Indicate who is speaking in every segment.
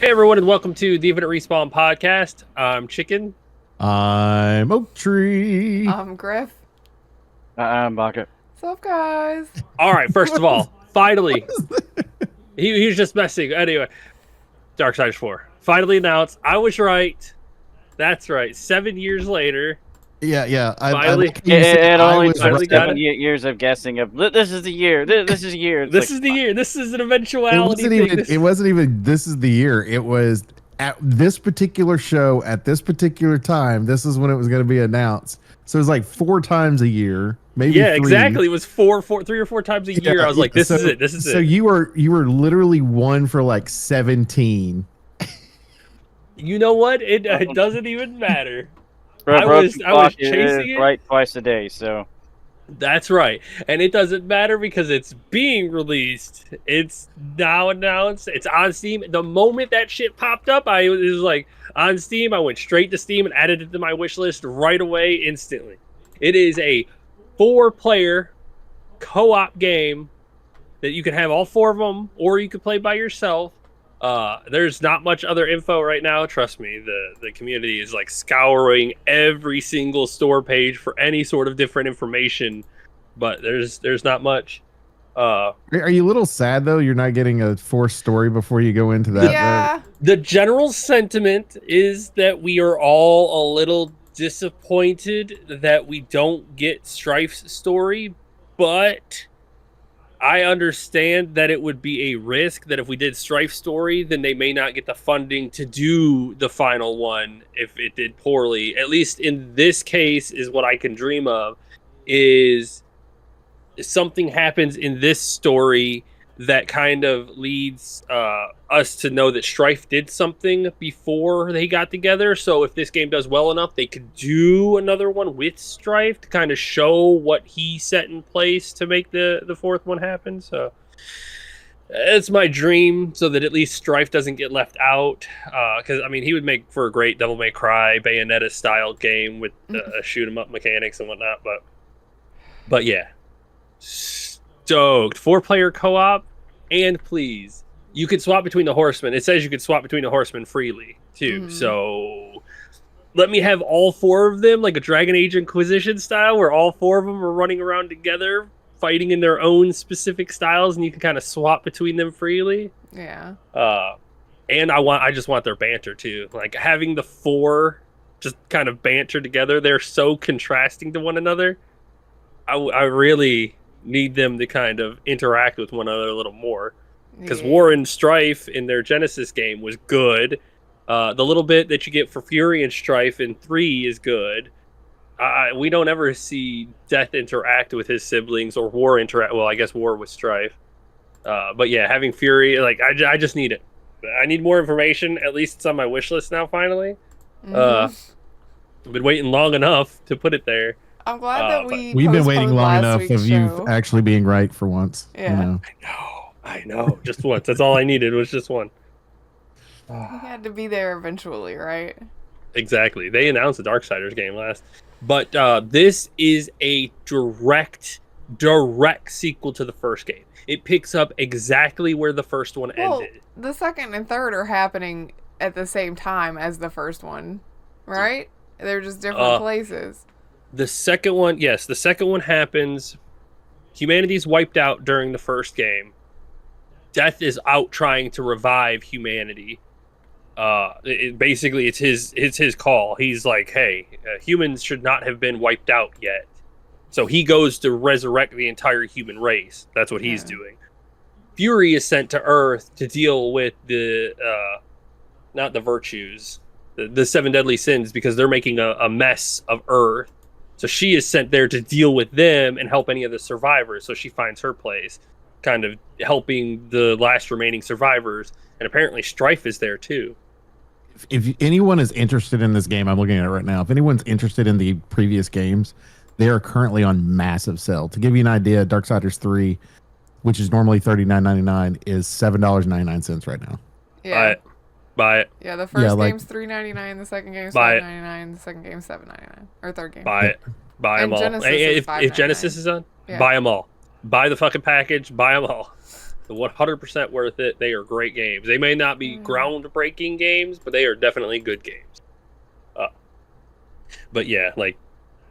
Speaker 1: Hey everyone, and welcome to the Infinite Respawn podcast. I'm Chicken.
Speaker 2: I'm Oak Tree.
Speaker 3: I'm Griff.
Speaker 4: I'm Bucket.
Speaker 3: What's up, guys?
Speaker 1: All right, first of all, finally,
Speaker 2: What is that?
Speaker 1: he was just messing. Anyway, Darksiders 4 finally announced. I was right. That's right. 7 years later.
Speaker 2: Yeah.
Speaker 1: Finally.
Speaker 4: It only took
Speaker 1: finally got
Speaker 4: 7 years of guessing of this is the year. This is the year. It's
Speaker 1: This
Speaker 4: like,
Speaker 1: is the year. This is an eventuality thing.
Speaker 2: It wasn't even. This is the year. It was at this particular show at this particular time. This is when it was going to be announced. So it was like 4 times a year, maybe.
Speaker 1: Yeah,
Speaker 2: 3.
Speaker 1: exactly. It was 3 or 4 times a year. I was like, this is it. This is it.
Speaker 2: So you were literally 1 for like 17.
Speaker 1: You know what? It doesn't even matter.
Speaker 4: bro,
Speaker 1: I was chasing it.
Speaker 4: right twice a day. So
Speaker 1: That's right. And it doesn't matter because it's being released. It's now announced. It's on Steam. The moment that shit popped up, it was like on Steam. I went straight to Steam and added it to my wish list right away, instantly. It is a 4-player co-op game that you can have all 4 of them, or you could play by yourself. There's not much other info right now. Trust me, the community is like scouring every single store page for any sort of different information, but there's not much.
Speaker 2: Are you a little sad though? You're not getting a forced story before you go into that.
Speaker 3: Yeah.
Speaker 1: The general sentiment is that we are all a little disappointed that we don't get Strife's story, but I understand that it would be a risk that if we did Strife's story, then they may not get the funding to do the final one if it did poorly. At least in this case, is what I can dream of, is something happens in this story that kind of leads us to know that Strife did something before they got together. So if this game does well enough, they could do another one with Strife to kind of show what he set in place to make the 4th one happen. So it's my dream, so that at least Strife doesn't get left out. Because, I mean, he would make for a great Devil May Cry, Bayonetta-style game with shoot-'em-up mechanics and whatnot. But yeah. Stoked. 4-player co-op. And please, you could swap between the horsemen. It says you could swap between the horsemen freely too. So let me have all 4 of them, like a Dragon Age Inquisition style, where all 4 of them are running around together, fighting in their own specific styles, and you can kind of swap between them freely.
Speaker 3: Yeah.
Speaker 1: And I just want their banter too, like having the 4 just kind of banter together. They're so contrasting to one another. I really need them to kind of interact with one another a little more, because War and Strife in their Genesis game was good. The little bit that you get for Fury and Strife in 3 is good. We don't ever see Death interact with his siblings, or War interact. Well, I guess War with Strife. But yeah, having Fury, like I just need it. I need more information. At least it's on my wish list now. Finally, I've been waiting long enough to put it there.
Speaker 3: I'm glad that
Speaker 2: we've been waiting long enough of you actually being right for once.
Speaker 3: Yeah.
Speaker 2: You know.
Speaker 1: I know. Just once. That's all I needed, was just one.
Speaker 3: We had to be there eventually, right?
Speaker 1: Exactly. They announced the Darksiders game last. But this is a direct sequel to the first game. It picks up exactly where the first one ended.
Speaker 3: The second and third are happening at the same time as the first one, right? They're just different places.
Speaker 1: The second one, yes, the second one happens. Humanity's wiped out during the first game. Death is out trying to revive humanity. Basically, it's his call. He's like, hey, humans should not have been wiped out yet. So he goes to resurrect the entire human race. That's what he's doing. Fury is sent to Earth to deal with the, not the virtues, the 7 deadly sins, because they're making a mess of Earth. So she is sent there to deal with them and help any of the survivors. So she finds her place, kind of helping the last remaining survivors. And apparently Strife is there too.
Speaker 2: If anyone is interested in this game, I'm looking at it right now. If anyone's interested in the previous games, they are currently on massive sale. To give you an idea, Darksiders 3, which is normally $39.99, is $7.99 right now.
Speaker 3: Yeah.
Speaker 1: Buy it.
Speaker 3: Yeah, the first game's $3.99, the second game's $5.99, the second game's $7.99, or third game.
Speaker 1: Buy it. Buy them all.
Speaker 3: Genesis
Speaker 1: Hey,
Speaker 3: is
Speaker 1: if Genesis is on, buy them all. Buy the fucking package. Buy them all. 100% worth it. They are great games. They may not be groundbreaking games, but they are definitely good games. But yeah, like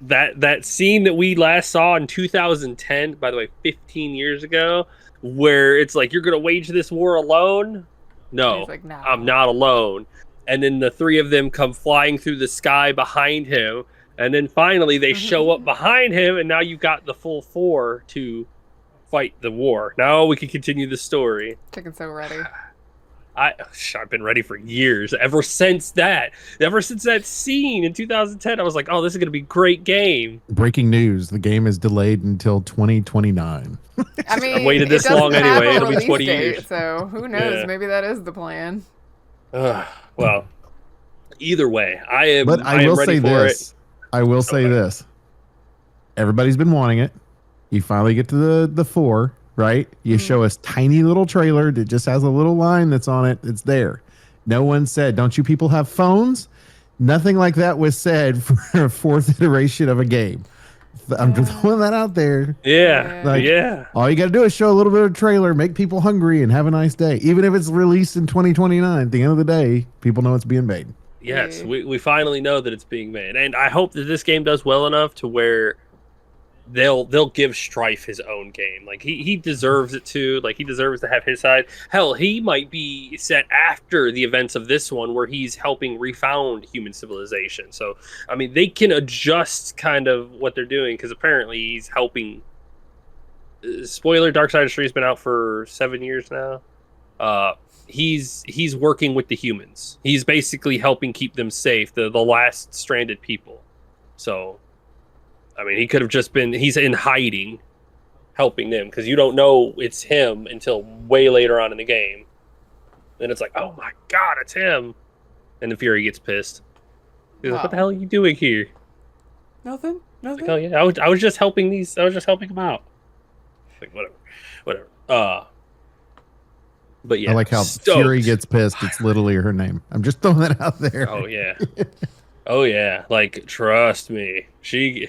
Speaker 1: that scene that we last saw in 2010, by the way, 15 years ago, where it's like, you're gonna wage this war alone? No,
Speaker 3: Like, no.
Speaker 1: I'm not alone. And then the three of them come flying through the sky behind him, and then finally they show up behind him, and now you've got the full four to fight the war. Now we can continue the story.
Speaker 3: Chicken's so ready.
Speaker 1: I've been ready for years. Ever since that scene in 2010, I was like, oh, this is gonna be a great game.
Speaker 2: Breaking news: the game is delayed until 2029.
Speaker 3: I mean,
Speaker 1: I've waited this
Speaker 3: it doesn't
Speaker 1: long
Speaker 3: have
Speaker 1: anyway.
Speaker 3: a
Speaker 1: It'll be
Speaker 3: release
Speaker 1: 20
Speaker 3: date,
Speaker 1: years.
Speaker 3: So who knows?
Speaker 1: Yeah.
Speaker 3: Maybe that is the plan.
Speaker 1: Well, either way, I am.
Speaker 2: But I will
Speaker 1: ready
Speaker 2: say
Speaker 1: for
Speaker 2: this. I will say this. Everybody's been wanting it. You finally get to the 4, right? You show us tiny little trailer that just has a little line that's on it. It's there. No one said, don't you people have phones? Nothing like that was said for a 4th iteration of a game. I'm just throwing that out there.
Speaker 1: Yeah,
Speaker 2: Like,
Speaker 1: yeah.
Speaker 2: All you got to do is show a little bit of trailer, make people hungry, and have a nice day. Even if it's released in 2029, at the end of the day, people know it's being made.
Speaker 1: Yes,
Speaker 3: Yeah.
Speaker 1: we finally know that it's being made, and I hope that this game does well enough to where they'll give Strife his own game. Like he deserves it too. Like he deserves to have his side. Hell, he might be set after the events of this one, where he's helping refound human civilization. So I mean, they can adjust kind of what they're doing, because apparently he's helping. Spoiler: Darksiders 3 has been out for 7 years now. He's working with the humans. He's basically helping keep them safe, the last stranded people. So, I mean, he could have just been, he's in hiding, helping them, because you don't know it's him until way later on in the game. Then it's like, oh my god, it's him. And the Fury gets pissed. He's like, what the hell are you doing here?
Speaker 3: Nothing.
Speaker 1: Like, oh yeah, I was just helping them out. Like, whatever. But yeah,
Speaker 2: I like how
Speaker 1: stoked.
Speaker 2: Fury gets pissed. It's literally her name. I'm just throwing that out there.
Speaker 1: Oh yeah. Oh yeah. Like, trust me. She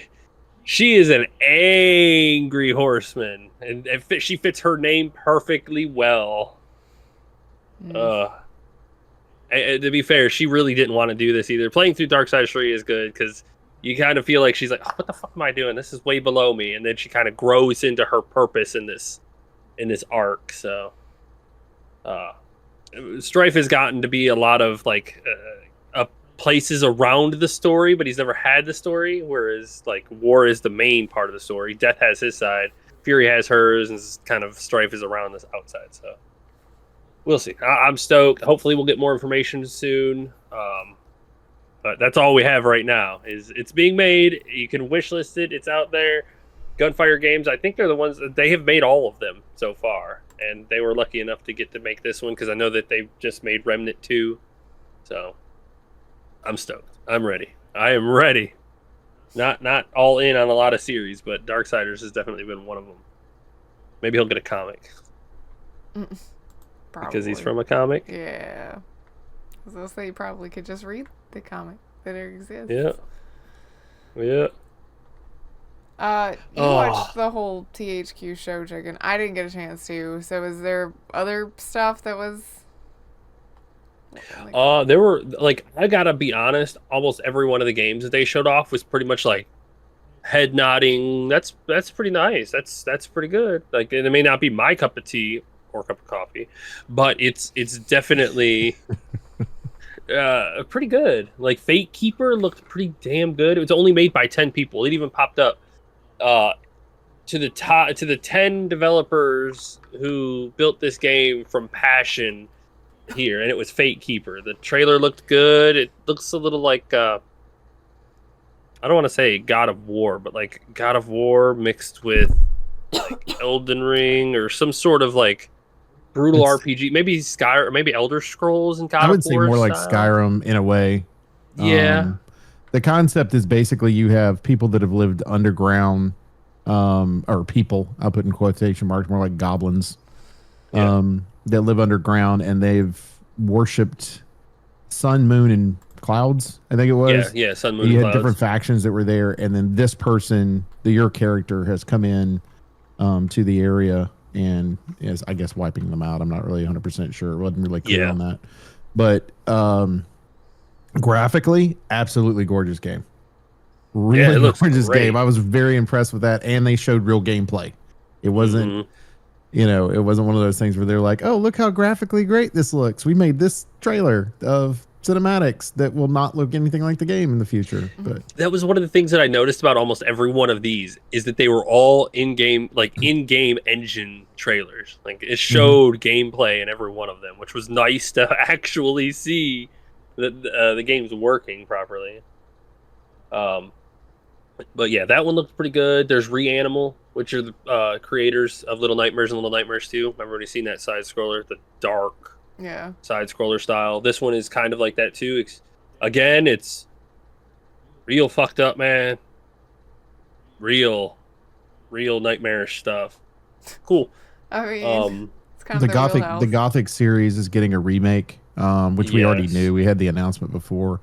Speaker 1: is an angry horseman, and she fits her name perfectly well. And to be fair, she really didn't want to do this either. Playing through Darksiders 3 is good, because you kind of feel like she's like, oh, what the fuck am I doing? This is way below me. And then she kind of grows into her purpose in this arc. So Strife has gotten to be a lot of like places around the story, but he's never had the story, whereas like War is the main part of the story. Death has his side, Fury has hers, and kind of Strife is around this outside. So we'll see. I'm stoked. Hopefully we'll get more information soon. But that's all we have right now. Is it's being made. You can wishlist it. It's out there. Gunfire Games, I think they're the ones that they have made all of them so far, and they were lucky enough to get to make this one, because I know that they just made Remnant 2. So I'm stoked. I'm ready. I am ready. Not all in on a lot of series, but Darksiders has definitely been one of them. Maybe he'll get a comic. Because he's from a comic.
Speaker 3: Yeah. I was gonna say you probably could just read the comic that exists.
Speaker 1: Yeah. Yeah.
Speaker 3: You watched the whole THQ show, Chicken. I didn't get a chance to. So is there other stuff that was
Speaker 1: There were, like, I gotta be honest, almost every one of the games that they showed off was pretty much like head nodding. That's pretty nice. That's pretty good. Like, and it may not be my cup of tea or cup of coffee, but it's definitely pretty good. Like, Fate Keeper looked pretty damn good. It was only made by 10 people. It even popped up to the 10 developers who built this game from passion here, and it was Fate Keeper. The trailer looked good. It looks a little like I don't want to say God of War, but like God of War mixed with like Elden Ring or some sort of like brutal RPG. Maybe Sky or maybe Elder Scrolls and God of War.
Speaker 2: I would say more like Skyrim in a way.
Speaker 1: Yeah.
Speaker 2: The concept is basically you have people that have lived underground, or people, I'll put in quotation marks, more like goblins, that live underground, and they've worshipped sun, moon, and clouds, I think it was.
Speaker 1: Yeah, sun, moon,
Speaker 2: you
Speaker 1: and
Speaker 2: had
Speaker 1: clouds.
Speaker 2: different factions that were there, and then this person, your character, has come in to the area and is, I guess, wiping them out. I'm not really 100% sure. It wasn't really clear
Speaker 1: Yeah.
Speaker 2: on that. But graphically, absolutely gorgeous game. Really
Speaker 1: it looks
Speaker 2: gorgeous
Speaker 1: great.
Speaker 2: game. I was very impressed with that, and they showed real gameplay. It wasn't,
Speaker 1: Mhm.
Speaker 2: it wasn't one of those things where they're like, "Oh, look how graphically great this looks. We made this trailer of cinematics that will not look anything like the game in the future." But
Speaker 1: That was one of the things that I noticed about almost every one of these is that they were all in-game engine trailers. Like it showed gameplay in every one of them, which was nice to actually see that the game's working properly. But yeah, that one looked pretty good. There's Reanimal, which are the creators of Little Nightmares and Little Nightmares 2. I've already seen that side scroller, the dark
Speaker 3: Yeah.
Speaker 1: side scroller style. This one is kind of like that too. Again, it's real fucked up, man. Real nightmarish stuff. Cool.
Speaker 3: I mean,
Speaker 1: Um,
Speaker 3: it's kind of
Speaker 2: the
Speaker 3: their
Speaker 2: Gothic
Speaker 3: wheelhouse.
Speaker 2: the Gothic series is getting a remake, which we already
Speaker 1: Yes.
Speaker 2: knew. We had the announcement before.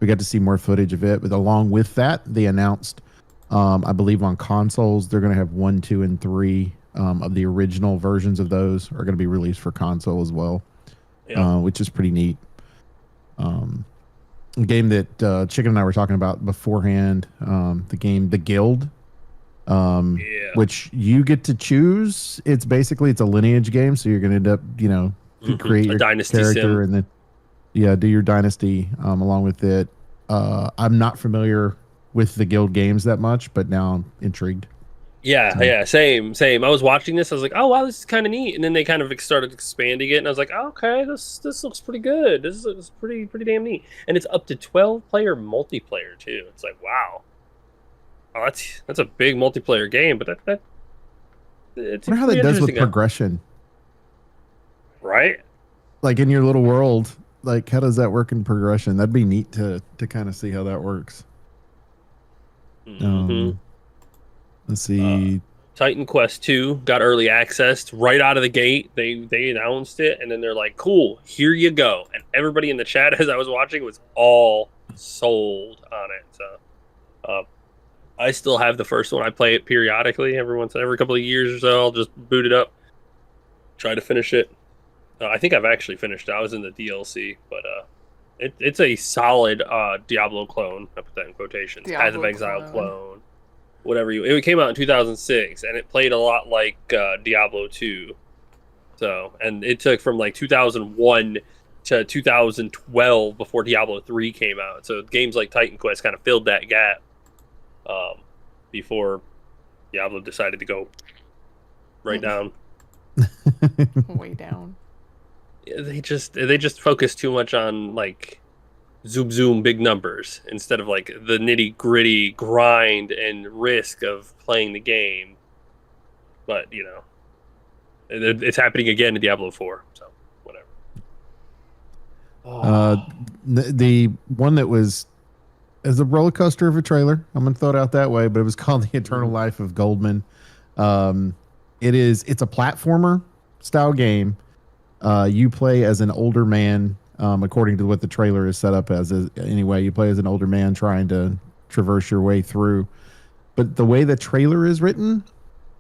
Speaker 2: We got to see more footage of it, but along with that, they announced, I believe on consoles, they're going to have 1, 2, and 3 of the original versions of those are going to be released for console as well,
Speaker 1: yeah.
Speaker 2: which is pretty neat. A game that Chicken and I were talking about beforehand, the game The Guild,
Speaker 1: Yeah.
Speaker 2: which you get to choose. It's a lineage game, so you're going to end up, create
Speaker 1: A
Speaker 2: your
Speaker 1: dynasty
Speaker 2: character
Speaker 1: sim.
Speaker 2: and then do your dynasty along with it. I'm not familiar with the Guild games that much, but now I'm intrigued.
Speaker 1: Yeah, same. I was watching this. I was like, oh wow, this is kind of neat. And then they kind of started expanding it, and I was like, oh, okay, this looks pretty good. This is pretty damn neat. And it's up to 12-player multiplayer too. It's like, wow, oh, that's a big multiplayer game. But that it's
Speaker 2: I wonder how
Speaker 1: pretty
Speaker 2: that does with
Speaker 1: interesting,
Speaker 2: progression.
Speaker 1: right?
Speaker 2: Like in your little world, like how does that work in progression? That'd be neat to kind of see how that works.
Speaker 1: Mm-hmm.
Speaker 2: Let's see.
Speaker 1: Titan Quest 2 got early access right out of the gate. They announced it, and then they're like, cool, here you go. And everybody in the chat as I was watching was all sold on it. So I still have the first one. I play it periodically every couple of years or so. I'll just boot it up, try to finish it. I think I've actually finished it. I was in the DLC, but it's a solid Diablo clone. I put that in quotations. Path of
Speaker 3: Diablo
Speaker 1: Exile
Speaker 3: clone.
Speaker 1: clone. Whatever it came out in 2006, and it played a lot like Diablo 2. So, and it took from like 2001 to 2012 before Diablo 3 came out. So games like Titan Quest kind of filled that gap before Diablo decided to go right down.
Speaker 3: Way down.
Speaker 1: They just focus too much on like zoom big numbers instead of like the nitty gritty grind and risk of playing the game. But it's happening again in Diablo 4, so whatever.
Speaker 2: The one that was as a roller coaster of a trailer. I'm gonna throw it out that way, but it was called The Eternal Life of Goldman. It's a platformer style game. You play as an older man, according to what the trailer is set up as. Anyway, you play as an older man trying to traverse your way through. But the way the trailer is written,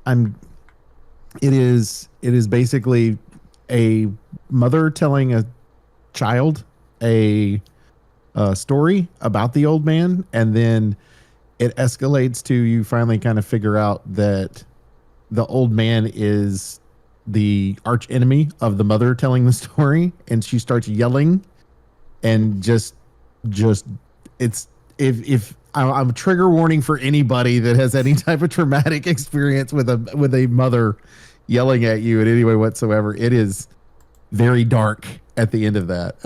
Speaker 2: it is basically a mother telling a child a story about the old man, and then it escalates to you finally kind of figure out that the old man is the arch enemy of the mother telling the story, and she starts yelling and just it's if I'm a trigger warning for anybody that has any type of traumatic experience with a mother yelling at you in any way whatsoever. It is very dark at the end of that,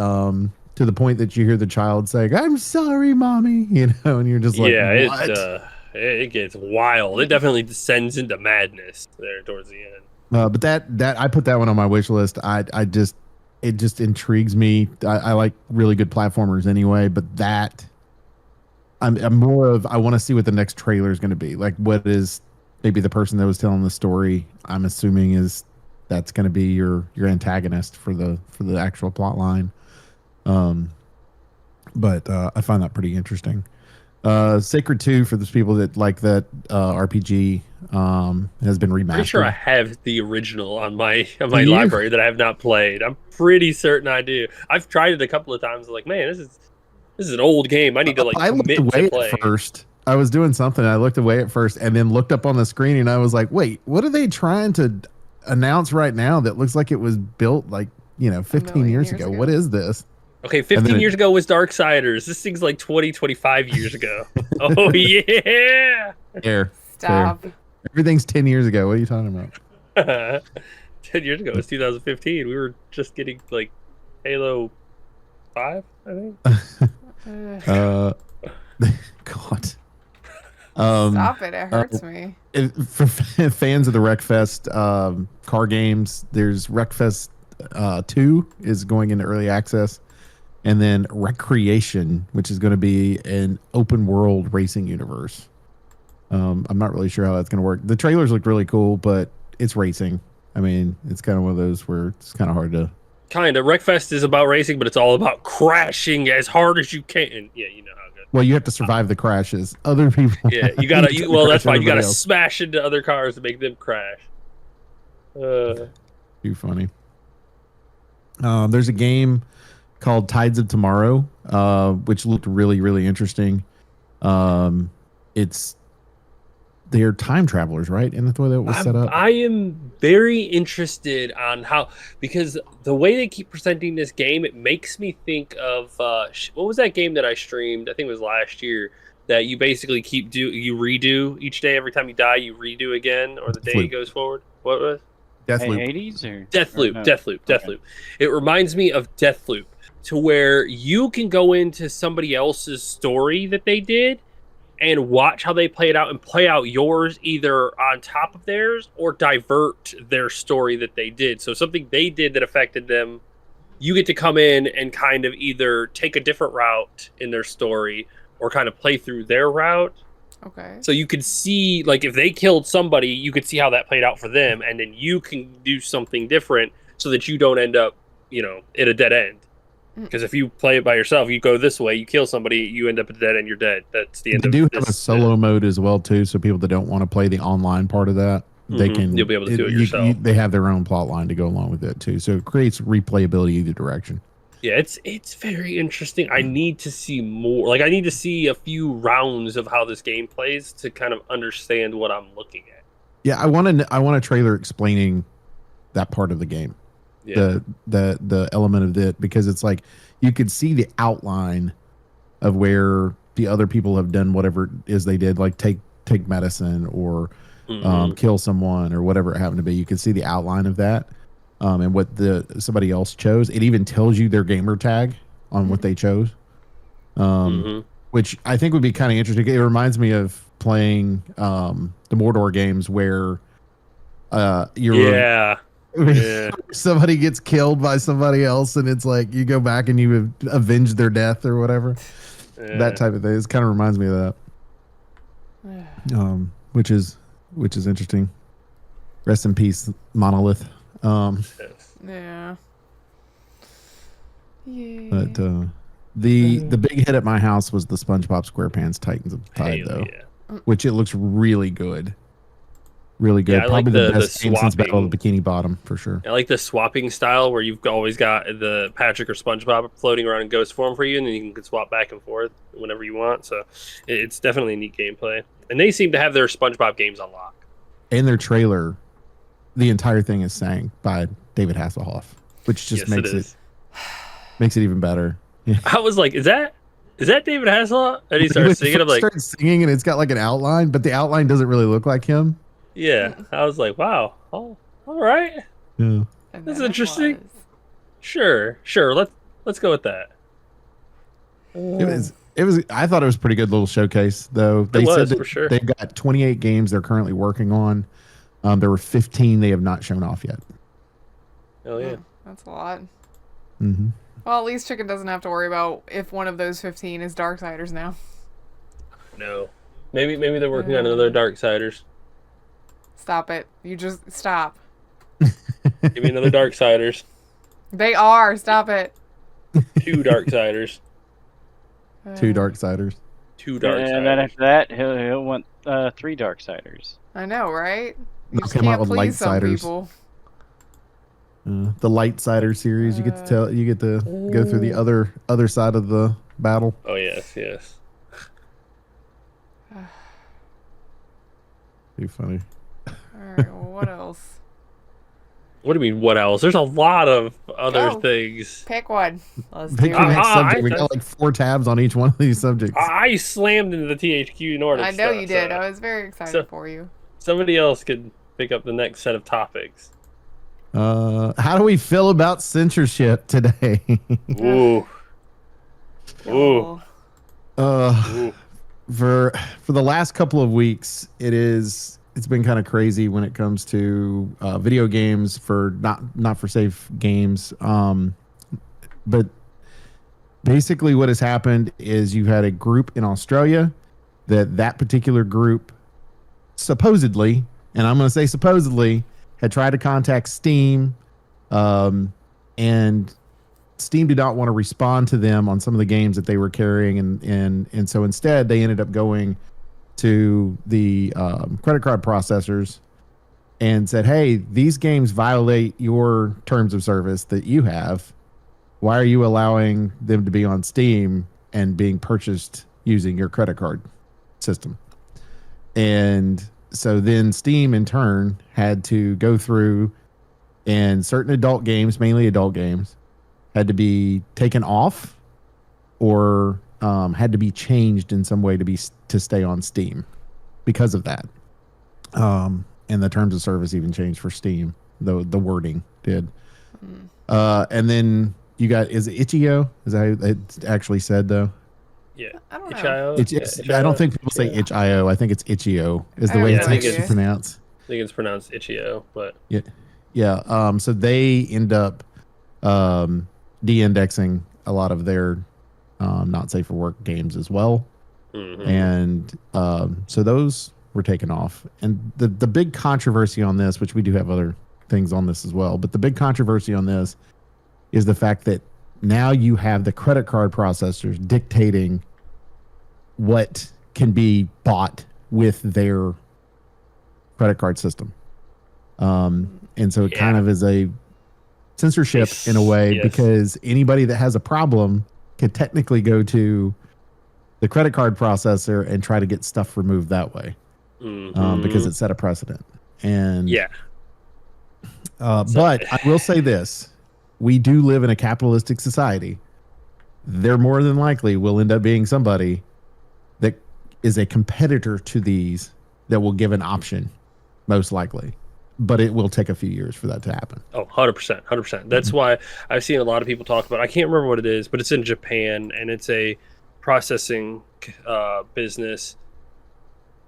Speaker 2: to the point that you hear the child saying, "I'm sorry, mommy," and you're just like,
Speaker 1: Yeah,
Speaker 2: what?
Speaker 1: it gets wild. It definitely descends into madness there towards the end.
Speaker 2: But that I put that one on my wish list. It just intrigues me. I like really good platformers anyway, but that I'm more of, I want to see what the next trailer is going to be. Like, what is maybe the person that was telling the story, I'm assuming that's going to be your antagonist for the actual plot line. But I find that pretty interesting. Sacred 2, for those people that like that RPG, has been remastered.
Speaker 1: Pretty sure I have the original on my
Speaker 2: you?
Speaker 1: library that I have not played. I'm pretty certain I do. I've tried it a couple of times. I'm like, man, this is an old game. I need to
Speaker 2: I looked
Speaker 1: commit
Speaker 2: away
Speaker 1: to
Speaker 2: at
Speaker 1: playing.
Speaker 2: first. I was doing something. I looked away at first, and then looked up on the screen, and I was like, "Wait, what are they trying to announce right now? That looks like it was built 15 years ago. What is this?"
Speaker 1: Okay, 15 years ago was Darksiders. This thing's like 20, 25 years ago. Oh yeah.
Speaker 2: Fair.
Speaker 3: Stop.
Speaker 2: Everything's 10 years ago. What are you talking about?
Speaker 1: 10 years ago was 2015. We were just getting like Halo 5, I think.
Speaker 2: God.
Speaker 3: Stop it. It hurts me.
Speaker 2: For fans of the Wreckfest car games, there's Wreckfest 2 is going into early access, and then Recreation, which is going to be an open world racing universe. I'm not really sure how that's going to work. The trailers look really cool, but it's racing. I mean, it's kind of one of those where it's kind of hard to.
Speaker 1: Kind of. Wreckfest is about racing, but it's all about crashing as hard as you can. Yeah, you know how good.
Speaker 2: Well, you have to survive the crashes. Other people.
Speaker 1: Yeah, you gotta. Well, that's fine. You gotta
Speaker 2: else.
Speaker 1: smash into other cars to make them crash.
Speaker 2: Too funny. There's a game called Tides of Tomorrow, which looked really, really interesting. They're time travelers, right? And that's the way that was set up.
Speaker 1: I am very interested on how, because the way they keep presenting this game, it makes me think of what was that game that I streamed? I think it was last year. That you basically you redo each day. Every time you die, you redo again, or the day goes forward. What was?
Speaker 2: Deathloop.
Speaker 4: Hades or
Speaker 1: Deathloop.
Speaker 4: no?
Speaker 1: Deathloop.
Speaker 4: Okay.
Speaker 1: Deathloop. It reminds me of Deathloop, to where you can go into somebody else's story that they did and watch how they play it out and play out yours either on top of theirs or divert their story that they did. So something they did that affected them, you get to come in and kind of either take a different route in their story or kind of play through their route.
Speaker 3: Okay.
Speaker 1: So you could see, like, if they killed somebody, you could see how that played out for them, and then you can do something different so that you don't end up, at a dead end. Because if you play it by yourself, you go this way, you kill somebody, you end up at a dead end, you're dead. That's the end
Speaker 2: They
Speaker 1: of
Speaker 2: do
Speaker 1: this.
Speaker 2: have a solo mode as well too, so people that don't want to play the online part of that, they can.
Speaker 1: You'll be able to do it yourself.
Speaker 2: They have their own plot line to go along with it too, so it creates replayability either direction.
Speaker 1: Yeah, it's very interesting. I need to see more. Like, I need to see a few rounds of how this game plays to kind of understand what I'm looking at.
Speaker 2: Yeah, I want a trailer explaining that part of the game.
Speaker 1: Yeah.
Speaker 2: The element of it, because it's like you could see the outline of where the other people have done whatever it is they did, like take medicine or kill someone or whatever it happened to be. You could see the outline of that, and what somebody else chose. It even tells you their gamer tag on what they chose, which I think would be kind of interesting. It reminds me of playing the Mordor games where you're somebody gets killed by somebody else, and it's like you go back and you avenge their death or whatever. That type of thing. It kind of reminds me of that. Which is interesting. Rest in peace, Monolith.
Speaker 3: Yeah. Yeah.
Speaker 2: But the big hit at my house was the SpongeBob SquarePants Titans of the Tide, though, which it looks really good. Really good.
Speaker 1: Yeah,
Speaker 2: Probably
Speaker 1: like
Speaker 2: the best game since Battle of the Bikini Bottom, for sure.
Speaker 1: I like the swapping style where you've always got the Patrick or SpongeBob floating around in ghost form for you, and then you can swap back and forth whenever you want. So it's definitely a neat gameplay. And they seem to have their SpongeBob games on lock.
Speaker 2: In their trailer, the entire thing is sang by David Hasselhoff, which just makes it even better. Yeah.
Speaker 1: I was like, is that David Hasselhoff? And he starts singing. I'm like,
Speaker 2: starts singing, and it's got like an outline, but the outline doesn't really look like him.
Speaker 1: yeah. I was like, wow. Oh, all right.
Speaker 2: Yeah.
Speaker 1: That's interesting. Sure. Let's go with that.
Speaker 2: It was. I thought it was a pretty good little showcase, though. They said that
Speaker 1: for sure.
Speaker 2: they've got 28 games they're currently working on. There were 15 they have not shown off yet.
Speaker 1: Oh yeah.
Speaker 3: That's a lot.
Speaker 2: Mm-hmm.
Speaker 3: Well, at least Chicken doesn't have to worry about if one of those 15 is Darksiders now.
Speaker 1: No. Maybe they're working on another Darksiders.
Speaker 3: Stop it. You just stop.
Speaker 1: Give me another Darksiders.
Speaker 3: They are. Stop it.
Speaker 1: 2 Darksiders.
Speaker 2: 2 Darksiders.
Speaker 1: 2 Darksiders.
Speaker 4: And then after that, he'll want 3 Darksiders.
Speaker 3: I know, right? You
Speaker 2: They'll
Speaker 3: just
Speaker 2: come out
Speaker 3: can't
Speaker 2: with
Speaker 3: please some
Speaker 2: Lightsiders.
Speaker 3: people.
Speaker 2: The Lightsider series, you get to tell, you get to go through the other side of the battle.
Speaker 1: Oh yes, yes.
Speaker 2: Be funny.
Speaker 3: All right. Well, what else?
Speaker 1: What do you mean? What else? There's a lot of other
Speaker 3: Go.
Speaker 1: things.
Speaker 3: Pick one. Let's
Speaker 2: Pick
Speaker 3: do
Speaker 2: your
Speaker 3: it.
Speaker 2: next subject. We
Speaker 1: I-
Speaker 2: got like 4 tabs on each one of these subjects.
Speaker 1: I slammed into the THQ Nordic
Speaker 3: I know
Speaker 1: stuff,
Speaker 3: you did.
Speaker 1: so
Speaker 3: I was very excited
Speaker 1: so-
Speaker 3: for you.
Speaker 1: somebody else could pick up the next set of topics.
Speaker 2: How do we feel about censorship today?
Speaker 1: Ooh. Ooh.
Speaker 2: uh,
Speaker 1: Ooh.
Speaker 2: for the last couple of weeks, it's been kind of crazy when it comes to video games for not for safe games. But basically, what has happened is you've had a group in Australia that particular group supposedly, and I'm going to say supposedly, had tried to contact Steam, and Steam did not want to respond to them on some of the games that they were carrying, and so instead they ended up going to the credit card processors and said, "Hey, these games violate your terms of service that you have. Why are you allowing them to be on Steam and being purchased using your credit card system?" And so then Steam in turn had to go through, and certain adult games, mainly adult games, had to be taken off or had to be changed in some way to stay on Steam because of that. And the terms of service even changed for Steam. The wording did. And then you got, is it Itch.io? Is that how it's actually said though?
Speaker 1: Yeah.
Speaker 3: I don't know.
Speaker 1: Itch.io?
Speaker 2: I don't think people say Itch.io. I think it's Itch.io is the
Speaker 3: I
Speaker 2: way
Speaker 3: have
Speaker 2: it's
Speaker 3: no
Speaker 2: actually
Speaker 3: idea.
Speaker 2: pronounced.
Speaker 1: I think it's pronounced Itch.io, but
Speaker 2: Yeah. So they end up de-indexing a lot of their not safe for work games as well.
Speaker 1: mhm.
Speaker 2: And so those were taken off. And the big controversy on this, which we do have other things on this as well, but the big controversy on this is the fact that now you have the credit card processors dictating what can be bought with their credit card system. And so it kind of is a censorship in a way,
Speaker 1: Yes.
Speaker 2: because anybody that has a problem could technically go to the credit card processor and try to get stuff removed that way, because it set a precedent. And
Speaker 1: yeah.
Speaker 2: but I will say this: we do live in a capitalistic society. There more than likely will end up being somebody that is a competitor to these that will give an option, most likely. But it will take a few years for that to happen.
Speaker 1: Oh, 100%, 100%. That's why I've seen a lot of people talk about, I can't remember what it is, but it's in Japan and it's a processing business.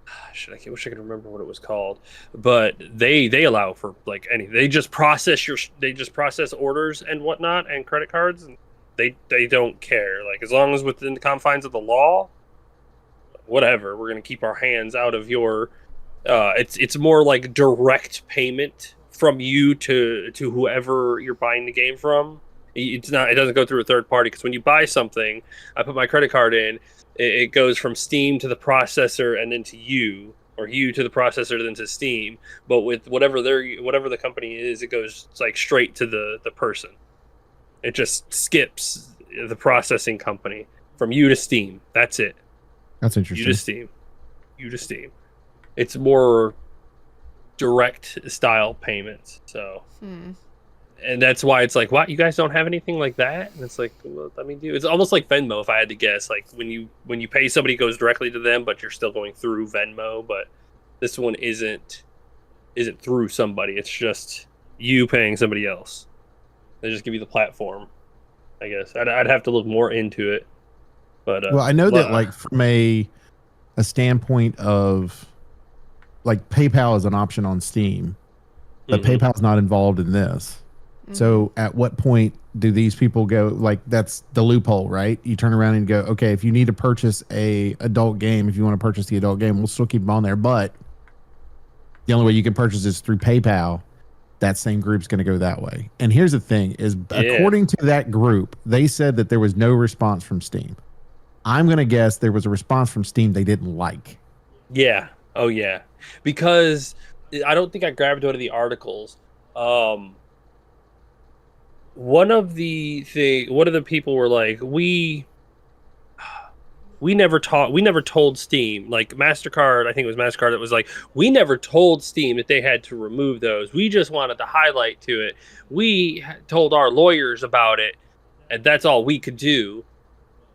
Speaker 1: I wish I could remember what it was called, but they allow for like anything. They just process orders and whatnot and credit cards, and they don't care. Like, as long as within the confines of the law, whatever, we're going to keep our hands out of your it's more like direct payment from you to whoever you're buying the game from. It doesn't go through a third party, because when you buy something, I put my credit card in, it goes from Steam to the processor and then to you, or you to the processor then to Steam. But with whatever the company is, it goes like straight to the person. It just skips the processing company from you to Steam. That's it.
Speaker 2: That's interesting.
Speaker 1: You to Steam. It's more direct style payments. So, and that's why it's like, what, you guys don't have anything like that? And it's like, well, I mean, dude, it's almost like Venmo, if I had to guess. Like when you pay somebody, it goes directly to them, but you're still going through Venmo. But this one isn't through somebody. It's just you paying somebody else. They just give you the platform, I guess. I'd have to look more into it. But
Speaker 2: well, I know that like from a standpoint of like PayPal is an option on Steam, but PayPal's not involved in this. So at what point do these people go, like, that's the loophole, right? You turn around and go, okay, if you need to purchase a adult game, if you want to purchase the adult game, we'll still keep them on there. But the only way you can purchase is through PayPal. That same group's going to go that way. And here's the thing is, according to that group, they said that there was no response from Steam. I'm going to guess there was a response from Steam they didn't like.
Speaker 1: Yeah. Oh yeah, because I don't think I grabbed one of the articles. Um, one of the people were like, we never told Steam, like MasterCard, I think it was MasterCard that was like, we never told Steam that they had to remove those. We just wanted to highlight to it. We told our lawyers about it, and that's all we could do.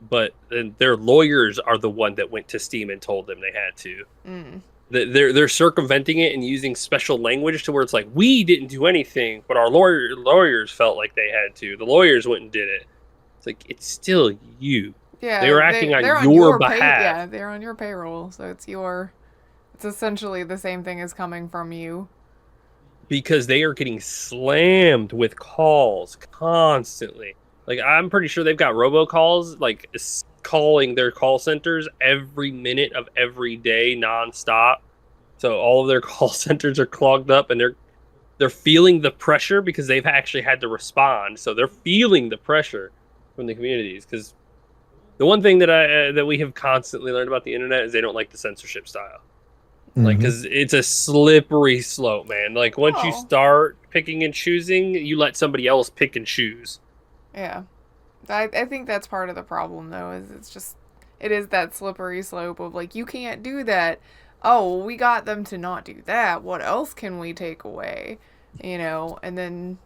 Speaker 1: But then their lawyers are the one that went to Steam and told them they had to.
Speaker 3: Mm.
Speaker 1: They're circumventing it and using special language to where it's like, we didn't do anything, but our lawyers felt like they had to. The lawyers went and did it. It's like, it's still you.
Speaker 3: Yeah,
Speaker 1: They were acting
Speaker 3: they're
Speaker 1: on your
Speaker 3: pay-
Speaker 1: behalf.
Speaker 3: yeah, they're on your payroll, so it's essentially the same thing as coming from you.
Speaker 1: Because they are getting slammed with calls constantly. Like, I'm pretty sure they've got robocalls, like, calling their call centers every minute of every day nonstop. So all of their call centers are clogged up, and they're feeling the pressure because they've actually had to respond. So they're feeling the pressure from the communities. Because the one thing that we have constantly learned about the internet is they don't like the censorship style. Like, because it's a slippery slope, man. Like, once you
Speaker 3: Oh.
Speaker 1: start picking and choosing, you let somebody else pick and choose.
Speaker 3: Yeah. I think that's part of the problem, though, is it is that slippery slope of, like, you can't do that. Oh, we got them to not do that. What else can we take away? You know, and then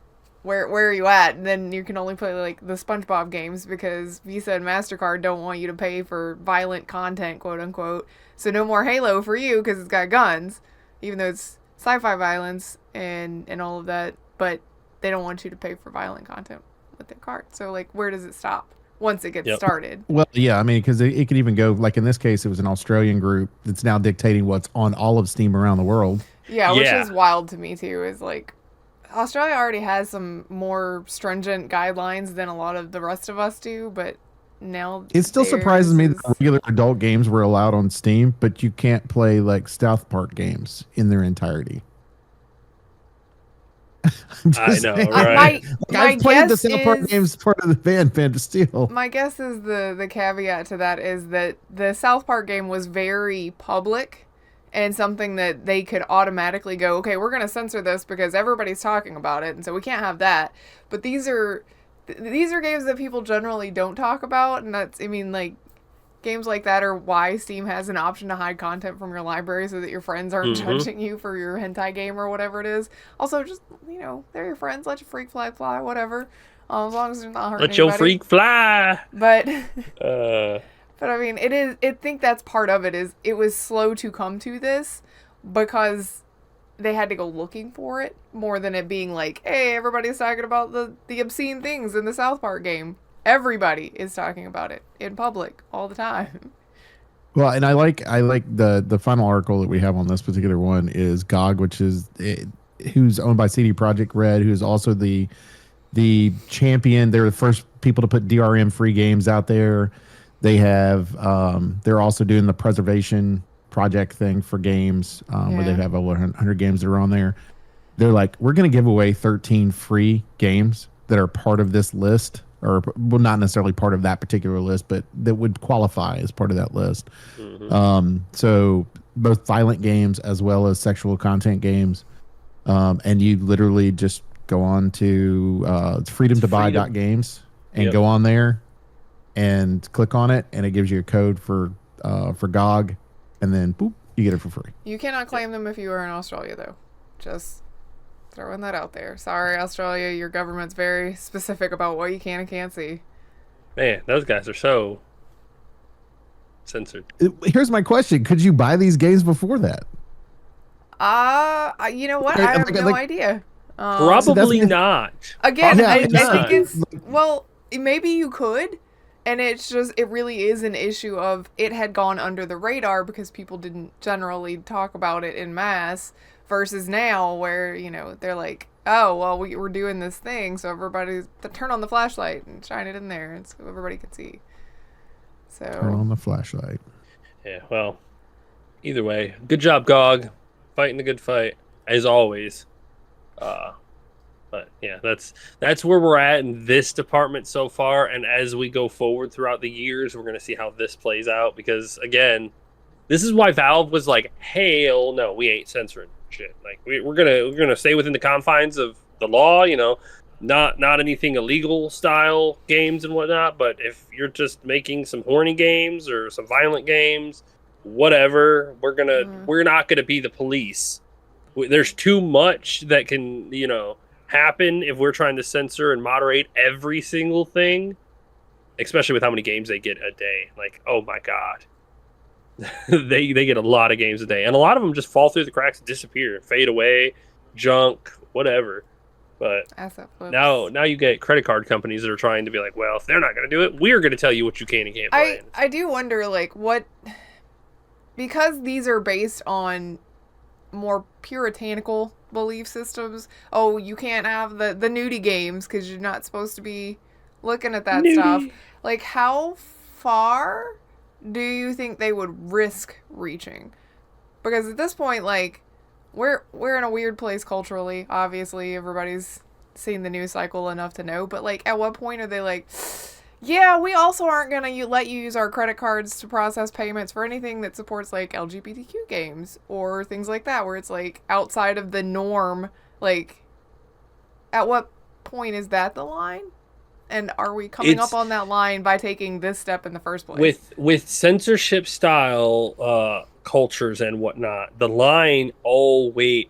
Speaker 3: where are you at? And then you can only play, like, the SpongeBob games because Visa and MasterCard don't want you to pay for violent content, quote unquote. So no more Halo for you because it's got guns, even though it's sci-fi violence and all of that. But they don't want you to pay for violent content with their card. So, like, where does it stop once it gets started?
Speaker 2: Well, yeah, I mean, because it could even go, like in this case, it was an Australian group that's now dictating what's on all of Steam around the world.
Speaker 3: Yeah, which
Speaker 1: Yeah.
Speaker 3: is wild to me too. Is like Australia already has some more stringent guidelines than a lot of the rest of us do, but now
Speaker 2: It still surprises me
Speaker 3: theirs
Speaker 2: that
Speaker 3: is-
Speaker 2: regular adult games were allowed on Steam, but you can't play like South Park games in their entirety. I'm just
Speaker 1: I know,
Speaker 2: saying.
Speaker 1: right?
Speaker 2: I've played the
Speaker 3: guess
Speaker 2: South Park
Speaker 3: is-
Speaker 2: games part of the fan to steal.
Speaker 3: My guess is the caveat to that is that the South Park game was very public and something that they could automatically go, okay, we're going to censor this because everybody's talking about it, and so we can't have that. But these are games that people generally don't talk about, and that's, I mean, like, games like that are why Steam has an option to hide content from your library so that your friends aren't judging you for your hentai game or whatever it is. Also, just, you know, they're your friends, let your freak fly, whatever. As long as they're not hurting
Speaker 1: Let your
Speaker 3: anybody.
Speaker 1: freak fly.
Speaker 3: But
Speaker 1: Uh,
Speaker 3: I mean, I think that's part of it, is it was slow to come to this because they had to go looking for it more than it being like, hey, everybody's talking about the obscene things in the South Park game. Everybody is talking about it in public all the time.
Speaker 2: Well, and I like the final article that we have on this particular one is GOG, which is who's owned by CD Projekt Red, who is also the champion. They're the first people to put DRM free games out there. They have they're also doing the preservation project thing for games where they
Speaker 3: Yeah.
Speaker 2: have over 100 games that are on there. They're like, we're going to give away 13 free games that are part of this list, or well, not necessarily part of that particular list, but that would qualify as part of that list. So both violent games as well as sexual content games. And you literally just go on to freedomtobuy.games and go on there and click on it, and it gives you a code for GOG, and then boop, you get it for free.
Speaker 3: You cannot claim them if you are in Australia, though. Just throwing that out there. Sorry, Australia, your government's very specific about what you can and can't see.
Speaker 1: man, those guys are so censored.
Speaker 2: Here's my question: could you buy these games before that?
Speaker 3: You know what?
Speaker 2: Okay,
Speaker 3: I have
Speaker 2: like-
Speaker 3: no
Speaker 2: like-
Speaker 3: idea.
Speaker 1: Probably
Speaker 2: that's-
Speaker 1: not.
Speaker 3: Again,
Speaker 2: Yeah,
Speaker 3: I
Speaker 2: it's
Speaker 3: think
Speaker 1: not.
Speaker 3: it's, well, maybe you could, and it's just, it really is an issue of it had gone under the radar because people didn't generally talk about it in mass, versus now where, you know, they're like, oh, well, we're doing this thing, so everybody's to turn on the flashlight and shine it in there, and so everybody can see.
Speaker 2: Turn on
Speaker 3: So
Speaker 2: the flashlight.
Speaker 1: Yeah, well, either way, good job, GOG. Fighting the good fight, as always. But yeah, that's where we're at in this department so far. And as we go forward throughout the years, we're going to see how this plays out. Because again, This is why Valve was like, hell no, we ain't censoring shit. Like we're gonna stay within the confines of the law, not anything illegal style games and whatnot. But if you're just making some horny games or some violent games, whatever, we're not gonna be the police. There's too much that can happen if we're trying to censor and moderate every single thing, especially with how many games they get a day. Like, oh my god. they get a lot of games a day, and a lot of them just fall through the cracks, disappear, fade away, junk, whatever. But now you get credit card companies that are trying to be like, well, if they're not going to do it, we're going to tell you what you can and can't play.
Speaker 3: I do wonder, like, what, because these are based on more puritanical belief systems. Oh, you can't have the nudie games because you're not supposed to be looking at that stuff. Like, how far do you think they would risk reaching? Because at this point, like, we're in a weird place culturally. Obviously, everybody's seen the news cycle enough to know. But, like, at what point are they like, yeah, we also aren't going to let you use our credit cards to process payments for anything that supports, like, LGBTQ games or things like that, where it's, like, outside of the norm. Like, at what point is that the line? And are we coming up on that line by taking this step in the first place?
Speaker 1: With censorship style cultures and whatnot, the line always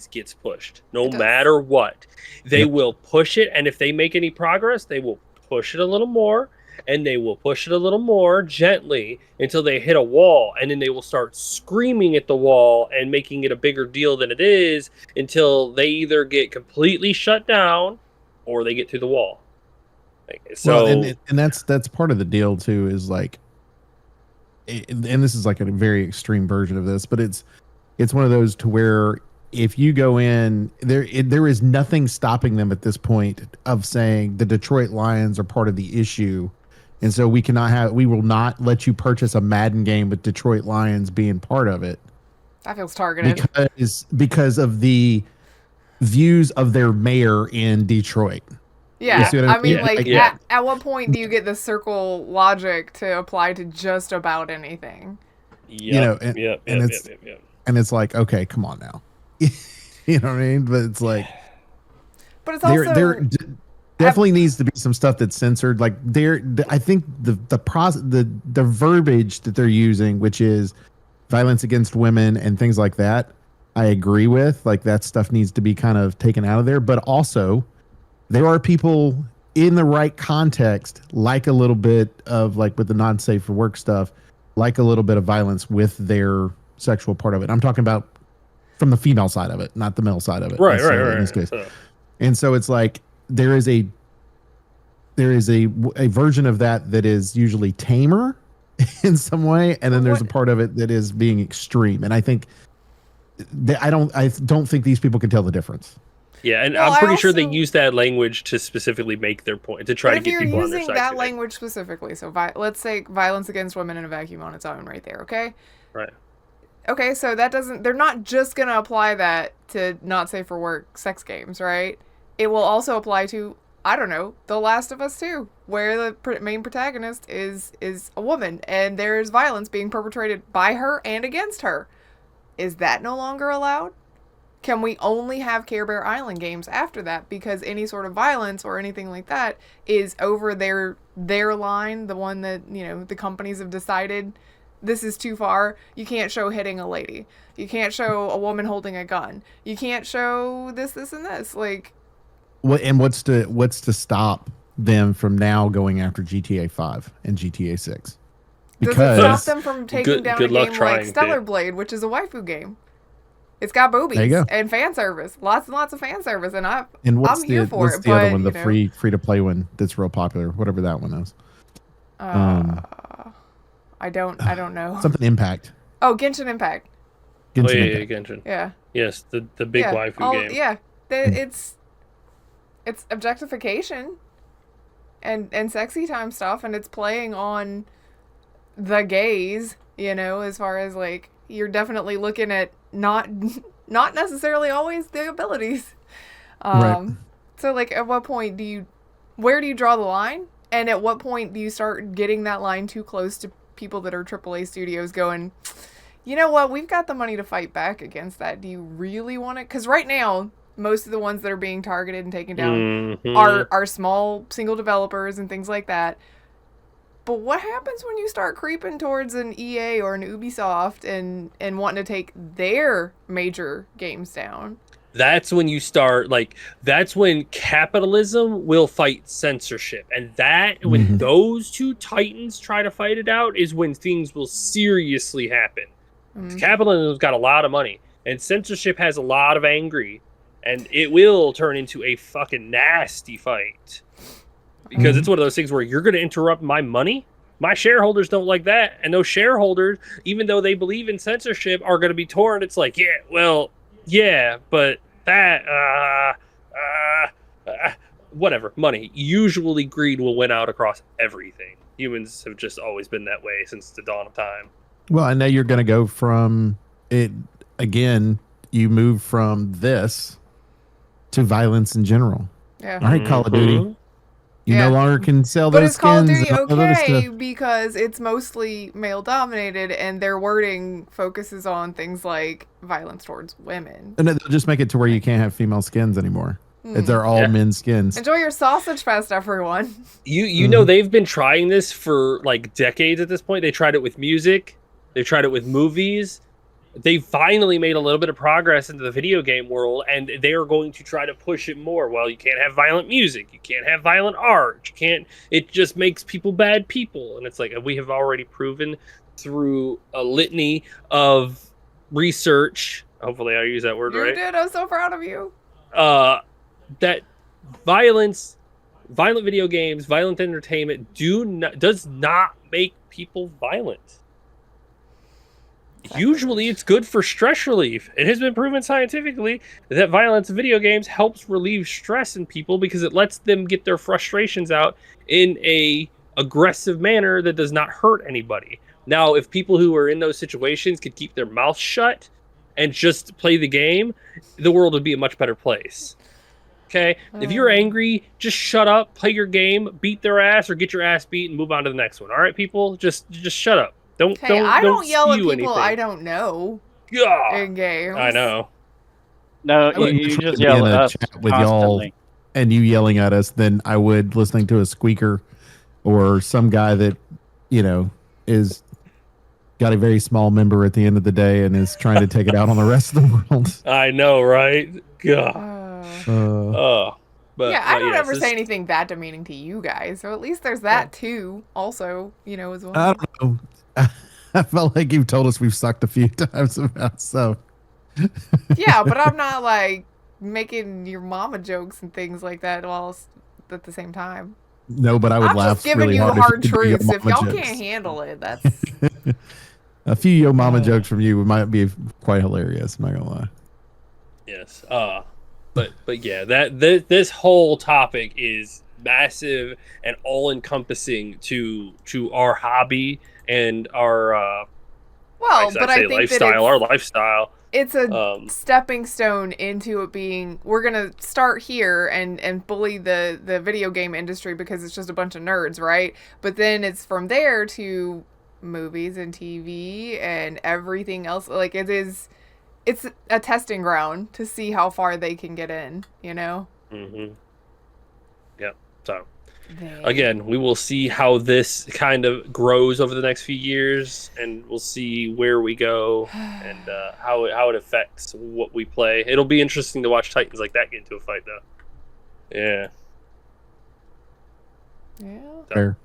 Speaker 1: gets pushed, no matter what. They will push it, and if they make any progress, they will push it a little more, and they will push it a little more gently until they hit a wall, and then they will start screaming at the wall and making it a bigger deal than it is until they either get completely shut down or they get through the wall. So,
Speaker 2: well, and that's part of the deal too. Is like, and this is like a very extreme version of this, but it's one of those to where if you go in there is nothing stopping them at this point of saying the Detroit Lions are part of the issue, and so we will not let you purchase a Madden game with Detroit Lions being part of it.
Speaker 3: That feels targeted
Speaker 2: because of the views of their mayor in Detroit.
Speaker 3: Yeah, I mean, at what point do you get the circle logic to apply to just about anything?
Speaker 2: And it's like, okay, come on now. You know what I mean? But it's like,
Speaker 3: but it's also
Speaker 2: there definitely needs to be some stuff that's censored. Like I think the verbiage that they're using, which is violence against women and things like that, I agree with. Like, that stuff needs to be kind of taken out of there. But also, there are people in the right context, like a little bit of, like, with the not safe for work stuff, like a little bit of violence with their sexual part of it. I'm talking about from the female side of it, not the male side of it.
Speaker 1: Right.
Speaker 2: In this case. And so it's like there is a version of that is usually tamer in some way, and then there's a part of it that is being extreme. And I think I don't think these people can tell the difference.
Speaker 1: Yeah, and I'm pretty sure they use that language to specifically make their point, to try to get people on their side.
Speaker 3: If you're using that language specifically, so let's say violence against women in a vacuum on its own right there, okay?
Speaker 1: Right.
Speaker 3: Okay, so they're not just going to apply that to not safe for work sex games, right? It will also apply to, I don't know, The Last of Us 2, where the main protagonist is a woman, and there's violence being perpetrated by her and against her. Is that no longer allowed? Can we only have Care Bear Island games after that? Because any sort of violence or anything like that is over their line, the one that, the companies have decided this is too far. You can't show hitting a lady. You can't show a woman holding a gun. You can't show this, and this. Like,
Speaker 2: what? And what's to stop them from now going after GTA 5 and GTA 6?
Speaker 3: Because does it stop them from taking down a game like Stellar Blade, which is a waifu game? It's got boobies and fan service, lots and lots of fan service, and I'm here for it.
Speaker 2: What's the other one, the free to play one that's real popular, whatever that one is?
Speaker 3: I don't know.
Speaker 2: Something Impact.
Speaker 3: Oh, Genshin Impact.
Speaker 1: Genshin.
Speaker 3: Yeah.
Speaker 1: Yes, the big waifu game.
Speaker 3: Yeah, it's objectification and sexy time stuff, and it's playing on the gaze, as far as, like, you're definitely looking at not necessarily always the abilities.
Speaker 2: Right.
Speaker 3: So, like, at what point where do you draw the line? And at what point do you start getting that line too close to people that are AAA studios going, you know what, we've got the money to fight back against that. Do you really want it? Because right now, most of the ones that are being targeted and taken down are small single developers and things like that. But what happens when you start creeping towards an EA or an Ubisoft and wanting to take their major games down?
Speaker 1: That's when you start, like, that's when capitalism will fight censorship. And that, when those two titans try to fight it out, is when things will seriously happen. Capitalism's got a lot of money, and censorship has a lot of angry, and it will turn into a fucking nasty fight. Because it's one of those things where you're going to interrupt my money? My shareholders don't like that. And those shareholders, even though they believe in censorship, are going to be torn. It's like, yeah, well, yeah, but that, whatever, money. Usually greed will win out across everything. Humans have just always been that way since the dawn of time.
Speaker 2: Well, I know you're going to go from it again. You move from this to violence in general.
Speaker 3: Yeah.
Speaker 2: All right, Call of Duty. You no longer can sell
Speaker 3: but
Speaker 2: those
Speaker 3: it's Call of
Speaker 2: skins.
Speaker 3: Duty okay because it's mostly male dominated and their wording focuses on things like violence towards women.
Speaker 2: And they'll just make it to where you can't have female skins anymore. They're all men's skins.
Speaker 3: Enjoy your sausage fest, everyone.
Speaker 1: You know, they've been trying this for like decades at this point. They tried it with music. They tried it with movies. They finally made a little bit of progress into the video game world, and they are going to try to push it more. Well, you can't have violent music. You can't have violent art. You can't. It just makes people bad people. And it's like, we have already proven through a litany of research. Hopefully I use that word right.
Speaker 3: You did. I'm so proud of you.
Speaker 1: That violent video games, violent entertainment does not make people violent. Usually it's good for stress relief. It has been proven scientifically that violence in video games helps relieve stress in people because it lets them get their frustrations out in a aggressive manner that does not hurt anybody. Now, if people who are in those situations could keep their mouth shut and just play the game, the world would be a much better place. Okay? If you're angry, just shut up, play your game, beat their ass, or get your ass beat and move on to the next one. All right, people? Just shut up.
Speaker 3: I don't yell at people
Speaker 1: anything.
Speaker 3: I don't know in games.
Speaker 1: I know.
Speaker 4: No, you just yell at us
Speaker 2: chat with y'all and you yelling at us than I would listening to a squeaker or some guy that, you know, is got a very small member at the end of the day and is trying to take it out on the rest of the world.
Speaker 1: I know, right? God. But
Speaker 3: yeah, I don't ever say anything that demeaning to you guys, so at least there's that too. Also, you know, as well.
Speaker 2: I don't know. I felt like you've told us we've sucked a few times about so.
Speaker 3: Yeah, but I'm not like making your mama jokes and things like that while at the same time.
Speaker 2: No, but I would laugh.
Speaker 3: I'm just giving you hard truths. If y'all can't handle it, that's
Speaker 2: a few yo mama jokes from you might be quite hilarious. I'm not gonna lie.
Speaker 1: Yes. But yeah, this whole topic is massive and all encompassing to our hobby and our
Speaker 3: but I think
Speaker 1: lifestyle, our lifestyle.
Speaker 3: It's a stepping stone into it being, we're gonna start here and bully the video game industry because it's just a bunch of nerds, right? But then it's from there to movies and TV and everything else. Like it's a testing ground to see how far they can get in, you know?
Speaker 1: Yep. So again, we will see how this kind of grows over the next few years, and we'll see where we go and how it affects what we play. It'll be interesting to watch Titans like that get into a fight, though. Yeah.
Speaker 3: Yeah.
Speaker 2: Fair.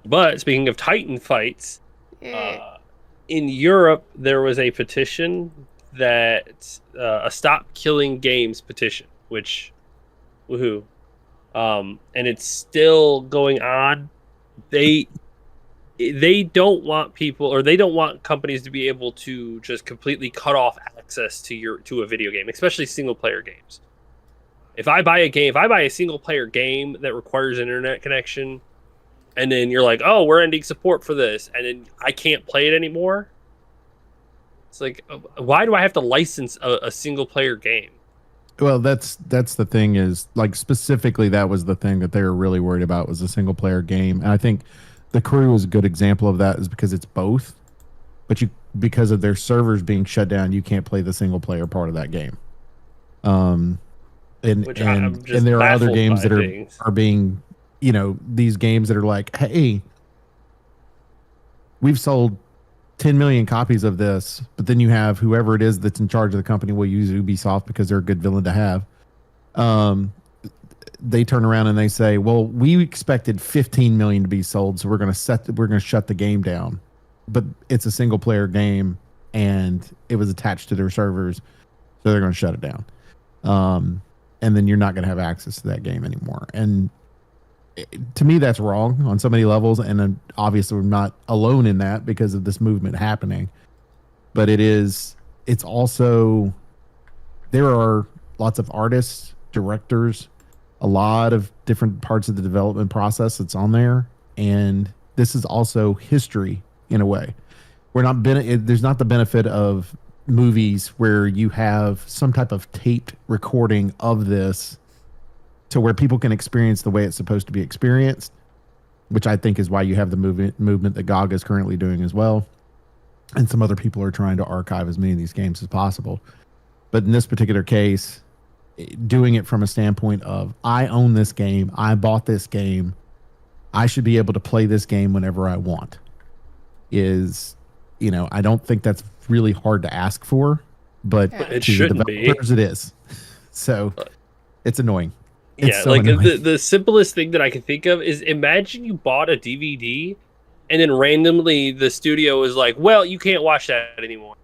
Speaker 1: But speaking of Titan fights, in Europe there was a petition that a Stop Killing Games petition, which. Woohoo. And it's still going on. They don't want people, or they don't want companies to be able to just completely cut off access to a video game, especially single player games. If I buy a single player game that requires an internet connection, and then you're like, oh, we're ending support for this, and then I can't play it anymore. It's like, why do I have to license a single player game?
Speaker 2: Well, that's the thing is like specifically that was the thing that they were really worried about was a single player game. And I think The Crew is a good example of that is because it's both, but you because of their servers being shut down, you can't play the single player part of that game. Um and
Speaker 1: Which
Speaker 2: and
Speaker 1: I'm
Speaker 2: and
Speaker 1: just
Speaker 2: there are other
Speaker 1: baffled
Speaker 2: games
Speaker 1: by
Speaker 2: that
Speaker 1: things.
Speaker 2: are being, these games that are like, "Hey, we've sold 10 million copies of this," but then you have whoever it is that's in charge of the company will use Ubisoft because they're a good villain to have. Um they turn around and they say, "Well, we expected 15 million to be sold, so we're going to shut the game down." But it's a single player game and it was attached to their servers, so they're going to shut it down. Um, and then you're not going to have access to that game anymore. And to me, that's wrong on so many levels. And obviously, we're not alone in that because of this movement happening. But it's also, there are lots of artists, directors, a lot of different parts of the development process that's on there. And this is also history in a way. There's not the benefit of movies where you have some type of taped recording of this to where people can experience the way it's supposed to be experienced, which I think is why you have the movement that GOG is currently doing as well. And some other people are trying to archive as many of these games as possible. But in this particular case, doing it from a standpoint of I own this game, I bought this game, I should be able to play this game whenever I want is, I don't think that's really hard to ask for, but
Speaker 3: Yeah.
Speaker 1: It
Speaker 2: to the
Speaker 1: shouldn't be.
Speaker 2: developers it is. So it's annoying. It's
Speaker 1: Yeah,
Speaker 2: so
Speaker 1: like
Speaker 2: annoying.
Speaker 1: the simplest thing that I can think of is imagine you bought a DVD and then randomly the studio is like, "Well, you can't watch that anymore."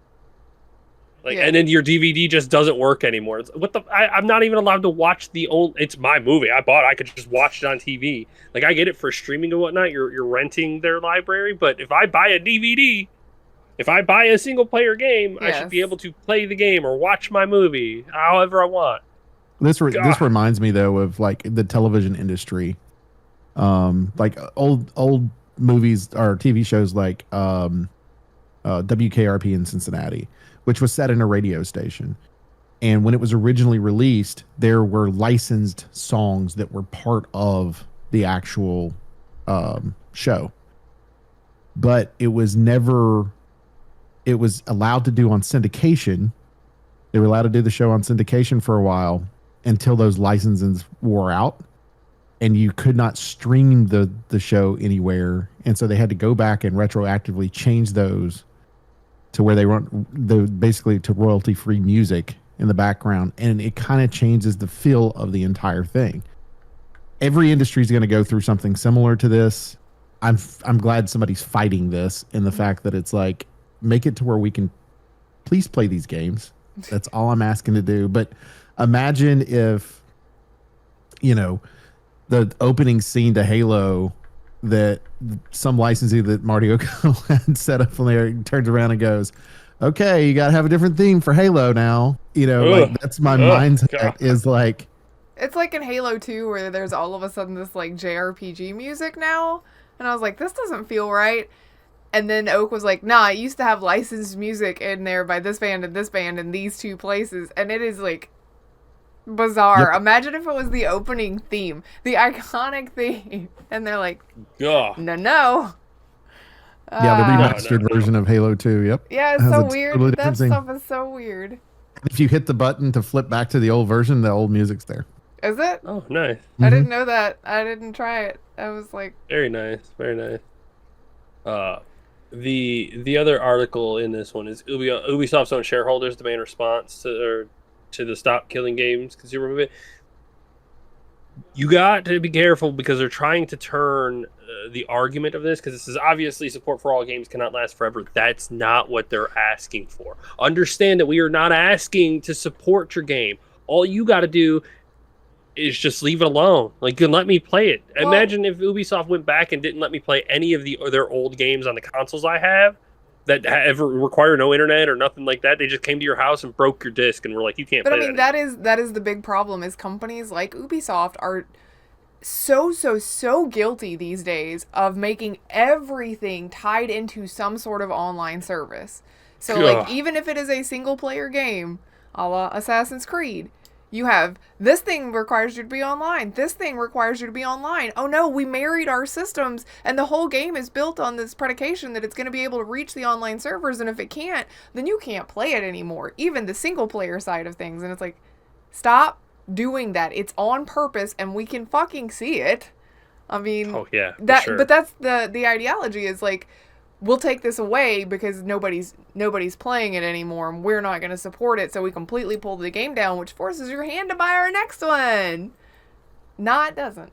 Speaker 1: Like,
Speaker 3: Yeah.
Speaker 1: and then your DVD just doesn't work anymore. What the? I'm not even allowed to watch the old. It's my movie. I bought it. I could just watch it on TV. Like, I get it for streaming and whatnot. You're renting their library, but if I buy a DVD, if I buy a single player game, I should be
Speaker 3: Yes.
Speaker 1: able to play the game or watch my movie however I want.
Speaker 2: This
Speaker 1: God.
Speaker 2: reminds me though of like the television industry, like old movies or TV shows like WKRP in Cincinnati, which was set in a radio station. And when it was originally released, there were licensed songs that were part of the actual show, but it was allowed to do on syndication. They were allowed to do the show on syndication for a while until those licenses wore out and you could not stream the show anywhere. And so they had to go back and retroactively change those to where they run basically to royalty free music in the background. And it kind of changes the feel of the entire thing. Every industry is going to go through something similar to this. I'm glad somebody's fighting this in the fact that it's like, make it to where we can please play these games. That's all I'm asking to do. But imagine if, the opening scene to Halo that some licensee that Marty O'Connell had set up from there turns around and goes, "Okay, you got to have a different theme for Halo now." Like that's my mindset
Speaker 1: God.
Speaker 2: is like,
Speaker 3: It's like in Halo 2 where there's all of a sudden this like JRPG music now. And I was like, this doesn't feel right. And then Oak was like, nah, it used to have licensed music in there by this band and these two places. And it is like bizarre.
Speaker 2: Yep.
Speaker 3: Imagine if it was the opening theme, the iconic theme. And they're like,
Speaker 1: God.
Speaker 3: no.
Speaker 2: yeah, the
Speaker 3: Ah.
Speaker 2: remastered version of Halo 2. Yep.
Speaker 3: Yeah, it's
Speaker 2: Has
Speaker 3: so
Speaker 2: a
Speaker 3: weird.
Speaker 2: totally
Speaker 3: That
Speaker 2: different theme.
Speaker 3: stuff is so weird.
Speaker 2: If you hit the button to flip back to the old version, the old music's there.
Speaker 3: Is it?
Speaker 1: Oh, nice.
Speaker 3: I
Speaker 2: Mhm.
Speaker 3: didn't know that. I didn't try it. I was like,
Speaker 1: Very nice. Very nice. The other article in this one is Ubisoft's own shareholders demand response to the Stop Killing Games consumer movement. You got to be careful because they're trying to turn the argument of this, because this is obviously support for all games cannot last forever. That's not what they're asking for. Understand that we are not asking to support your game. All you got to do is just leave it alone. Like, you let me play it.
Speaker 3: Well-
Speaker 1: Imagine if Ubisoft went back and didn't let me play any of their old games on the consoles I have that ever require no internet or nothing like that. They just came to your house and broke your disc and were like, you can't
Speaker 3: but
Speaker 1: play
Speaker 3: I mean,
Speaker 1: that
Speaker 3: that is the big problem is companies like Ubisoft are so guilty these days of making everything tied into some sort of online service. So
Speaker 1: Ugh.
Speaker 3: like even if it is a single player game, a la Assassin's Creed, You have this thing requires you to be online. This thing requires you to be online. Oh no, we married our systems and the whole game is built on this predication that it's going to be able to reach the online servers. And if it can't, then you can't play it anymore. Even the single player side of things. And it's like, stop doing that. It's on purpose and we can fucking see it. I mean,
Speaker 1: Oh yeah, for
Speaker 3: that,
Speaker 1: sure.
Speaker 3: but that's the ideology is like, we'll take this away because nobody's playing it anymore and we're not going to support it, so we completely pull the game down, which forces your hand to buy our next one. Nah, it doesn't.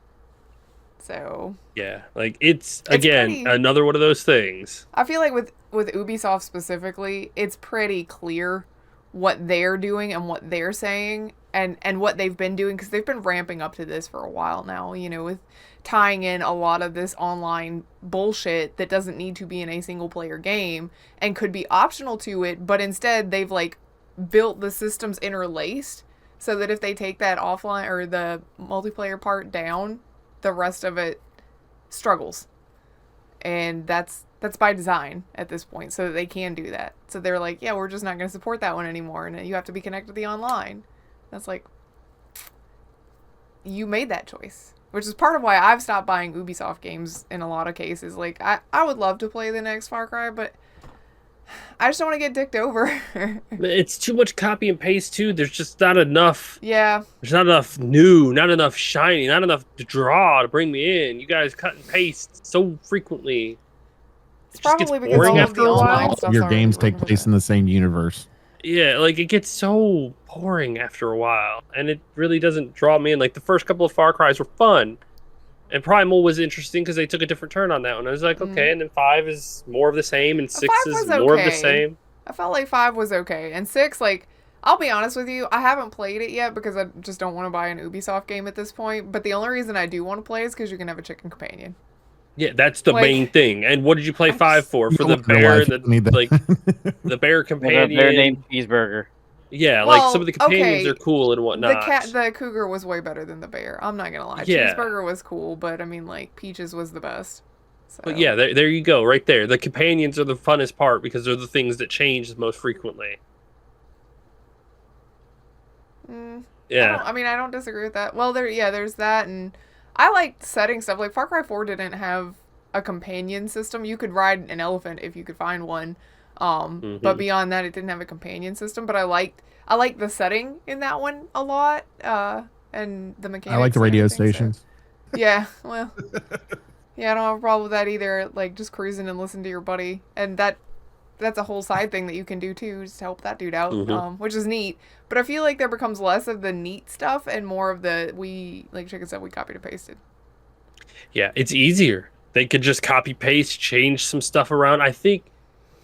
Speaker 3: So
Speaker 1: Yeah, like it's
Speaker 3: pretty,
Speaker 1: another one of those things.
Speaker 3: I feel like with Ubisoft specifically, it's pretty clear what they're doing and what they're saying and what they've been doing, because they've been ramping up to this for a while now, you know, with tying in a lot of this online bullshit that doesn't need to be in a single player game and could be optional to it, but instead they've like built the systems interlaced so that if they take that offline or the multiplayer part down, the rest of it struggles. And that's by design at this point, so that they can do that. So they're like, yeah, we're just not going to support that one anymore, and you have to be connected to the online. That's like, you made that choice, which is part of why I've stopped buying Ubisoft games in a lot of cases. Like, I would love to play the next Far Cry, but I just don't want to get dicked over.
Speaker 1: It's too much copy and paste too. There's just not enough.
Speaker 3: Yeah.
Speaker 1: There's not enough new, not enough shiny, not enough to draw to bring me in. You guys cut and paste so frequently.
Speaker 3: It's
Speaker 1: It just gets
Speaker 3: probably because
Speaker 1: boring
Speaker 3: all of
Speaker 1: after
Speaker 3: the
Speaker 1: a
Speaker 3: online
Speaker 1: while.
Speaker 2: All
Speaker 3: stuff
Speaker 2: of your games take place in the same universe.
Speaker 1: Yeah, like it gets so boring after a while, and it really doesn't draw me in. Like the first couple of Far Cries were fun, and Primal was interesting because they took a different turn on that one. I was like, okay, and then 5 is more of the same, and 6 is more of the same.
Speaker 3: I felt like 5 was okay, and 6, like, I'll be honest with you, I haven't played it yet because I just don't want to buy an Ubisoft game at this point. But the only reason I do want to play is because you can have a chicken companion.
Speaker 1: Yeah, that's the
Speaker 3: Like,
Speaker 1: main thing. And what did you play 5 for? For
Speaker 2: You
Speaker 1: the
Speaker 2: don't know why
Speaker 1: bear,
Speaker 2: people need that.
Speaker 1: like the bear companion.
Speaker 4: Their named Cheeseburger.
Speaker 1: Yeah,
Speaker 3: Well,
Speaker 1: like some of the companions
Speaker 3: okay,
Speaker 1: are cool and whatnot.
Speaker 3: The cougar was way better than the bear. I'm not gonna lie.
Speaker 1: Yeah.
Speaker 3: Cheeseburger was cool, but I mean, like, Peaches was the best. So.
Speaker 1: But yeah, there you go, right there. The companions are the funnest part because they're the things that change the most frequently. Yeah.
Speaker 3: I don't disagree with that. Well, there's that, and I liked setting stuff. Like, Far Cry 4 didn't have a companion system. You could ride an elephant if you could find one. But beyond that, it didn't have a companion system. But I liked the setting in that one a lot. And the mechanics.
Speaker 2: I like the radio stations.
Speaker 3: So. Yeah, well, yeah, I don't have a problem with that either. Like, just cruising and listen to your buddy, and that's a whole side thing that you can do too, just to help that dude out, which is neat. But I feel like there becomes less of the neat stuff and more of the chicken stuff we copied and pasted.
Speaker 1: Yeah, it's easier. They could just copy paste, change some stuff around. I think,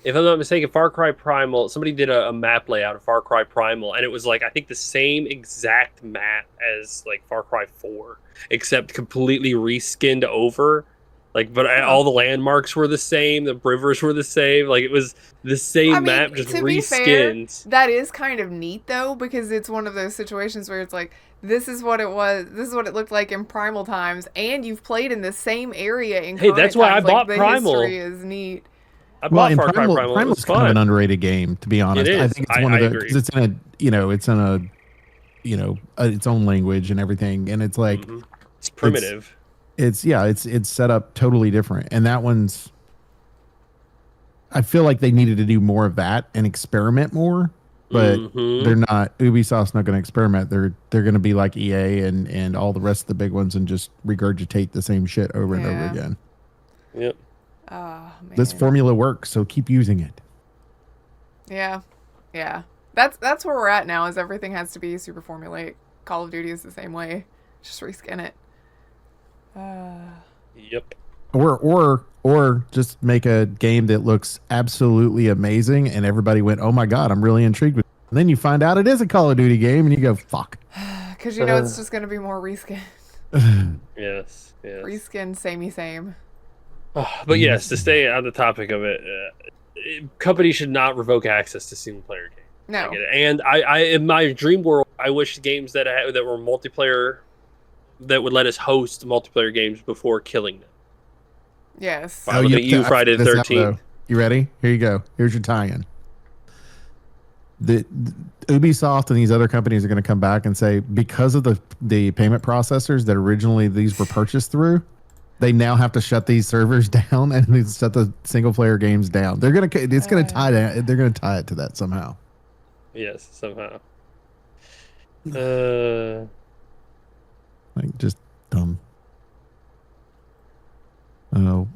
Speaker 1: if I'm not mistaken, Far Cry Primal, somebody did a map layout of Far Cry Primal, and it was like, I think the same exact map as like Far Cry 4, except completely reskinned over. Like, but all the landmarks were the same, the rivers were the same, like it was the same map, just reskinned.
Speaker 3: Fair, that is kind of neat though, because it's one of those situations where it's like, this is what it was, this is what it looked like in Primal times, and you've played in the same area in current
Speaker 1: that's why
Speaker 3: times.
Speaker 1: I bought
Speaker 3: the
Speaker 1: Primal.
Speaker 3: History is neat.
Speaker 1: I bought Far Cry Primal.
Speaker 2: Primal's kind of an underrated game, to be honest.
Speaker 1: It is.
Speaker 2: I think it's one of the, because it's in its own language and everything, and it's like
Speaker 1: it's primitive.
Speaker 2: It's set up totally different, and that one's. I feel like they needed to do more of that and experiment more, but they're not. Ubisoft's not going to experiment. They're going to be like EA and all the rest of the big ones and just regurgitate the same shit over and over again.
Speaker 1: Yep.
Speaker 3: Oh, man.
Speaker 2: This formula works, so keep using it.
Speaker 3: Yeah. That's where we're at now. Is everything has to be super formulaic. Call of Duty is the same way. Just reskin it.
Speaker 1: Yep.
Speaker 2: Or just make a game that looks absolutely amazing and everybody went, oh my god, I'm really intrigued with it. And then you find out it is a Call of Duty game and you go, fuck.
Speaker 3: Because you know it's just going to be more reskin.
Speaker 1: Yes.
Speaker 3: Reskin, samey same.
Speaker 1: But yes, to stay on the topic of it, companies should not revoke access to single player games.
Speaker 3: No.
Speaker 1: I get it. And I in my dream world, I wish games that were multiplayer, that would let us host multiplayer games before killing them.
Speaker 3: Yes.
Speaker 1: I'm looking at you, Friday the 13th.
Speaker 2: You ready? Here you go. Here's your tie-in. the Ubisoft and these other companies are going to come back and say, because of the payment processors that originally these were purchased through, they now have to shut these servers down and shut the single player games down. They're gonna it's gonna tie that. They're gonna tie it to that somehow.
Speaker 1: Yes, somehow.
Speaker 2: Like just dumb.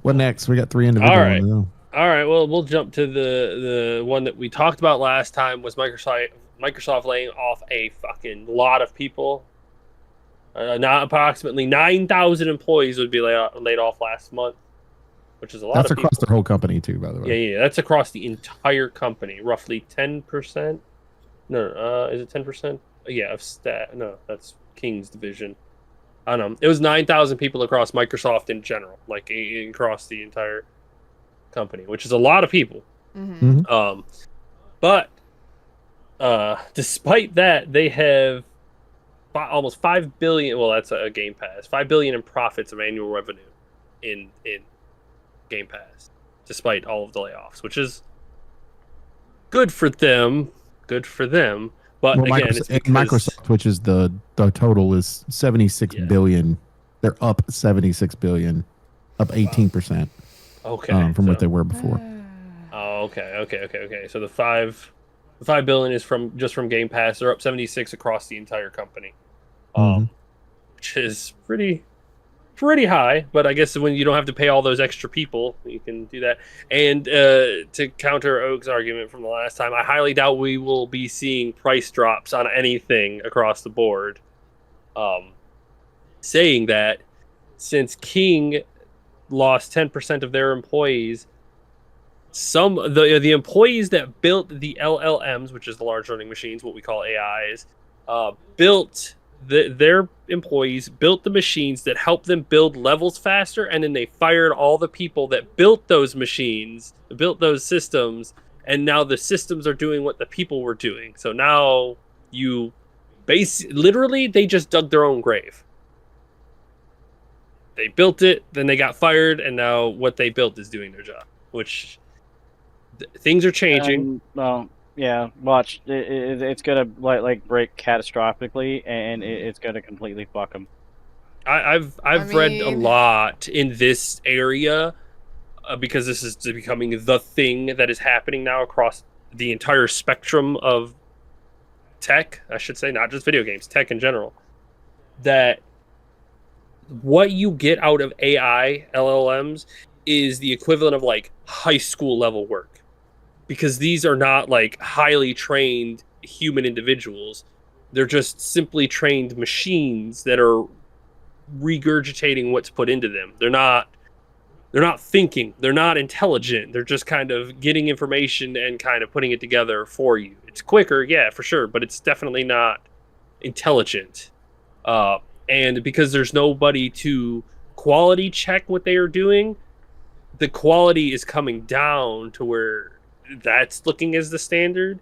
Speaker 2: What next? We got 3 individual
Speaker 1: All right.
Speaker 2: ones.
Speaker 1: All right, well, we'll jump to the one that we talked about last time was Microsoft laying off a fucking lot of people. Not approximately 9,000 employees would be laid off last month, which is a lot.
Speaker 2: That's
Speaker 1: of people.
Speaker 2: across their whole company too, by the way.
Speaker 1: Yeah, that's across the entire company. Roughly 10%. No, is it 10%? Yeah, of stat. No, that's King's division. I don't know. It was 9,000 people across Microsoft in general, like across the entire company, which is a lot of people.
Speaker 3: Mm-hmm.
Speaker 1: But despite that, they have almost 5 billion. Well, that's a Game Pass. 5 billion in profits of annual revenue in Game Pass, despite all of the layoffs, which is good for them. Good for them. But
Speaker 2: well,
Speaker 1: again, it's because
Speaker 2: Microsoft, which is the total, is 76 billion. They're up 76 billion, up 18%.
Speaker 1: Okay,
Speaker 2: from what they were before.
Speaker 1: Oh, okay. So the 5 billion is from Game Pass. They're up 76 across the entire company, which is pretty high. But I guess when you don't have to pay all those extra people, you can do that. And to counter Oak's argument from the last time, I highly doubt we will be seeing price drops on anything across the board. Saying that, since King lost 10% of their employees, the employees that built the LLMs, which is the large learning machines, what we call AIs, built their employees built the machines that helped them build levels faster, and then they fired all the people that built those machines, built those systems, and now the systems are doing what the people were doing. So now literally they just dug their own grave. They built it, then they got fired, and now what they built is doing their job, which things are changing.
Speaker 4: Well, yeah, watch. It's gonna like break catastrophically, and it's gonna completely fuck them.
Speaker 1: I've read a lot in this area because this is becoming the thing that is happening now across the entire spectrum of tech. I should say, not just video games, tech in general. That what you get out of AI LLMs is the equivalent of like high school level work, because these are not like highly trained human individuals. They're just simply trained machines that are regurgitating what's put into them. They're not thinking. They're not intelligent. They're just kind of getting information and kind of putting it together for you. It's quicker, yeah, for sure, but it's definitely not intelligent. And because there's nobody to quality check what they are doing, the quality is coming down to where that's looking as the standard.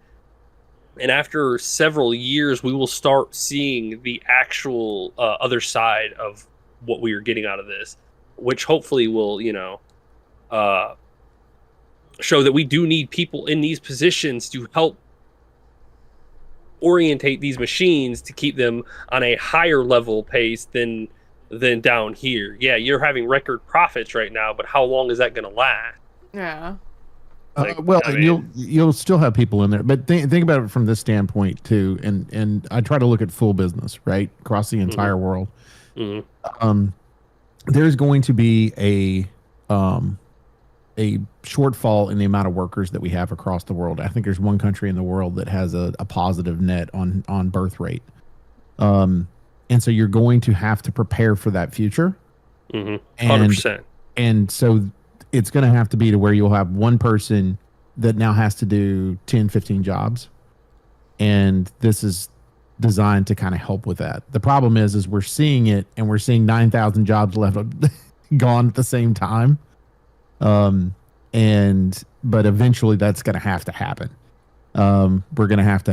Speaker 1: And after several years, we will start seeing the actual other side of what we are getting out of this, which hopefully will, show that we do need people in these positions to help orientate these machines to keep them on a higher level pace than down here. Yeah, you're having record profits right now, but how long is that going to last?
Speaker 3: Yeah.
Speaker 2: You'll still have people in there, but think about it from this standpoint too. And I try to look at full business, right, across the entire world. There's going to be a shortfall in the amount of workers that we have across the world. I think there's one country in the world that has a positive net on birth rate. And so you're going to have to prepare for that future.
Speaker 1: 100%.
Speaker 2: And so it's going to have to be to where you'll have one person that now has to do 10, 15 jobs. And this is designed to kind of help with that. The problem is we're seeing it, and we're seeing 9,000 jobs left gone at the same time. But eventually that's going to happen. We're going to have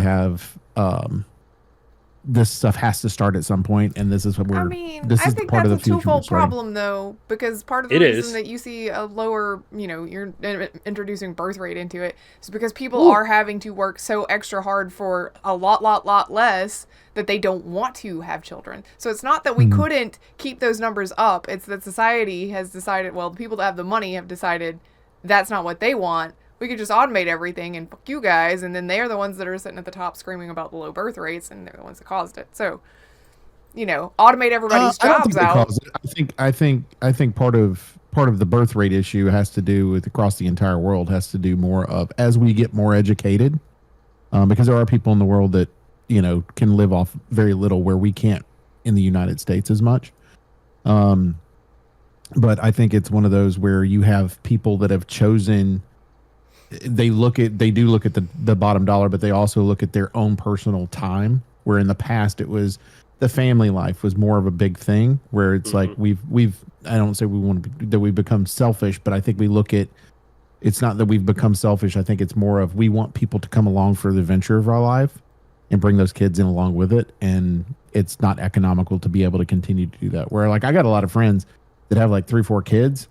Speaker 2: this stuff has to start at some point, and this is what
Speaker 3: I
Speaker 2: we're.
Speaker 3: mean,
Speaker 2: This
Speaker 3: I
Speaker 2: is the
Speaker 3: think
Speaker 2: part of
Speaker 3: that's
Speaker 2: the
Speaker 3: a
Speaker 2: future we're
Speaker 3: twofold
Speaker 2: starting.
Speaker 3: problem, though, because part of the
Speaker 1: It
Speaker 3: reason
Speaker 1: is.
Speaker 3: that you see a lower, you're introducing birth rate into it is because people
Speaker 1: Ooh.
Speaker 3: are having to work so extra hard for a lot less that they don't want to have children. So it's not that we
Speaker 2: Mhm.
Speaker 3: couldn't keep those numbers up. It's that society has decided, well, the people that have the money have decided that's not what they want. We could just automate everything and fuck you guys, and then they're the ones that are sitting at the top screaming about the low birth rates, and they're the ones that caused it. So, automate everybody's
Speaker 2: I don't think
Speaker 3: jobs
Speaker 2: they
Speaker 3: out.
Speaker 2: cause it. I think part of the birth rate issue has to do with across the entire world has to do more of as we get more educated, because there are people in the world that can live off very little where we can't in the United States as much. But I think it's one of those where you have people that have chosen. They do look at the bottom dollar, but they also look at their own personal time. Where in the past it was the family life was more of a big thing. Where it's like we've I don't say we want to that we've become selfish, but I think we look at it's not that we've become selfish. I think it's more of we want people to come along for the adventure of our life and bring those kids in along with it, and it's not economical to be able to continue to do that. Where like I got a lot of friends that have like 3-4 kids,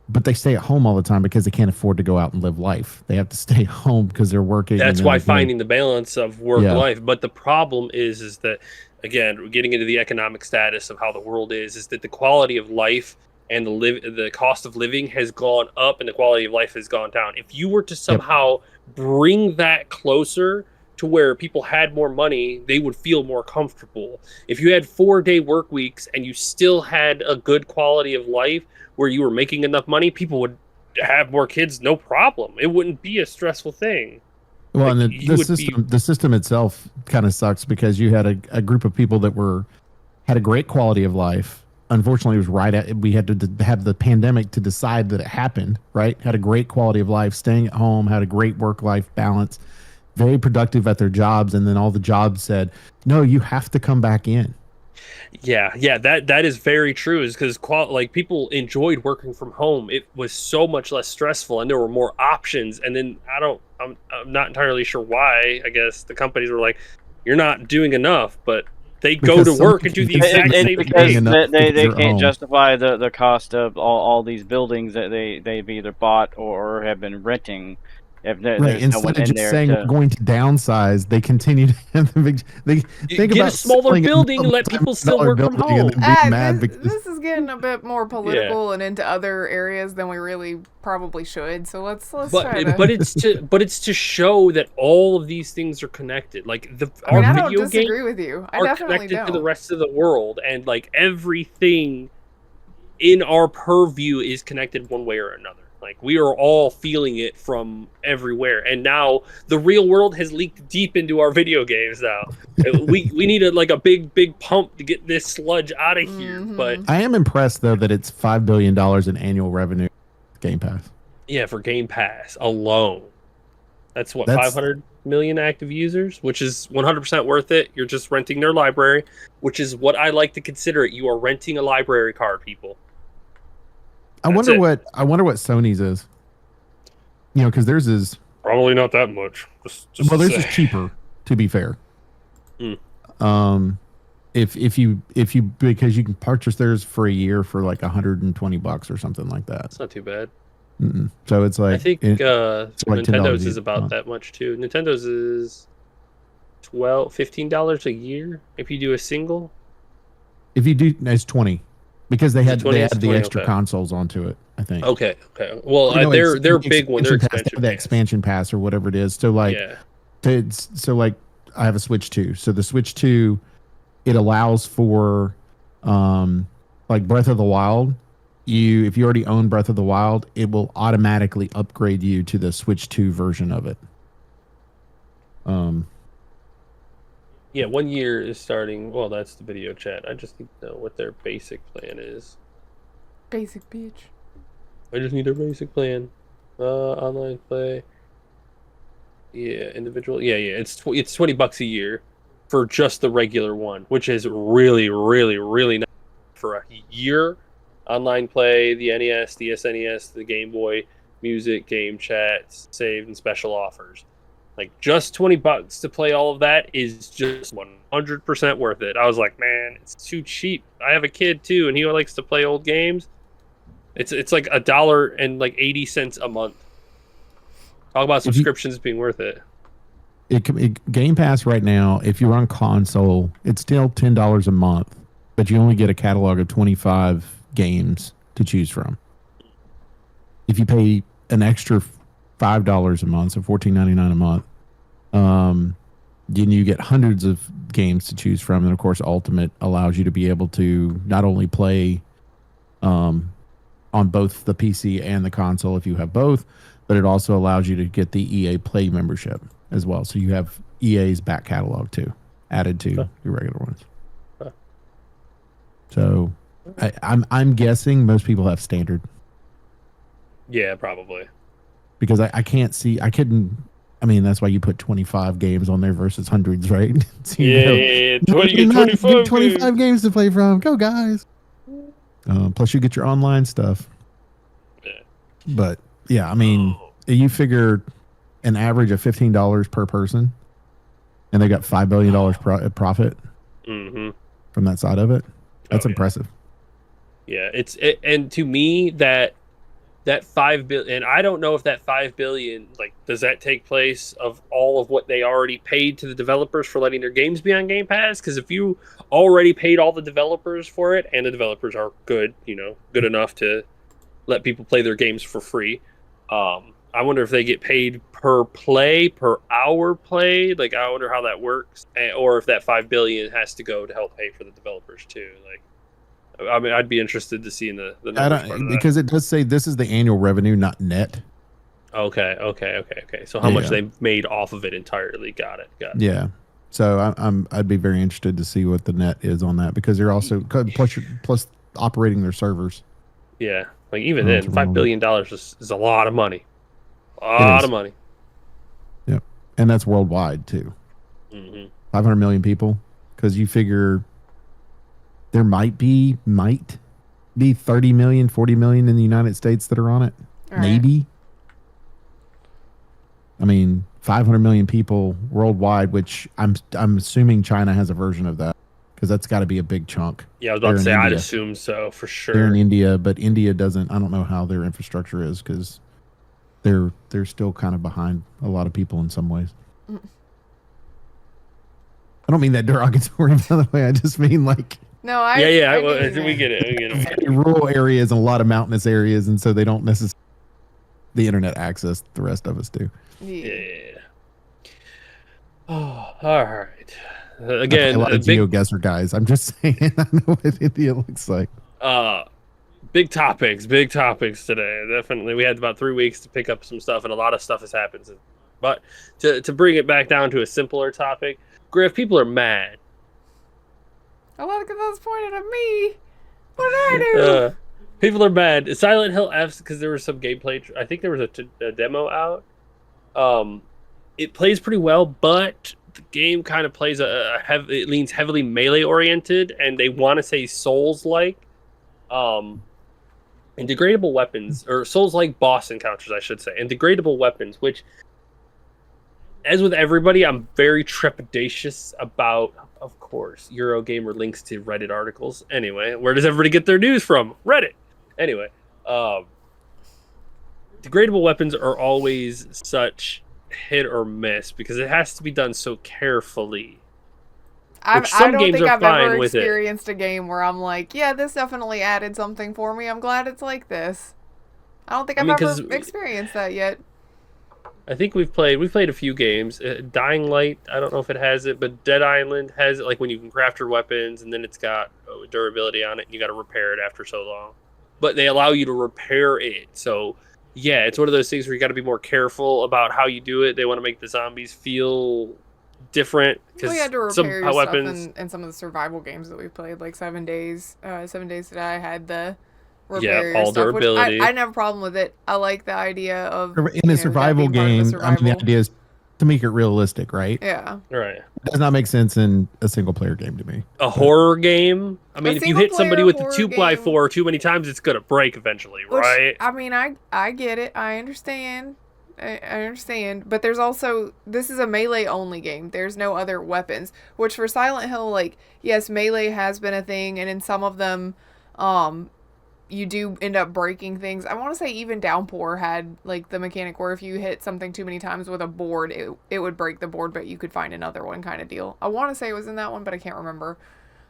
Speaker 2: but they stay at home all the time because they can't afford to go out and live life. They have to stay home because they're working.
Speaker 1: That's
Speaker 2: and
Speaker 1: why
Speaker 2: they're doing-
Speaker 1: finding the balance of work
Speaker 2: Yeah.
Speaker 1: life. But the problem is that again, getting into the economic status of how the world is that the quality of life and the cost of living has gone up and the quality of life has gone down. If you were to somehow bring that closer to where people had more money, they would feel more comfortable. If you had 4-day work weeks and you still had a good quality of life where you were making enough money, people would have more kids, no problem. It wouldn't be a stressful thing.
Speaker 2: Well,
Speaker 1: Like,
Speaker 2: and
Speaker 1: you
Speaker 2: the
Speaker 1: would
Speaker 2: system itself kind of sucks because you had a group of people that had a great quality of life. Unfortunately, it was right at we had to have the pandemic to decide that it happened. Right, had a great quality of life, staying at home, had a great work life balance, very productive at their jobs, and then all the jobs said, "No, you have to come back in."
Speaker 1: Yeah, that is very true. Is because like people enjoyed working from home. It was so much less stressful, and there were more options. And then I'm not entirely sure why. I guess the companies were like, "You're not doing enough," but they go
Speaker 2: Because
Speaker 1: to work and do the exact
Speaker 2: somebody
Speaker 4: It's
Speaker 1: same
Speaker 2: convinced
Speaker 4: because
Speaker 1: thing.
Speaker 2: enough
Speaker 4: they
Speaker 2: because they're at
Speaker 4: can't
Speaker 2: home.
Speaker 4: justify the cost of all these buildings that they've either bought or have been renting. If
Speaker 2: Right.
Speaker 4: there's no
Speaker 2: Instead
Speaker 4: one
Speaker 2: of
Speaker 4: in
Speaker 2: just
Speaker 4: there
Speaker 2: saying we're
Speaker 4: to.
Speaker 2: going to downsize, they continue to have the big. They think
Speaker 1: Get a
Speaker 2: about
Speaker 1: smaller
Speaker 2: selling
Speaker 1: building and let people still
Speaker 2: multi-million-dollar
Speaker 1: work from
Speaker 2: building and
Speaker 1: home.
Speaker 2: then being mad because
Speaker 3: This is getting a bit more political and into other areas than we really probably should. So let's try to.
Speaker 1: But it's to show that all of these things are connected. Like
Speaker 3: I mean,
Speaker 1: our
Speaker 3: I don't
Speaker 1: video games
Speaker 3: disagree with you. I
Speaker 1: are
Speaker 3: definitely
Speaker 1: connected to the
Speaker 3: don't.
Speaker 1: rest of the world, and like everything in our purview is connected one way or another. Like we are all feeling it from everywhere, and now the real world has leaked deep into our video games. Now we need a big pump to get this sludge out of here. But
Speaker 2: I am impressed though that it's $5 billion in annual revenue. Game Pass.
Speaker 1: yeah, for Game Pass alone, that's 500 million active users, which is 100% worth it. You're just renting their library, which is what I like to consider it. You are renting a library card, people.
Speaker 2: I wonder what Sony's is. Because theirs is
Speaker 1: Probably not that much. Just
Speaker 2: well, theirs is cheaper. To be fair, if you because you can purchase theirs for a year for like $120 or something like that.
Speaker 1: It's not too bad.
Speaker 2: So it's like
Speaker 1: I think
Speaker 2: it's like
Speaker 1: Nintendo's
Speaker 2: $10
Speaker 1: is about
Speaker 2: month.
Speaker 1: that much too. Nintendo's is $15 a year if you do a single.
Speaker 2: If you do, it's 20 because they had
Speaker 1: 20?
Speaker 2: the
Speaker 1: It's 20,
Speaker 2: extra
Speaker 1: okay.
Speaker 2: consoles onto it. I think.
Speaker 1: Okay. Well,
Speaker 2: No, it's
Speaker 1: they're
Speaker 2: the
Speaker 1: big one. They're
Speaker 2: expansion pass. They have
Speaker 1: expansion
Speaker 2: the
Speaker 1: pass.
Speaker 2: expansion pass or whatever it is. So like,
Speaker 1: Yeah.
Speaker 2: I have a Switch 2. So the Switch 2, it allows for, like Breath of the Wild. If you already own Breath of the Wild, it will automatically upgrade you to the Switch 2 version of it.
Speaker 1: Yeah, 1 year is starting. Well, that's the video chat. I just need to know what their basic plan is.
Speaker 3: Basic bitch.
Speaker 1: I just need their basic plan. Online play. Yeah, individual. Yeah. It's $20 a year for just the regular one, which is really, really, really nice for a year. Online play, the NES, the SNES, the Game Boy, music, game chats, saved, and special offers. Like just $20 to play all of that is just 100% worth it. I was like, man, it's too cheap. I have a kid too, and he likes to play old games. It's like $1.80 a month. Talk about subscriptions being worth it.
Speaker 2: Game Pass right now, if you're on console, it's still $10 a month, but you only get a catalog of 25 games to choose from. If you pay an extra $5 a month, so $14.99 a month, then you get hundreds of games to choose from. And of course, Ultimate allows you to be able to not only play on both the PC and the console if you have both, but it also allows you to get the EA Play membership as well. So you have EA's back catalog too, added to your regular ones. So I'm guessing most people have standard.
Speaker 1: Yeah, probably.
Speaker 2: Because I can't see, I mean, that's why you put 25 games on there versus hundreds, right? So
Speaker 1: yeah. 25
Speaker 2: games to play from. Go, guys. Plus, you get your online stuff.
Speaker 1: Yeah.
Speaker 2: But, yeah, I mean, you figure an average of $15 per person, and they got $5 billion profit from that side of it. That's impressive.
Speaker 1: Yeah, and to me, that $5 billion, and I don't know if that $5 billion, like, does that take place of all of what they already paid to the developers for letting their games be on Game Pass? Because if you already paid all the developers for it, and the developers are good, good enough to let people play their games for free, I wonder if they get paid per play, per hour played. Like, I wonder how that works, or if that $5 billion has to go to help pay for the developers too. Like, I mean, I'd be interested to see in the numbers part of that.
Speaker 2: Because it does say this is the annual revenue, not net.
Speaker 1: Okay. So how much they made off of it entirely? Got it.
Speaker 2: Yeah. So I'd be very interested to see what the net is on that, because they're also plus operating their servers.
Speaker 1: Yeah, like even then, $5 billion is a lot of money. A lot of money.
Speaker 2: Yep, and that's worldwide too. 500 million people, because you figure there might be 30 million, 40 million in the United States that are on it. All maybe. Right. I mean, 500 million people worldwide, which I'm assuming China has a version of that, because that's got to be a big chunk.
Speaker 1: Yeah, I was about to say, I'd assume so for sure.
Speaker 2: They're in India, but India doesn't. I don't know how their infrastructure is, because they're still kind of behind a lot of people in some ways. I don't mean that derogatory, by the way. I just mean like.
Speaker 3: No,
Speaker 1: we get it.
Speaker 2: Rural areas and a lot of mountainous areas, and so they don't necessarily the internet access the rest of us do.
Speaker 1: Yeah. Oh, all right. Again,
Speaker 2: a lot of GeoGuessr guys. I'm just saying, I know what India looks like.
Speaker 1: Big topics today. Definitely, we had about 3 weeks to pick up some stuff, and a lot of stuff has happened. But to bring it back down to a simpler topic, Griff, people are mad.
Speaker 3: I love that that's pointed at me. What did I do?
Speaker 1: People are mad. Silent Hill F, because there was some gameplay. I think there was a demo out. It plays pretty well, but the game kind of plays it leans heavily melee oriented, and they want to say Souls-like. And degradable weapons, or Souls-like boss encounters, I should say, and degradable weapons, which, as with everybody, I'm very trepidatious about. Of course, Eurogamer links to Reddit articles. Anyway, where does everybody get their news from? Reddit. Anyway, degradable weapons are always such hit or miss, because it has to be done so carefully.
Speaker 3: I don't think I've ever experienced a game where I'm like, yeah, this definitely added something for me. I'm glad it's like this. I don't think I've ever experienced that yet.
Speaker 1: I think we've played a few games. Dying Light, I don't know if it has it, but Dead Island has it, like when you can craft your weapons, and then it's got durability on it, and you got to repair it after so long. But they allow you to repair it. So, yeah, it's one of those things where you got to be more careful about how you do it. They want to make the zombies feel different, because
Speaker 3: we had to repair your weapons in some of the survival games that we played, like 7 Days. 7 Days that I had the repair
Speaker 1: all
Speaker 3: stuff,
Speaker 1: durability.
Speaker 3: I didn't have a problem with it. I like the idea of
Speaker 2: in a survival game. I mean, the idea is to make it realistic, right?
Speaker 3: Yeah.
Speaker 1: Right.
Speaker 2: It does not make sense in a single player game to me.
Speaker 1: Horror game? I mean, if you hit somebody with the 2x4 too many times, it's going to break eventually, right?
Speaker 3: I mean, I get it. I understand. I understand, but there's also, this is a melee only game. There's no other weapons, which for Silent Hill, like, yes, melee has been a thing, and in some of them, you do end up breaking things. I want to say even Downpour had, like, the mechanic where if you hit something too many times with a board, it would break the board, but you could find another one kind of deal. I want to say it was in that one, but I can't remember.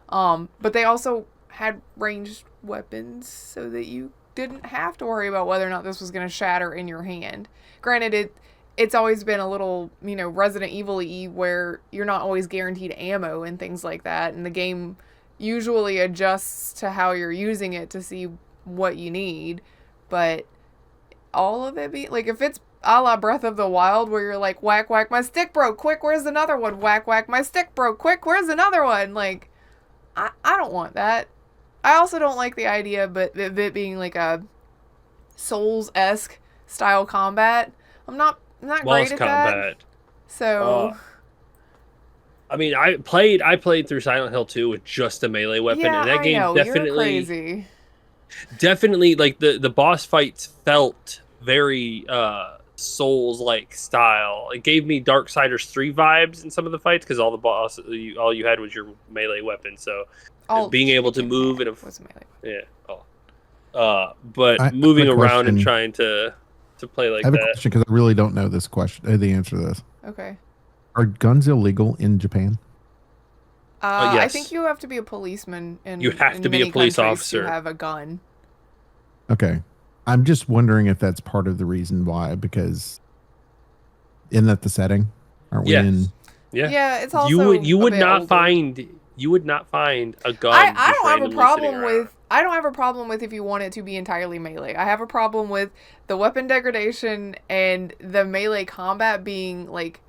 Speaker 3: But they also had ranged weapons so that you didn't have to worry about whether or not this was going to shatter in your hand. Granted, it's always been a little, Resident Evil-y where you're not always guaranteed ammo and things like that, and the game usually adjusts to how you're using it to see what you need, but all of it be, like, if it's a la Breath of the Wild where you're like, whack, whack, my stick broke, quick, where's another one? Whack, whack, my stick broke, quick, where's another one? Like, I don't want that. I also don't like the idea, but it being like a Souls-esque style combat. I'm not great at that. So,
Speaker 1: I mean, I played through Silent Hill 2 with just a melee weapon,
Speaker 3: yeah,
Speaker 1: and that game
Speaker 3: you're
Speaker 1: definitely,
Speaker 3: crazy.
Speaker 1: like the boss fights felt very Souls-like style. It gave me Darksiders 3 vibes in some of the fights because all you had was your melee weapon. So being able to move in but moving around and trying to play like that.
Speaker 2: I have a question because I really don't know this question, the answer to this.
Speaker 3: Okay.
Speaker 2: Are guns illegal in Japan?
Speaker 1: Yes.
Speaker 3: I think you have to be a policeman, and
Speaker 1: you have to be a police officer
Speaker 3: to have a gun.
Speaker 2: Okay, I'm just wondering if that's part of the reason why. Because isn't that the setting? Aren't we in?
Speaker 1: Yeah.
Speaker 3: Yeah, it's also
Speaker 1: you would not find a gun.
Speaker 3: I don't have a problem with. I don't have a problem with if you want it to be entirely melee. I have a problem with the weapon degradation and the melee combat being like,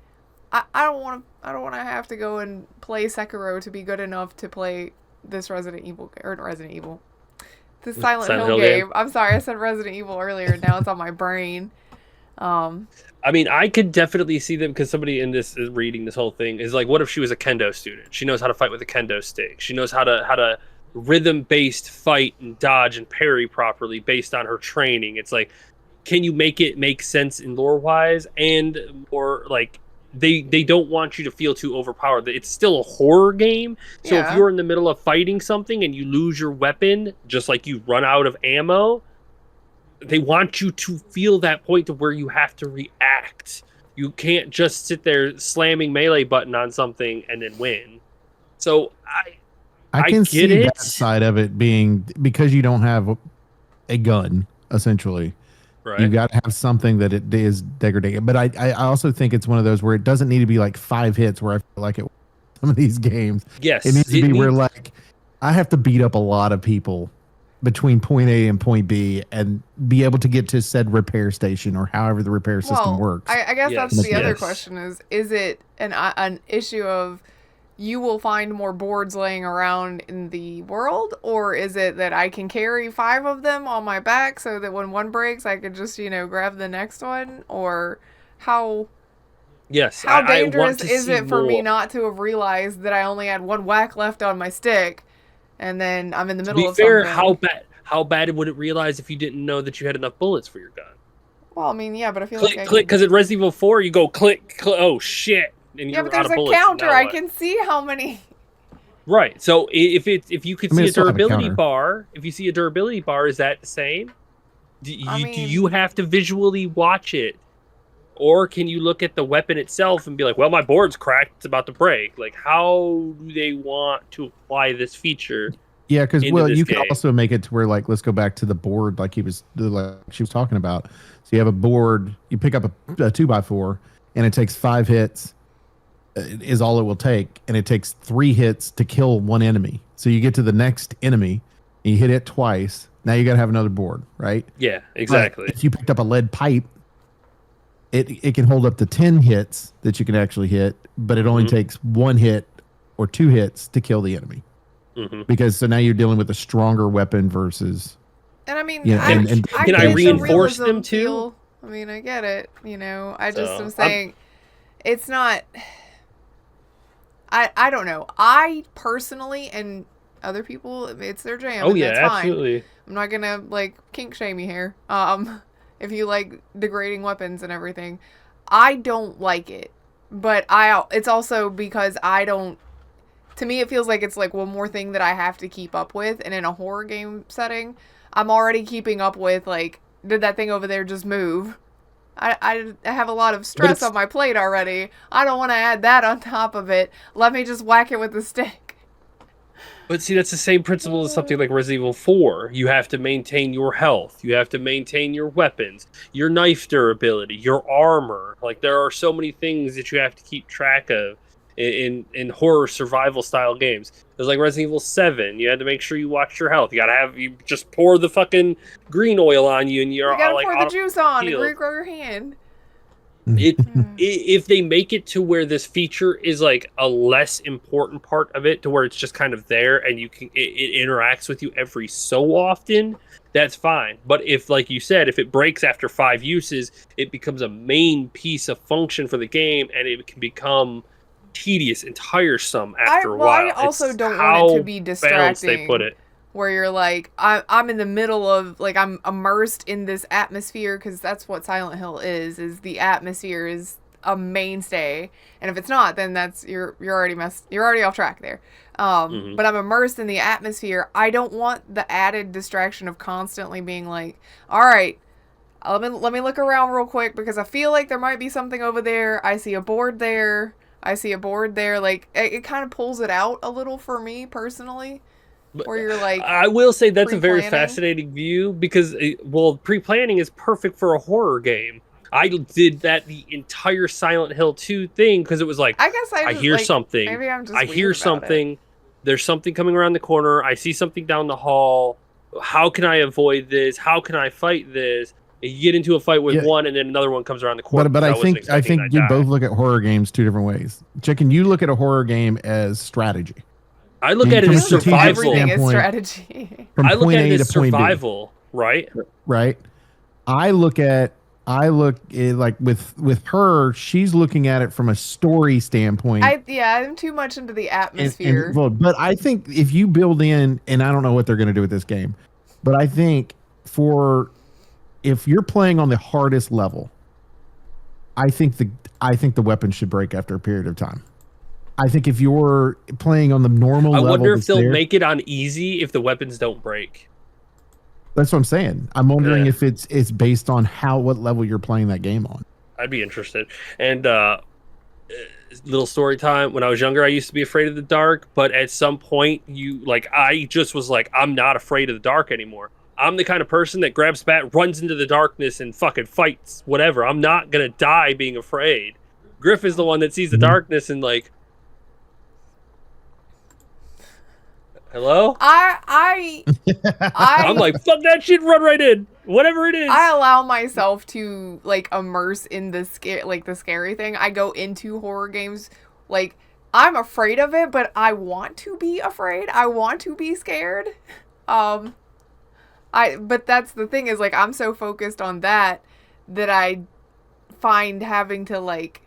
Speaker 3: I don't want to have to go and play Sekiro to be good enough to play this Silent Hill game. I'm sorry, I said Resident Evil earlier. Now it's on my brain.
Speaker 1: I mean, I could definitely see them because somebody in this is reading this whole thing is like, what if she was a kendo student? She knows how to fight with a kendo stick. She knows how to rhythm-based fight and dodge and parry properly based on her training. It's like, can you make it make sense in lore-wise? And or like they don't want you to feel too overpowered. It's still a horror game, so if you're in the middle of fighting something and you lose your weapon, just like you run out of ammo, they want you to feel that point to where you have to react. You can't just sit there slamming melee button on something and then win. So I
Speaker 2: can
Speaker 1: get
Speaker 2: see
Speaker 1: it.
Speaker 2: that side of it being because you don't have a gun, essentially.
Speaker 1: Right.
Speaker 2: You got to have something that it is degrading. But I also think it's one of those where it doesn't need to be like 5 hits where I feel like it some of these games.
Speaker 1: Yes.
Speaker 2: It needs to be where like I have to beat up a lot of people between point A and point B and be able to get to said repair station or however the repair system works.
Speaker 3: I guess that's the other question is it an issue of you will find more boards laying around in the world, or is it that I can carry 5 of them on my back so that when one breaks, I could just, grab the next one? Or how dangerous is it for me not to have realized that I only had one whack left on my stick, and then I'm in the middle of something?
Speaker 1: To be fair, how bad would it realize if you didn't know that you had enough bullets for your gun?
Speaker 3: Well, I mean, yeah, but I feel
Speaker 1: click, because in Resident Evil 4, you go click, oh shit.
Speaker 3: But there's a counter. I can see how many.
Speaker 1: Right. So if you could see a durability bar, if you see a durability bar, is that the same? Do you have to visually watch it, or can you look at the weapon itself and be like, "Well, my board's cracked. It's about to break." Like, how do they want to apply this feature?
Speaker 2: Yeah, because you can also make it to where, like, let's go back to the board, like she was talking about. So you have a board. You pick up a 2x4, and it takes 5 hits. Is all it will take, and it takes 3 hits to kill one enemy. So you get to the next enemy, and you hit it twice. Now you got to have another board, right?
Speaker 1: Yeah, exactly.
Speaker 2: But if you picked up a lead pipe, it can hold up to 10 hits that you can actually hit, but it only takes 1 hit or 2 hits to kill the enemy. Because so now you're dealing with a stronger weapon versus.
Speaker 3: And I mean,
Speaker 1: can I reinforce them too?
Speaker 3: I mean, I get it. I just am saying, it's not. I don't know. I personally, and other people, it's their jam.
Speaker 1: Oh,
Speaker 3: and
Speaker 1: yeah,
Speaker 3: that's
Speaker 1: absolutely.
Speaker 3: fine. I'm not gonna kink shame you here. if you like degrading weapons and everything, I don't like it. But it's also because I don't. To me, it feels like it's like one more thing that I have to keep up with, and in a horror game setting, I'm already keeping up with like, did that thing over there just move? I have a lot of stress on my plate already. I don't want to add that on top of it. Let me just whack it with the stick.
Speaker 1: But see, that's the same principle as something like Resident Evil 4. You have to maintain your health. You have to maintain your weapons, your knife durability, your armor. Like, there are so many things that you have to keep track of in horror survival style games. It was like Resident Evil 7. You had to make sure you watch your health. You just pour the fucking green oil on you and you're
Speaker 3: You gotta
Speaker 1: like,
Speaker 3: pour the juice on and regrow your hand.
Speaker 1: If they make it to where this feature is like a less important part of it, to where it's just kind of there and it interacts with you every so often, that's fine. But if, like you said, if it breaks after 5 uses, it becomes a main piece of function for the game, and it can become tedious and tiresome after a while.
Speaker 3: I also don't want it to be distracting.
Speaker 1: They put it.
Speaker 3: Where you're like, I'm in the middle of, like, I'm immersed in this atmosphere, because that's what Silent Hill is the atmosphere is a mainstay, and if it's not, then that's, you're already off track there. But I'm immersed in the atmosphere. I don't want the added distraction of constantly being like, all right, let me look around real quick, because I feel like there might be something over there. I see a board there. Like, it kind of pulls it out a little for me, personally. Where you're like,
Speaker 1: I will say that's a very fascinating view, because pre-planning is perfect for a horror game. I did that the entire Silent Hill 2 thing, because it was like,
Speaker 3: I guess I
Speaker 1: hear something.
Speaker 3: Maybe I'm just
Speaker 1: I hear something. There's something coming around the corner. I see something down the hall. How can I avoid this? How can I fight this? And you get into a fight with one, and then another one comes around the corner.
Speaker 2: But I think you both look at horror games 2 different ways. Chicken, you look at a horror game as strategy.
Speaker 1: I look at it as survival.
Speaker 3: Everything is strategy.
Speaker 1: I look at it as survival, right?
Speaker 2: Right. I look at like with her, she's looking at it from a story standpoint.
Speaker 3: I'm too much into the atmosphere.
Speaker 2: But I think if you build in, and I don't know what they're going to do with this game, but I think if you're playing on the hardest level, I think the weapon should break after a period of time. I think if you're playing on the normal level, I
Speaker 1: wonder if they'll make it on easy if the weapons don't break.
Speaker 2: That's what I'm saying. I'm wondering if it's based on what level you're playing that game on.
Speaker 1: I'd be interested. And little story time. When I was younger, I used to be afraid of the dark, but at some point, I just was like, I'm not afraid of the dark anymore. I'm the kind of person that grabs bat, runs into the darkness, and fucking fights whatever. I'm not gonna die being afraid. Griff is the one that sees the darkness and like, hello?
Speaker 3: I'm
Speaker 1: like, fuck that shit, run right in. Whatever it is.
Speaker 3: I allow myself to like immerse in the scary thing. I go into horror games like I'm afraid of it, but I want to be afraid. I want to be scared. But that's the thing is like I'm so focused on that I find having to like,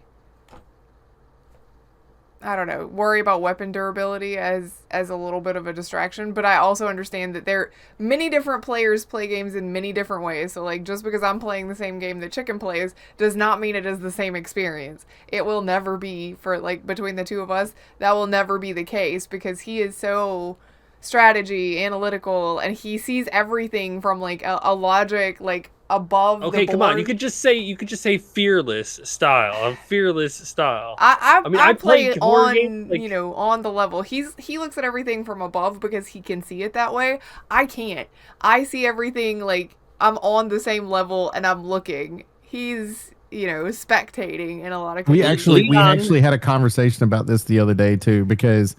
Speaker 3: I don't know, worry about weapon durability as a little bit of a distraction. But I also understand that many different players play games in many different ways. So like just because I'm playing the same game that Chicken plays does not mean it is the same experience. It will never be, for like between the two of us, that will never be the case, because he is so strategy analytical and he sees everything from like a logic like above the board.
Speaker 1: Come on, you could just say fearless style. I'm fearless style.
Speaker 3: I play it on games, on the level. He looks at everything from above because he can see it that way. I can't. I see everything like I'm on the same level and I'm looking. He's spectating in a lot of cases.
Speaker 2: We actually had a conversation about this the other day too, because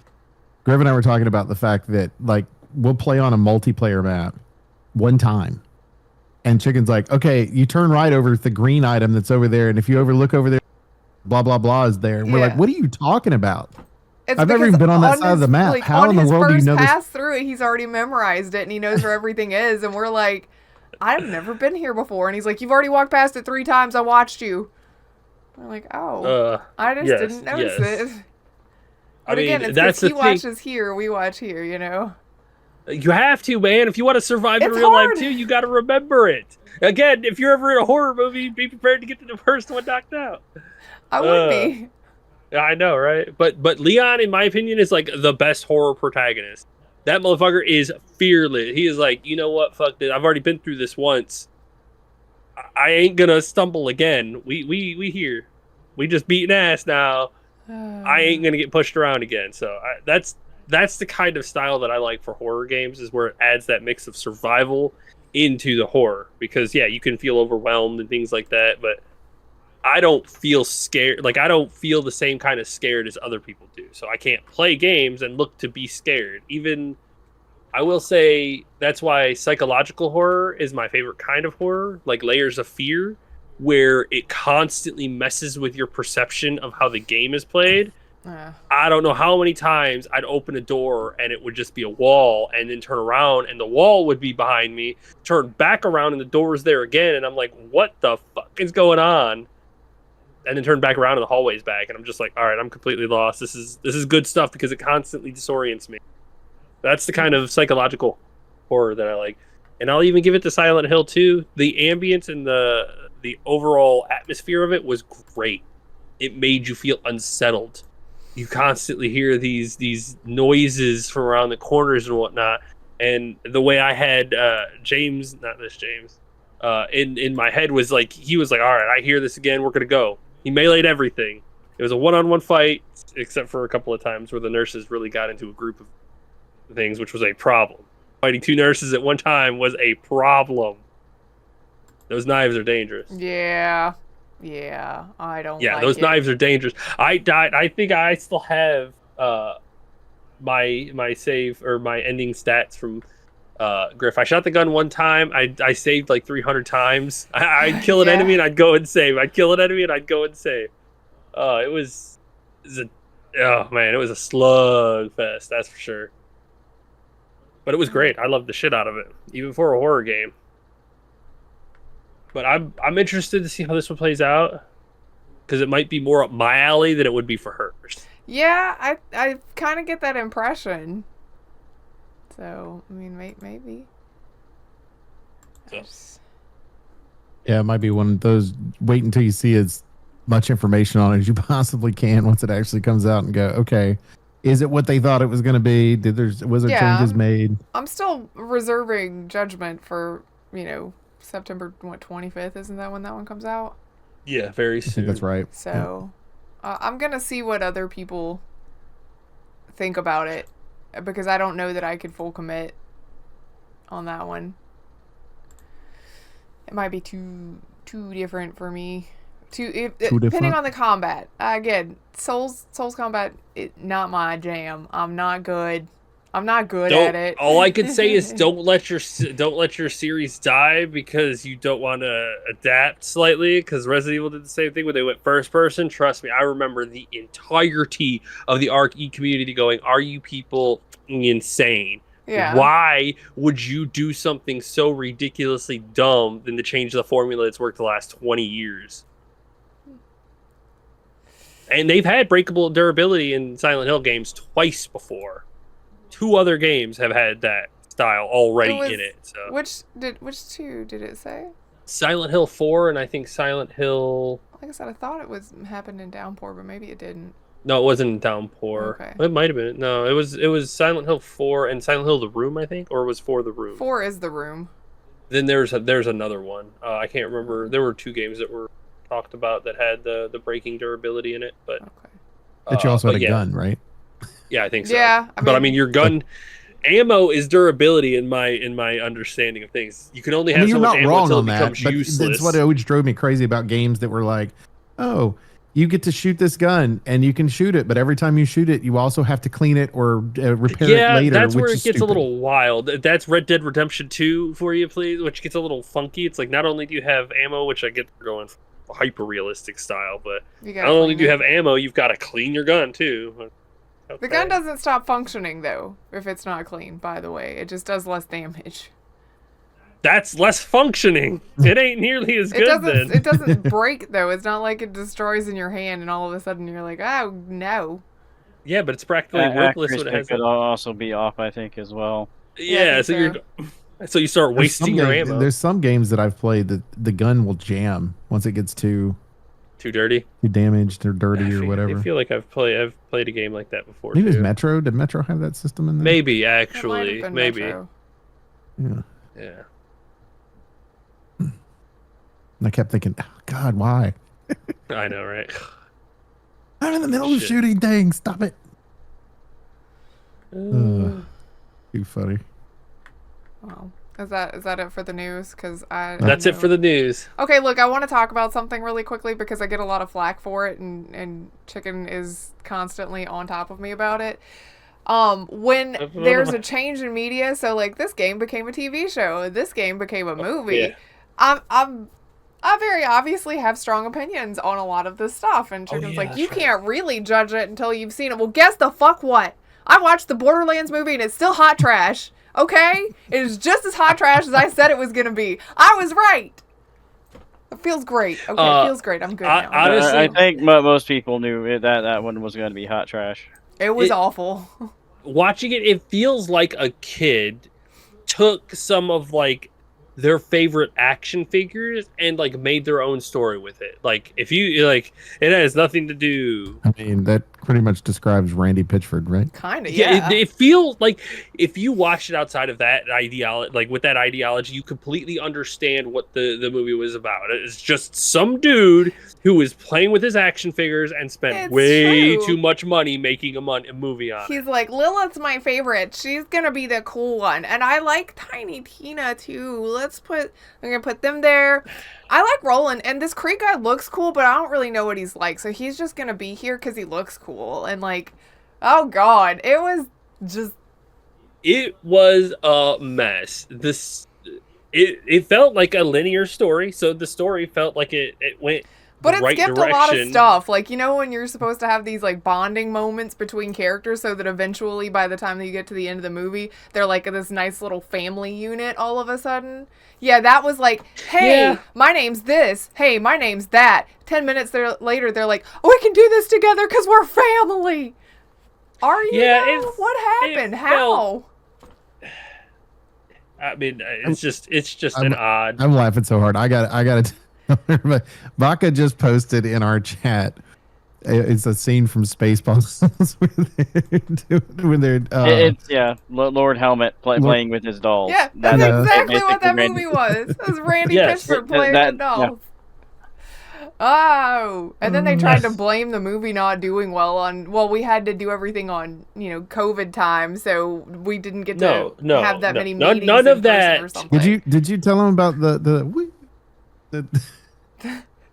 Speaker 2: Griff and I were talking about the fact that like we'll play on a multiplayer map one time. And Chicken's like, okay, you turn right over the green item that's over there. And if you look over there, blah, blah, blah is there. And we're like, what are you talking about? I've never even been on that side of the map.
Speaker 3: Like,
Speaker 2: how in the world do you know this?
Speaker 3: Pass through it, he's already memorized it and he knows where everything is. And we're like, I've never been here before. And he's like, you've already walked past it 3 times. I watched you. We're like, oh, I just didn't notice it. But again, it's because he watches here, we watch here,
Speaker 1: You have to, man. If you want to survive in
Speaker 3: It's
Speaker 1: real
Speaker 3: hard.
Speaker 1: life too, you got to remember it. Again, if you're ever in a horror movie, be prepared to get the first one knocked out.
Speaker 3: I would be.
Speaker 1: Yeah, I know, right? But Leon, in my opinion, is like the best horror protagonist. That motherfucker is fearless. He is like, you know what? Fuck this. I've already been through this once. I ain't gonna stumble again. We here. We just beating ass now. I ain't gonna get pushed around again. So that's the kind of style that I like for horror games, is where it adds that mix of survival into the horror. Because yeah, you can feel overwhelmed and things like that, but I don't feel scared. Like, I don't feel the same kind of scared as other people do. So I can't play games and look to be scared. Even, I will say, that's why psychological horror is my favorite kind of horror, like Layers of Fear, where it constantly messes with your perception of how the game is played. I don't know how many times I'd open a door and it would just be a wall, and then turn around and the wall would be behind me, turn back around and the door is there again, and I'm like, what the fuck is going on? And then turn back around and the hallway's back, and I'm just like, all right, I'm completely lost. This is good stuff because it constantly disorients me. That's the kind of psychological horror that I like. And I'll even give it to Silent Hill 2. The ambience and the overall atmosphere of it was great. It made you feel unsettled. You constantly hear these noises from around the corners and whatnot. And the way I had James, not this James, in my head was like, he was like, all right, I hear this again, we're gonna go. He meleeed everything. It was a one-on-one fight, except for a couple of times where the nurses really got into a group of things, which was a problem. Fighting two nurses at one time was a problem. Those knives are dangerous.
Speaker 3: Yeah, I don't.
Speaker 1: Yeah,
Speaker 3: like
Speaker 1: those
Speaker 3: it.
Speaker 1: knives are dangerous. I died. I think I still have my save or my ending stats from Griff. I shot the gun one time. I saved like 300 times. I'd kill an
Speaker 3: Yeah.
Speaker 1: enemy and I'd go and save. I'd kill an enemy and I'd go and save. It was oh man, it was a slug fest, that's for sure. But it was great. I loved the shit out of it, even for a horror game. But I'm interested to see how this one plays out, because it might be more up my alley than it would be for hers.
Speaker 3: Yeah, I kind of get that impression. So I mean, maybe.
Speaker 1: So.
Speaker 2: Yeah, it might be one of those. Wait until you see as much information on it as you possibly can once it actually comes out, and go, okay, is it what they thought it was going to be? Was there changes made?
Speaker 3: I'm still reserving judgment for, September 25th. Isn't that when that one comes out?
Speaker 1: Yeah, very soon.
Speaker 2: I think that's right.
Speaker 3: So I'm gonna see what other people think about it, because I don't know that I could full commit on that one. It might be too different for me. Depending on the combat. Again, Souls combat, not my jam. I'm not good at it.
Speaker 1: All I can say is don't let your series die because you don't want to adapt slightly. Because Resident Evil did the same thing when they went first person. Trust me, I remember the entirety of the ARC-E community going, "Are you people insane?
Speaker 3: Yeah.
Speaker 1: Why would you do something so ridiculously dumb than to change the formula that's worked the last 20 years?" And they've had breakable durability in Silent Hill games twice before. 2 other games have had that style already in it. So
Speaker 3: which two did it say?
Speaker 1: Silent Hill 4 and I think Silent Hill.
Speaker 3: Like I said, I thought it happened in Downpour, but maybe it didn't.
Speaker 1: No, it wasn't in Downpour.
Speaker 3: Okay.
Speaker 1: It might have been. No, it was Silent Hill 4 and Silent Hill The Room, I think, or it was 4 The Room.
Speaker 3: 4 is The Room.
Speaker 1: Then there's another one. I can't remember. There were 2 games that were talked about that had the breaking durability in it, but
Speaker 3: okay.
Speaker 2: But you also had a gun, right?
Speaker 1: Yeah, I think so.
Speaker 3: Yeah,
Speaker 1: I mean your gun ammo is durability in my understanding of things. You can only have so much ammo until it becomes useless.
Speaker 2: That's what always drove me crazy about games that were like, oh, you get to shoot this gun and you can shoot it, but every time you shoot it, you also have to clean it or repair it later.
Speaker 1: That's where
Speaker 2: which
Speaker 1: it
Speaker 2: is
Speaker 1: gets
Speaker 2: stupid.
Speaker 1: a little wild. That's Red Dead Redemption 2 for you, please, which gets a little funky. It's like not only do you have ammo, which I get going hyper realistic style, but not only do you have ammo, you've got to clean your gun too. Okay.
Speaker 3: The gun doesn't stop functioning though if it's not clean. By the way, it just does less damage.
Speaker 1: That's less functioning. It ain't nearly as good then.
Speaker 3: It doesn't break though. It's not like it destroys in your hand and all of a sudden you're like, oh no.
Speaker 1: Yeah, but it's practically worthless when it
Speaker 4: Accuracy
Speaker 1: has.
Speaker 4: could also be off, I think, as well.
Speaker 3: Yeah, I
Speaker 1: Yeah,
Speaker 3: think
Speaker 1: so you're so you start wasting your ammo.
Speaker 2: There's some games that I've played that the gun will jam once it gets too
Speaker 1: Too dirty.
Speaker 2: damaged or dirty or
Speaker 1: I
Speaker 2: whatever.
Speaker 1: feel like I've played a game like that before
Speaker 2: Maybe it was
Speaker 1: too.
Speaker 2: Metro. Did Metro have that system in there?
Speaker 1: Maybe
Speaker 3: It might have
Speaker 1: actually,
Speaker 3: been
Speaker 1: maybe.
Speaker 3: Metro.
Speaker 2: Yeah.
Speaker 1: Yeah.
Speaker 2: And I kept thinking, oh, God, why?
Speaker 1: I know, right?
Speaker 2: I'm in the middle of
Speaker 1: Shit.
Speaker 2: shooting things. Stop it.
Speaker 1: Uh,
Speaker 2: Too funny.
Speaker 3: Well, is that it for the news? Because I
Speaker 1: That's it for the news.
Speaker 3: Okay, look, I want to talk about something really quickly because I get a lot of flack for it, and Chicken is constantly on top of me about it. When there's a change in media, so like this game became a TV show, this game became a movie.
Speaker 1: Yeah.
Speaker 3: I very obviously have strong opinions on a lot of this stuff, and Chicken's
Speaker 1: yeah,
Speaker 3: like,
Speaker 1: that's
Speaker 3: you
Speaker 1: right.
Speaker 3: can't really judge it until you've seen it. Well, guess the fuck what? I watched the Borderlands movie and it's still hot trash. Okay? It is just as hot trash as I said it was gonna be. I was right. It feels great. Okay, it feels great. I'm good now.
Speaker 1: Honestly,
Speaker 4: I think most people knew that one was going to be hot trash.
Speaker 3: It was awful.
Speaker 1: watching it, it feels like a kid took some of like their favorite action figures and like made their own story with it. Like if you like, it has nothing to do.
Speaker 2: I mean, that pretty much describes Randy Pitchford, right?
Speaker 3: Kind of, yeah.
Speaker 1: It feels like if you watched it outside of that ideology, like with that ideology, you completely understand what the movie was about. It's just some dude who was playing with his action figures and spent
Speaker 3: It's
Speaker 1: way
Speaker 3: true.
Speaker 1: too much money making a movie on it.
Speaker 3: He's like, Lilith's my favorite. She's gonna be the cool one. And I like Tiny Tina too. I'm gonna put them there. I like Roland, and this Creek guy looks cool, but I don't really know what he's like. So he's just gonna be here because he looks cool. And like, oh god, it was just.
Speaker 1: It was a mess. It felt like a linear story, so the story felt like it went
Speaker 3: But
Speaker 1: the
Speaker 3: it
Speaker 1: right
Speaker 3: skipped
Speaker 1: direction.
Speaker 3: a lot of stuff. Like, you know when you're supposed to have these, like, bonding moments between characters so that eventually, by the time that you get to the end of the movie, they're, like, this nice little family unit all of a sudden? Yeah, that was like, hey,
Speaker 1: Yeah.
Speaker 3: my name's this. Hey, my name's that. 10 minutes later, they're like, oh, we can do this together because we're family. Are you?
Speaker 1: Yeah,
Speaker 3: now? What happened?
Speaker 1: it
Speaker 3: How?
Speaker 1: felt- I mean, it's just an odd.
Speaker 2: I'm laughing so hard. I got to. Baka just posted in our chat. It's a scene from Spaceballs when they're
Speaker 4: It's Lord Helmet playing with his dolls.
Speaker 3: Yeah, that's
Speaker 2: That-
Speaker 3: exactly what that
Speaker 4: basically
Speaker 3: movie was. It was Randy
Speaker 1: Yes,
Speaker 3: Pitchford playing
Speaker 4: that-
Speaker 3: with dolls. Oh, and then they tried to blame the movie not doing well on. Well, we had to do everything on COVID time, so we didn't get to have that many meetings.
Speaker 1: None
Speaker 3: in
Speaker 1: of
Speaker 3: person
Speaker 1: that.
Speaker 3: Or something.
Speaker 2: Did you tell him about the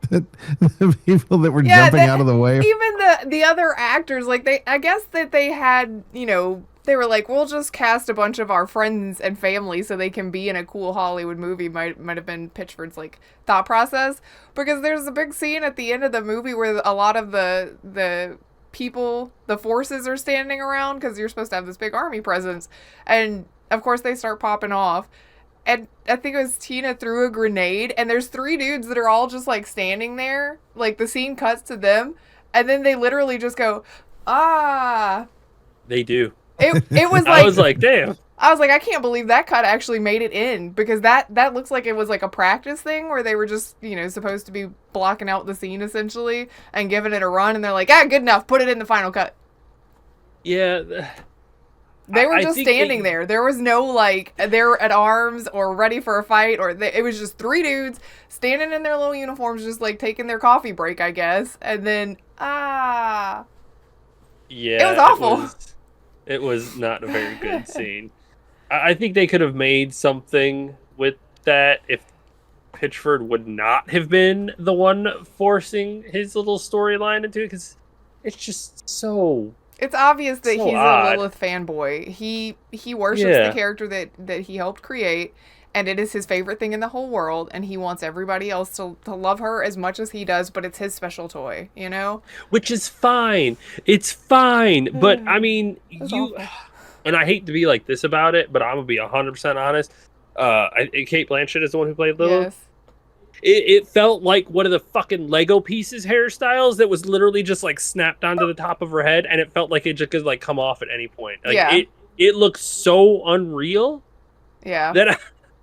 Speaker 2: the people that were jumping out of the way?
Speaker 3: Even the other actors, like I guess that they had, they were like, we'll just cast a bunch of our friends and family so they can be in a cool Hollywood movie. Might have been Pitchford's like thought process, because there's a big scene at the end of the movie where a lot of the people, the forces are standing around because you're supposed to have this big army presence, and of course they start popping off. And I think it was Tina threw a grenade, and there's 3 dudes that are all just like standing there. Like the scene cuts to them, and then they literally just go, ah.
Speaker 1: They do.
Speaker 3: It was like
Speaker 1: I was like, damn.
Speaker 3: I was like, I can't believe that cut actually made it in, because that looks like it was like a practice thing where they were just supposed to be blocking out the scene essentially and giving it a run, and they're like, good enough, put it in the final cut.
Speaker 1: Yeah.
Speaker 3: They were
Speaker 1: I
Speaker 3: just
Speaker 1: think
Speaker 3: standing there. There was no, like, they're at arms or ready for a fight. It was just 3 dudes standing in their little uniforms just, like, taking their coffee break, I guess. And then,
Speaker 1: Yeah.
Speaker 3: It was awful.
Speaker 1: It was not a very good scene. I think they could have made something with that if Pitchford would not have been the one forcing his little storyline into it, because it's just so...
Speaker 3: It's obvious that
Speaker 1: So
Speaker 3: he's
Speaker 1: odd.
Speaker 3: a Lilith fanboy. He worships the character that he helped create, and it is his favorite thing in the whole world, and he wants everybody else to love her as much as he does, but it's his special toy,
Speaker 1: Which is fine. It's fine. But, I mean,
Speaker 3: That's
Speaker 1: you...
Speaker 3: awful.
Speaker 1: And I hate to be like this about it, but I'm going to be 100% honest. Kate Blanchett is the one who played Lilith.
Speaker 3: Yes.
Speaker 1: It felt like one of the fucking Lego pieces hairstyles that was literally just like snapped onto the top of her head, and it felt like it just could like come off at any point. Like,
Speaker 3: Yeah.
Speaker 1: it looks so unreal
Speaker 3: Yeah.
Speaker 1: that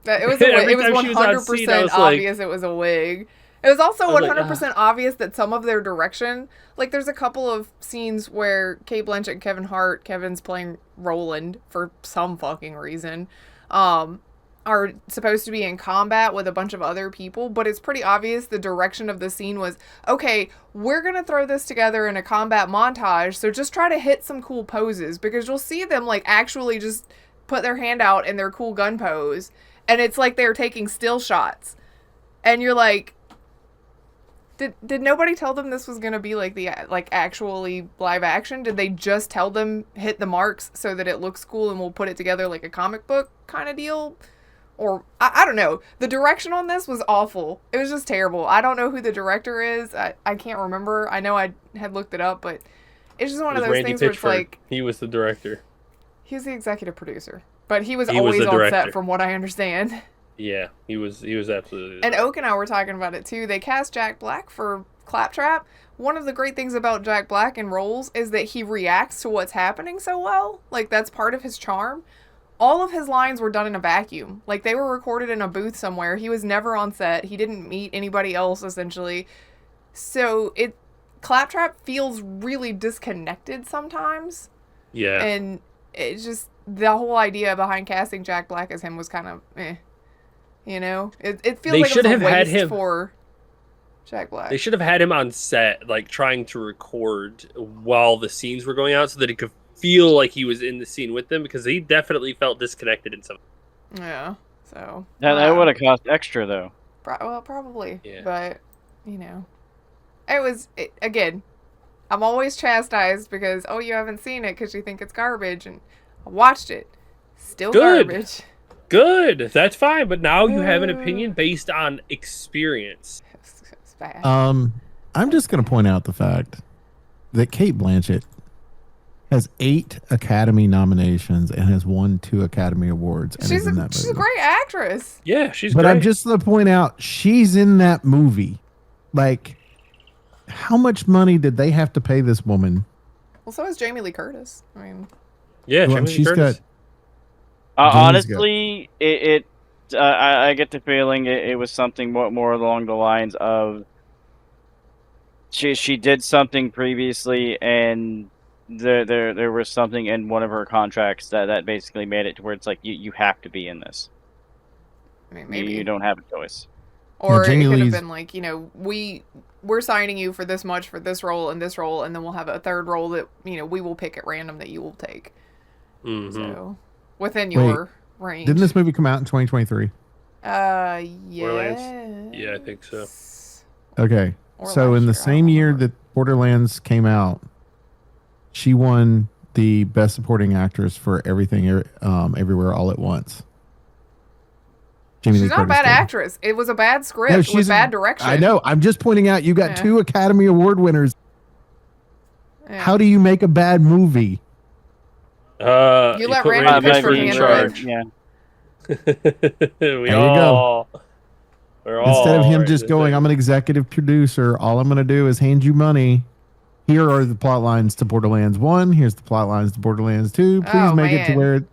Speaker 3: It was
Speaker 1: every
Speaker 3: it was
Speaker 1: time she was on
Speaker 3: 100%
Speaker 1: scene, I was like-
Speaker 3: obvious it was a wig. It was also
Speaker 1: I was like,
Speaker 3: 100% obvious that some of their direction, like there's a couple of scenes where Kate Blanchett and Kevin Hart, Kevin's playing Roland for some fucking reason, are supposed to be in combat with a bunch of other people, but it's pretty obvious the direction of the scene was, okay, we're going to throw this together in a combat montage, so just try to hit some cool poses, because you'll see them like actually just put their hand out in their cool gun pose, and it's like they're taking still shots. And you're like, did nobody tell them this was going to be like the actually live action? Did they just tell them hit the marks so that it looks cool and we'll put it together like a comic book kind of deal? Or I don't know. The direction on this was awful. It was just terrible. I don't know who the director is. I can't remember. I know I had looked it up, but it's just one of those
Speaker 1: Randy
Speaker 3: things where it's
Speaker 1: Pitchford.
Speaker 3: like,
Speaker 1: He was the director.
Speaker 3: he was the executive producer, but he was
Speaker 1: He was
Speaker 3: always
Speaker 1: the
Speaker 3: on
Speaker 1: director.
Speaker 3: set from what I understand.
Speaker 1: Yeah, he was absolutely.
Speaker 3: And Oak and I were talking about it too. They cast Jack Black for Claptrap. One of the great things about Jack Black in roles is that he reacts to what's happening so well. Like, that's part of his charm. All of his lines were done in a vacuum. Like, they were recorded in a booth somewhere. He was never on set. He didn't meet anybody else, essentially. So, Claptrap feels really disconnected sometimes.
Speaker 1: Yeah.
Speaker 3: And it's just, the whole idea behind casting Jack Black as him was kind of, You know? It feels
Speaker 1: They
Speaker 3: like
Speaker 1: should
Speaker 3: it was
Speaker 1: have
Speaker 3: a
Speaker 1: had
Speaker 3: waste
Speaker 1: him-
Speaker 3: for Jack Black.
Speaker 1: They should have had him on set, like trying to record while the scenes were going out, so that he could feel like he was in the scene with them, because he definitely felt disconnected in some.
Speaker 3: Yeah, so...
Speaker 4: That would have cost extra, though.
Speaker 3: Well, probably.
Speaker 1: Yeah.
Speaker 3: But, you know. Again, I'm always chastised because, oh, you haven't seen it because you think it's garbage, and I watched it. Still
Speaker 1: Good.
Speaker 3: garbage.
Speaker 1: Good, that's fine, but now you have an opinion based on experience.
Speaker 3: It's bad.
Speaker 2: I'm just going to point out the fact that Kate Blanchett has 8 Academy nominations and has won 2 Academy Awards. And
Speaker 3: she's
Speaker 2: is in that
Speaker 3: a
Speaker 2: movie.
Speaker 3: great actress.
Speaker 1: Yeah, she's
Speaker 2: But
Speaker 1: great.
Speaker 2: I'm just going to point out she's in that movie. Like, how much money did they have to pay this woman?
Speaker 3: Well, so is Jamie Lee Curtis. I mean,
Speaker 1: yeah,
Speaker 2: Well,
Speaker 1: Jamie Lee
Speaker 2: she's
Speaker 1: Curtis.
Speaker 2: got.
Speaker 4: Honestly, I get the feeling it was something more along the lines of she did something previously, and there was something in one of her contracts that basically made it to where it's like you have to be in this.
Speaker 3: I mean, maybe.
Speaker 4: You don't have a choice.
Speaker 3: Or
Speaker 2: Jamie
Speaker 3: it could have
Speaker 2: Lee's-
Speaker 3: been like, you know, we're signing you for this much for this role, and then we'll have a third role that, you know, we will pick at random that you will take.
Speaker 1: Mhm.
Speaker 3: So, within your range.
Speaker 2: Didn't this movie come out in 2023?
Speaker 3: Yeah.
Speaker 1: Yeah, I think so.
Speaker 2: Okay.
Speaker 3: Or
Speaker 2: So
Speaker 3: last
Speaker 2: in the
Speaker 3: year, I
Speaker 2: same
Speaker 3: don't
Speaker 2: year
Speaker 3: remember.
Speaker 2: that Borderlands came out, she won the Best Supporting Actress for Everything Everywhere All at Once. Jamie
Speaker 3: She's
Speaker 2: Lee
Speaker 3: not a
Speaker 2: Curtis
Speaker 3: bad
Speaker 2: did.
Speaker 3: actress. It was a bad script
Speaker 2: No,
Speaker 3: with
Speaker 2: she's
Speaker 3: bad direction.
Speaker 2: I know. I'm just pointing out you got
Speaker 3: Yeah.
Speaker 2: 2 Academy Award winners.
Speaker 3: Yeah.
Speaker 2: How do you make a bad movie?
Speaker 3: You
Speaker 1: You
Speaker 3: let
Speaker 1: put
Speaker 3: Randy
Speaker 1: Randy
Speaker 3: Pitchford
Speaker 1: Pitchford in
Speaker 3: handle it.
Speaker 1: charge.
Speaker 4: Yeah.
Speaker 1: We
Speaker 2: you
Speaker 1: all. We're
Speaker 2: Instead of
Speaker 1: all
Speaker 2: him
Speaker 1: right
Speaker 2: just
Speaker 1: in
Speaker 2: going,
Speaker 1: this
Speaker 2: I'm an executive producer, all I'm going to do is hand you money. Here are the plot lines to Borderlands 1. Here's the plot lines to Borderlands 2. Please
Speaker 3: Oh,
Speaker 2: make it to
Speaker 3: man.
Speaker 2: where...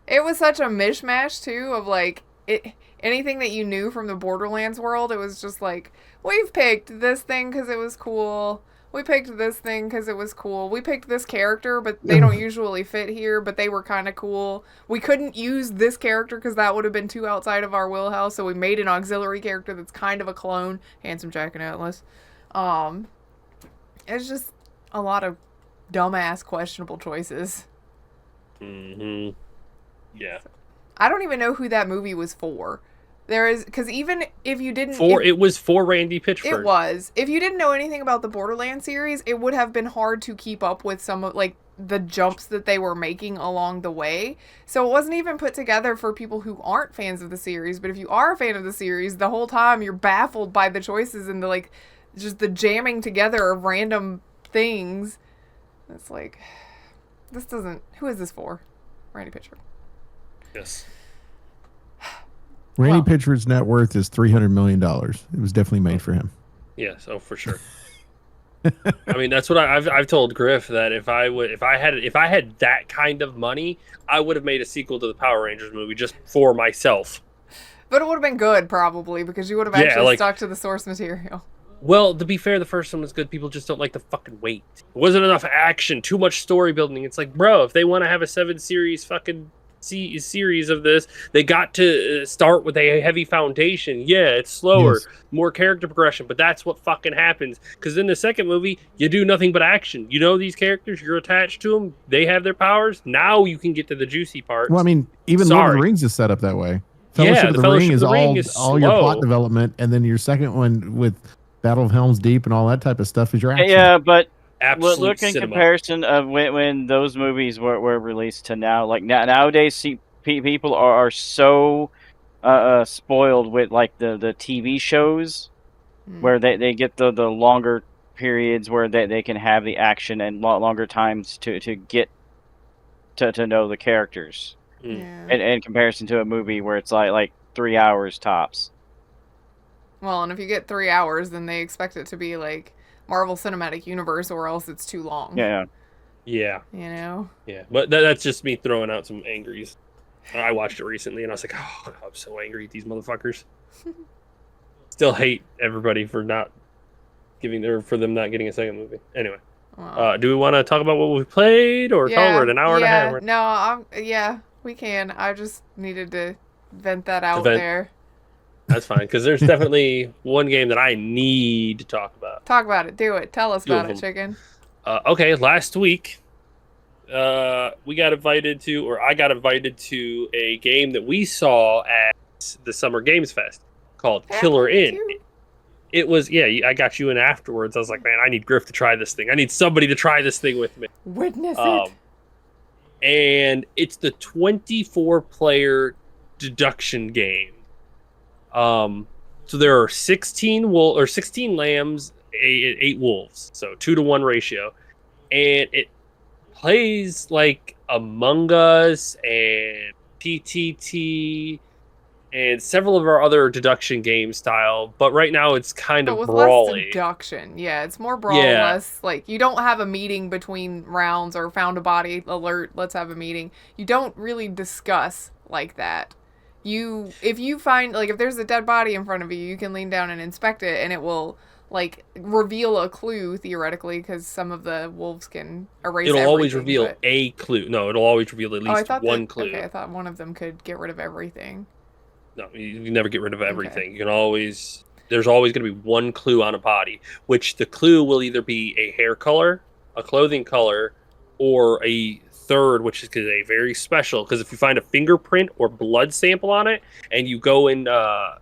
Speaker 3: It was such a mishmash too of like anything that you knew from the Borderlands world. It was just like, we've picked this thing because it was cool. We picked this thing because it was cool. We picked this character, but they don't usually fit here, but they were kind of cool. We couldn't use this character because that would have been too outside of our wheelhouse, so we made an auxiliary character that's kind of a clone. Handsome Jack and Atlas. It's just a lot of dumbass, questionable choices.
Speaker 1: Mm-hmm. Yeah.
Speaker 3: I don't even know who that movie was for. Because even if you didn't...
Speaker 1: It was for Randy Pitchford.
Speaker 3: It was. If you didn't know anything about the Borderlands series, it would have been hard to keep up with some of, like, the jumps that they were making along the way. So it wasn't even put together for people who aren't fans of the series. But if you are a fan of the series, the whole time you're baffled by the choices and the, like, just the jamming together of random things. It's like, this doesn't... Who is this for? Randy Pitchford.
Speaker 1: Yes.
Speaker 2: Randy
Speaker 3: Well-
Speaker 2: Pitchford's net worth is $300 million. It was definitely made for him.
Speaker 1: Yes. Oh, for sure. I mean, that's what I've told Griff that if I had that kind of money, I would have made a sequel to the Power Rangers movie just for myself.
Speaker 3: But it would have been good, probably, because you would have
Speaker 1: Yeah,
Speaker 3: actually
Speaker 1: like-
Speaker 3: stuck to the source material.
Speaker 1: Well, to be fair, the first one was good. People just don't like the fucking wait. It wasn't enough action, too much story building. It's like, bro, if they want to have a 7-series fucking series of this, they got to start with a heavy foundation. Yeah, it's slower,
Speaker 2: Yes.
Speaker 1: more character progression, but that's what fucking happens. Because in the second movie, you do nothing but action. You know these characters, you're attached to them, they have their powers. Now you can get to the juicy parts.
Speaker 2: Well, I mean, even Lord of
Speaker 1: Sorry.
Speaker 2: the Rings is set up that way.
Speaker 1: Yeah,
Speaker 2: Fellowship
Speaker 1: the
Speaker 2: of the
Speaker 1: Fellowship
Speaker 2: Ring
Speaker 1: of
Speaker 2: is
Speaker 1: the Ring is
Speaker 2: all your plot
Speaker 1: slow.
Speaker 2: development, and then your second one with Battle of Helm's Deep and all that type of stuff is your action.
Speaker 4: Yeah, but
Speaker 1: Absolute
Speaker 4: look in
Speaker 1: cinema.
Speaker 4: comparison of when those movies were released to now. Like nowadays, people are so spoiled with like the TV shows where they get the longer periods where they can have the action and longer times to get to know the characters.
Speaker 3: Yeah.
Speaker 4: In comparison to a movie where it's like 3 hours tops.
Speaker 3: Well, and if you get 3 hours, then they expect it to be like Marvel Cinematic Universe, or else it's too long.
Speaker 4: Yeah.
Speaker 1: Yeah,
Speaker 3: You know?
Speaker 1: yeah. But that's just me throwing out some angries. I watched it recently, and I was like, oh, I'm so angry at these motherfuckers. Still hate everybody for not for them not getting a second movie. Anyway,
Speaker 3: Well,
Speaker 1: do we want to talk about what we played, or tell we're at an hour and a half?
Speaker 3: No, yeah, we can. I just needed to vent that out
Speaker 1: vent.
Speaker 3: there.
Speaker 1: That's fine, because there's definitely one game that I need to talk about.
Speaker 3: Talk about it. Do it. Tell us
Speaker 1: Two of
Speaker 3: about it,
Speaker 1: them.
Speaker 3: chicken.
Speaker 1: Okay, last week, we got invited to, or I got invited to a game that we saw at the Summer Games Fest called Killer Inn. It was, I got you in afterwards. I was like, man, I need Griff to try this thing. I need somebody to try this thing with me.
Speaker 3: Witness it.
Speaker 1: And it's the 24-player deduction game. So there are 16 lambs, 8 wolves, so 2-to-1 ratio, and it plays like Among Us and PTT and several of our other deduction game style, but right now it's kind
Speaker 3: But
Speaker 1: of
Speaker 3: with
Speaker 1: brawly.
Speaker 3: less deduction. Yeah, it's more brawl,
Speaker 1: Yeah.
Speaker 3: less like you don't have a meeting between rounds or found a body alert, let's have a meeting. You don't really discuss like that. If you find, like, if there's a dead body in front of you, you can lean down and inspect it, and it will like reveal a clue theoretically, because some of the wolves can erase.
Speaker 1: It'll always
Speaker 3: everything,
Speaker 1: reveal
Speaker 3: but-
Speaker 1: a clue. No, it'll always reveal at
Speaker 3: Oh, I
Speaker 1: least
Speaker 3: thought
Speaker 1: one
Speaker 3: that,
Speaker 1: clue.
Speaker 3: Okay, I thought one of them could get rid of everything.
Speaker 1: No, you never get rid of everything. You can always. There's always going to be one clue on a body, which the clue will either be a hair color, a clothing color, or a third, which is a very special. Because if you find a fingerprint or blood sample on it, and you go and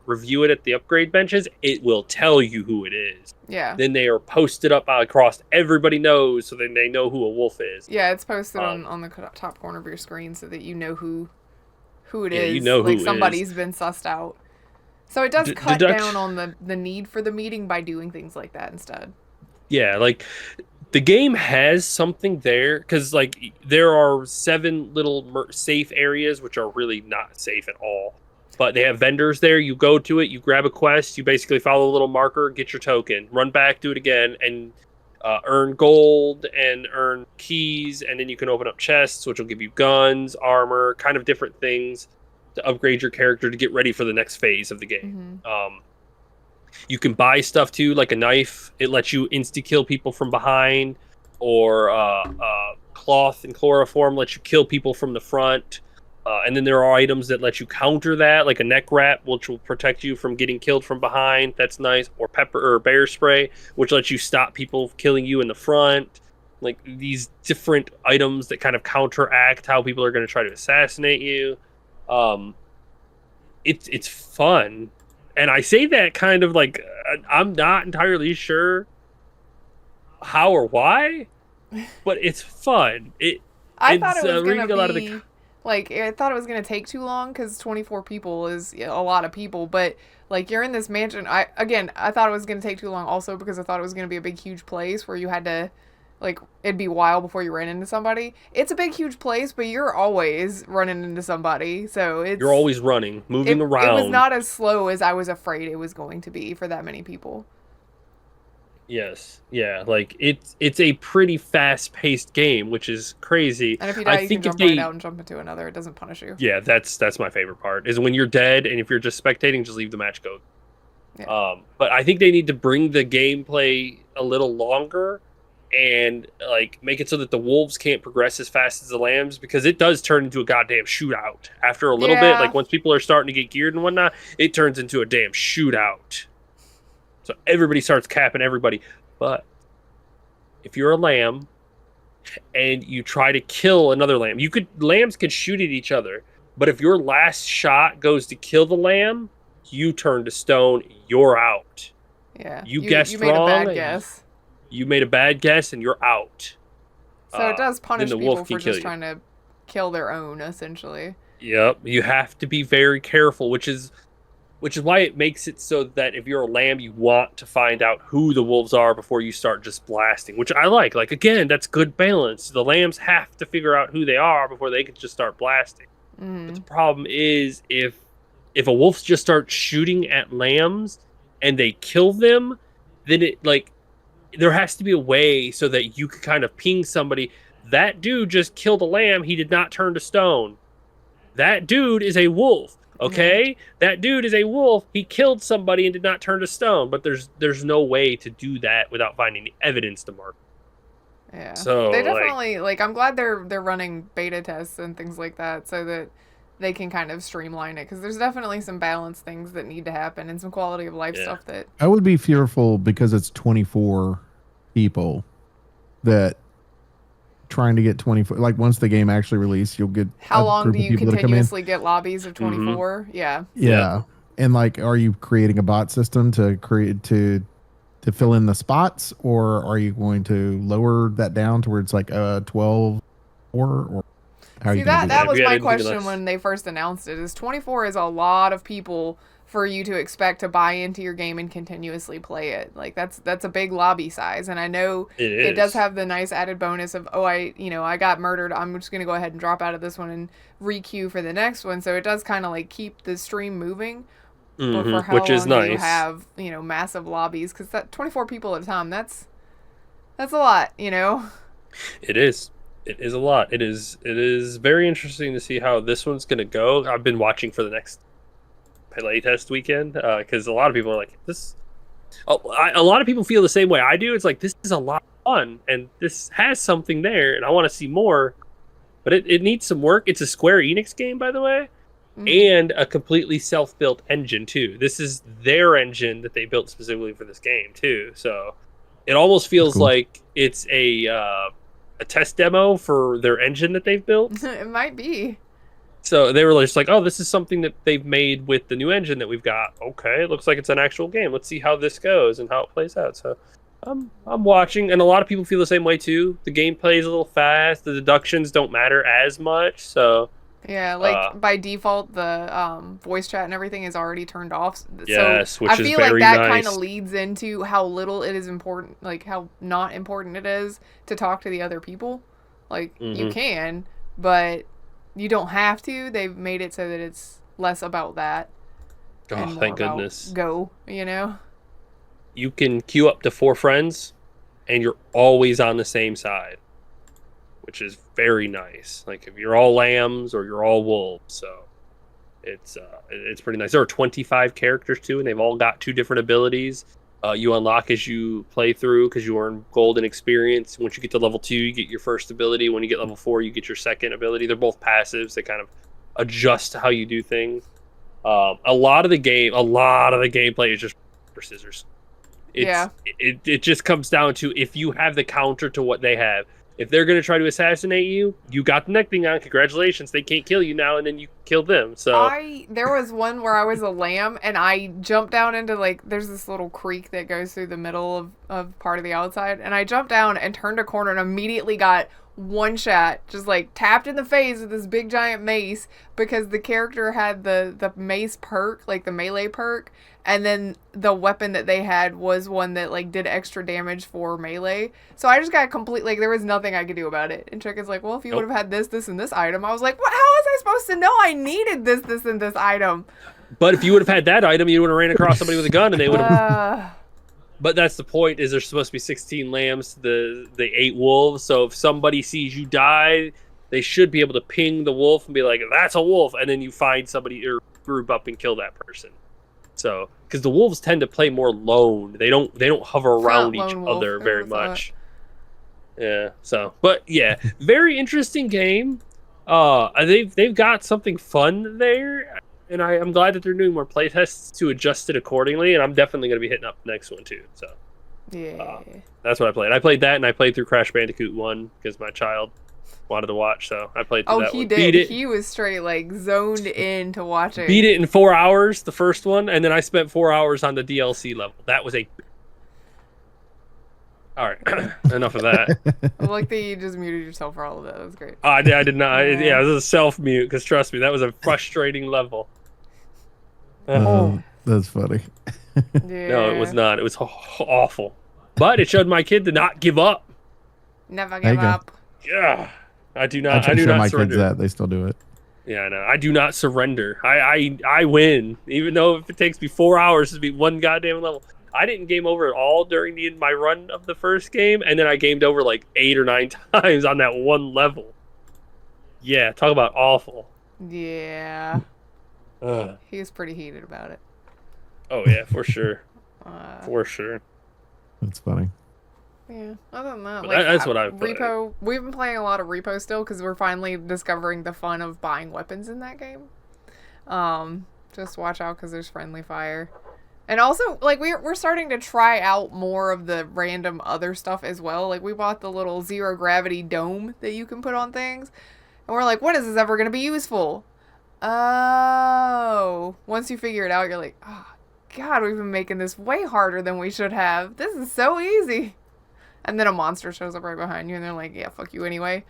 Speaker 1: review it at the upgrade benches, it will tell you who it is.
Speaker 3: Yeah.
Speaker 1: Then they are posted up across. Everybody knows, so then they know who a wolf is.
Speaker 3: Yeah, it's posted on the top corner of your screen so that you know who it is.
Speaker 1: Yeah, you know who
Speaker 3: like
Speaker 1: it
Speaker 3: somebody's been sussed out. So it does cut
Speaker 1: deduction-
Speaker 3: down on the need for the meeting by doing things like that instead.
Speaker 1: Yeah, like the game has something there because like there are 7 little safe areas which are really not safe at all. But they have vendors there. You go to it, you grab a quest, you basically follow a little marker, get your token, run back, do it again, and earn gold and earn keys, and then you can open up chests, which will give you guns, armor, kind of different things to upgrade your character to get ready for the next phase of the game. You can buy stuff too, like a knife. It lets you insta-kill people from behind, or cloth and chloroform lets you kill people from the front. And then there are items that let you counter that, like a neck wrap, which will protect you from getting killed from behind. That's nice. Or pepper or bear spray, which lets you stop people killing you in the front. Like these different items that kind of counteract how people are going to try to assassinate you. It's fun. And I say that kind of like I'm not entirely sure how or why, but it's fun.
Speaker 3: I thought it was
Speaker 1: reading
Speaker 3: gonna
Speaker 1: a lot of
Speaker 3: be
Speaker 1: the-
Speaker 3: like, I thought it was gonna take too long because 24 people is a lot of people. But like, you're in this mansion. I thought it was gonna take too long also because I thought it was gonna be a big huge place where you had to, like, it'd be a while before you ran into somebody. It's a big huge place, but you're always running into somebody. So
Speaker 1: You're always running, moving around.
Speaker 3: It was not as slow as I was afraid it was going to be for that many people.
Speaker 1: Yes. Yeah. Like it's a pretty fast paced game, which is crazy.
Speaker 3: And if you
Speaker 1: I
Speaker 3: die, you can
Speaker 1: think if
Speaker 3: jump right
Speaker 1: they
Speaker 3: out and jump into another. It doesn't punish you.
Speaker 1: yeah, that's my favorite part is when you're dead and if you're just spectating, just leave the match go.
Speaker 3: Yeah.
Speaker 1: But I think they need to bring the gameplay a little longer and like make it so that the wolves can't progress as fast as the lambs because it does turn into a goddamn shootout after a little bit.
Speaker 3: Yeah.
Speaker 1: Like once people are starting to get geared and whatnot, it turns into a damn shootout. So everybody starts capping everybody. But if you're a lamb and you try to kill another lamb, lambs can shoot at each other. But if your last shot goes to kill the lamb, you turn to stone, you're out.
Speaker 3: Yeah.
Speaker 1: You guessed
Speaker 3: you made a
Speaker 1: wrong.
Speaker 3: bad guess.
Speaker 1: You made a bad guess and you're out.
Speaker 3: So it does punish
Speaker 1: then the
Speaker 3: people
Speaker 1: wolf
Speaker 3: for
Speaker 1: can kill
Speaker 3: just
Speaker 1: you.
Speaker 3: trying to kill their own, essentially.
Speaker 1: Yep, you have to be very careful, which is why it makes it so that if you're a lamb, you want to find out who the wolves are before you start just blasting, which I like. Like again, that's good balance. The lambs have to figure out who they are before they can just start blasting. But the problem is if a wolf just starts shooting at lambs and they kill them, then it like there has to be a way so that you could kind of ping somebody. That dude just killed a lamb. He did not turn to stone. That dude is a wolf. Okay, that dude is a wolf. He killed somebody and did not turn to stone. But there's no way to do that without finding evidence to mark.
Speaker 3: Yeah.
Speaker 1: So
Speaker 3: they definitely like I'm glad they're running beta tests and things like that so that they can kind of streamline it because there's definitely some balance things that need to happen and some quality of life stuff that
Speaker 2: I would be fearful because it's 24 people that trying to get 24 like once the game actually released you'll get
Speaker 3: how
Speaker 2: a
Speaker 3: long
Speaker 2: group
Speaker 3: do
Speaker 2: of
Speaker 3: you
Speaker 2: people to come in.
Speaker 3: continuously get lobbies of 24? Yeah.
Speaker 2: Yeah. And like are you creating a bot system to create to fill in the spots or are you going to lower that down to where it's like 12 or how are
Speaker 3: See
Speaker 2: you going to do
Speaker 3: that
Speaker 2: that?
Speaker 3: was
Speaker 1: Yeah, I
Speaker 3: my
Speaker 1: didn't think of
Speaker 3: question
Speaker 1: that.
Speaker 3: when they first announced it. Is 24 is a lot of people for you to expect to buy into your game and continuously play it. Like that's a big lobby size, and I know it does have the nice added bonus of I got murdered. I'm just gonna go ahead and drop out of this one and re-queue for the next one. So it does kind of like keep the stream moving. But for how
Speaker 1: which is
Speaker 3: long do you
Speaker 1: nice.
Speaker 3: have massive lobbies? Because that 24 people at a time, that's a lot.
Speaker 1: It is. It is a lot. It is very interesting to see how this one's going to go. I've been watching for the next playtest weekend because a lot of people are like, this. A lot of people feel the same way I do. It's like, this is a lot of fun and this has something there and I want to see more. But it needs some work. It's a Square Enix game, by the way, and a completely self-built engine, too. This is their engine that they built specifically for this game, too. So it almost feels like it's a test demo for their engine that they've built.
Speaker 3: It might be.
Speaker 1: So they were just like, oh, this is something that they've made with the new engine that we've got. Okay, it looks like it's an actual game. Let's see how this goes and how it plays out. So I'm watching, and a lot of people feel the same way too. The gameplay is a little fast. The deductions don't matter as much. So
Speaker 3: yeah, like by default, the voice chat and everything is already turned off.
Speaker 1: Yes,
Speaker 3: so
Speaker 1: which
Speaker 3: I
Speaker 1: is
Speaker 3: feel like
Speaker 1: very
Speaker 3: that
Speaker 1: nice.
Speaker 3: kind of leads into how little it is important, like how not important it is to talk to the other people. Like you can, but you don't have to. They've made it so that it's less about that.
Speaker 1: Oh, thank goodness.
Speaker 3: Go,
Speaker 1: You can queue up to 4 friends, and you're always on the same side, which is very nice. Like if you're all lambs or you're all wolves, so it's pretty nice. There are 25 characters too, and they've all got 2 different abilities. You unlock as you play through because you earn golden experience. Once you get to level 2, you get your first ability. When you get level 4, you get your second ability. They're both passives. They kind of adjust to how you do things. A lot of the gameplay is just for scissors. It just comes down to if you have the counter to what they have. If they're going to try to assassinate you, you got the neck thing on. Congratulations, they can't kill you now, and then you kill them. So
Speaker 3: there was one where I was a lamb, and I jumped down into there's this little creek that goes through the middle of part of the outside, and I jumped down and turned a corner and immediately got one shot, just tapped in the face with this big giant mace because the character had the mace perk, like the melee perk, and then the weapon that they had was one that did extra damage for melee. So I just got there was nothing I could do about it. And Chicken's like, well, if you would have had this, and this item, I was like, what? How was I supposed to know I needed this, and this item?
Speaker 1: But if you would have had that item, you would have ran across somebody with a gun, and they would have. But that's the point. Is there's supposed to be 16 lambs, the 8 wolves. So if somebody sees you die, they should be able to ping the wolf and be like, "That's a wolf," and then you find somebody or group up and kill that person. So because the wolves tend to play more lone, they don't hover around each other very much. Yeah. So, but yeah, very interesting game. They've got something fun there, and I'm glad that they're doing more playtests to adjust it accordingly. And I'm definitely going to be hitting up the next one too. So
Speaker 3: Yeah.
Speaker 1: that's what I played. I played that, and I played through Crash Bandicoot 1 because my child wanted to watch. So I played through that
Speaker 3: he
Speaker 1: one.
Speaker 3: did.
Speaker 1: Beat it.
Speaker 3: He was straight like zoned into watching.
Speaker 1: Beat it in 4 hours, the first one, and then I spent 4 hours on the DLC level. That was a. All right, enough of that.
Speaker 3: I like that you just muted yourself for all of that. That was great.
Speaker 1: I did not. Yeah, it was a self mute because trust me, that was a frustrating level.
Speaker 2: That's funny.
Speaker 3: Yeah.
Speaker 1: No, it was not. It was awful. But it showed my kid to not give up.
Speaker 3: Never
Speaker 2: There you
Speaker 3: give
Speaker 2: go.
Speaker 3: up.
Speaker 1: Yeah, I do not. I
Speaker 2: I'm
Speaker 1: do
Speaker 2: sure
Speaker 1: not
Speaker 2: my
Speaker 1: surrender.
Speaker 2: kids that they still do it.
Speaker 1: Yeah, I know. I do not surrender. I win, even though if it takes me 4 hours to beat one goddamn level. I didn't game over at all during my run of the first game, and then I gamed over like 8 or 9 times on that one level. Yeah, talk about awful.
Speaker 3: Yeah. He was pretty heated about it.
Speaker 1: Oh yeah, for sure. For sure.
Speaker 2: That's funny.
Speaker 3: Yeah. Other than that,
Speaker 1: But
Speaker 3: like
Speaker 1: that's what I've played.
Speaker 3: Repo. We've been playing a lot of Repo still because we're finally discovering the fun of buying weapons in that game. Just watch out because there's friendly fire. And also, like, we're starting to try out more of the random other stuff as well. Like, we bought the little zero gravity dome that you can put on things. And we're like, when is this ever going to be useful? Oh. Once you figure it out, you're like, oh, God, we've been making this way harder than we should have. This is so easy. And then a monster shows up right behind you, and they're like, yeah, fuck you anyway.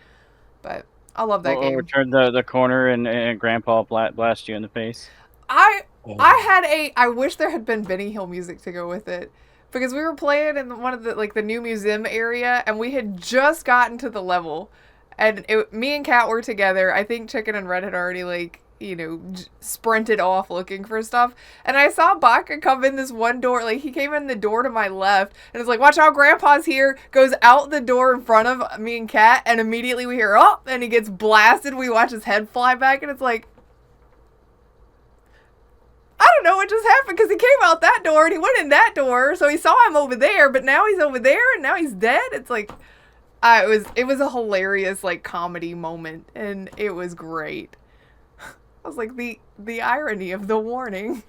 Speaker 3: But I love that game.
Speaker 4: Or turn the corner and Grandpa blast you in the face.
Speaker 3: I wish there had been Benny Hill music to go with it. Because we were playing in one of the new museum area, and we had just gotten to the level. And me and Kat were together. I think Chicken and Red had already, sprinted off looking for stuff. And I saw Baka come in this one door. Like, he came in the door to my left, and it's like, watch out, Grandpa's here. Goes out the door in front of me and Kat, and immediately we hear, oh, and he gets blasted. We watch his head fly back, and it's like, I don't know what just happened because he came out that door and he went in that door, so he saw him over there, but now he's over there and now he's dead. It's like, it was a hilarious comedy moment, and it was great. I was like, the irony of the warning.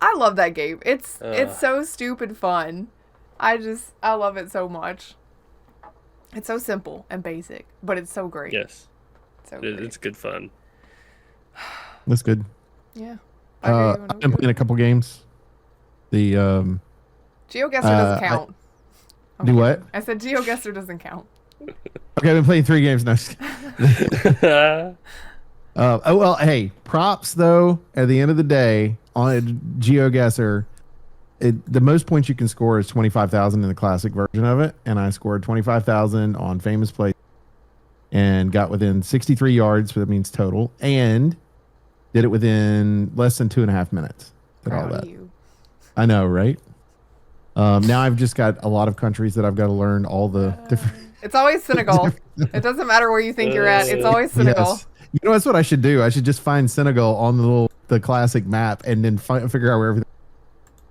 Speaker 3: I love that game. It's so stupid fun. I love it so much. It's so simple and basic, but it's so great.
Speaker 1: Yes,
Speaker 3: great.
Speaker 1: It's good fun.
Speaker 2: That's good.
Speaker 3: Yeah.
Speaker 2: I've been playing a couple games. The
Speaker 3: GeoGuessr doesn't count.
Speaker 2: Do what?
Speaker 3: I said GeoGuessr doesn't count.
Speaker 2: Okay, I've been playing 3 games now. Oh well, hey, props though. At the end of the day, on GeoGuessr, the most points you can score is 25,000 in the classic version of it, and I scored 25,000 on Famous Play, and got within 63 yards. So that means total, and did it within less than 2.5 minutes. Did all that. I know, right? Now I've just got a lot of countries that I've got to learn all the different.
Speaker 3: It's always Senegal. It doesn't matter where you think you're at. It's always Senegal.
Speaker 2: Yes. You know, that's what I should do. I should just find Senegal on the classic map and then figure out where everything.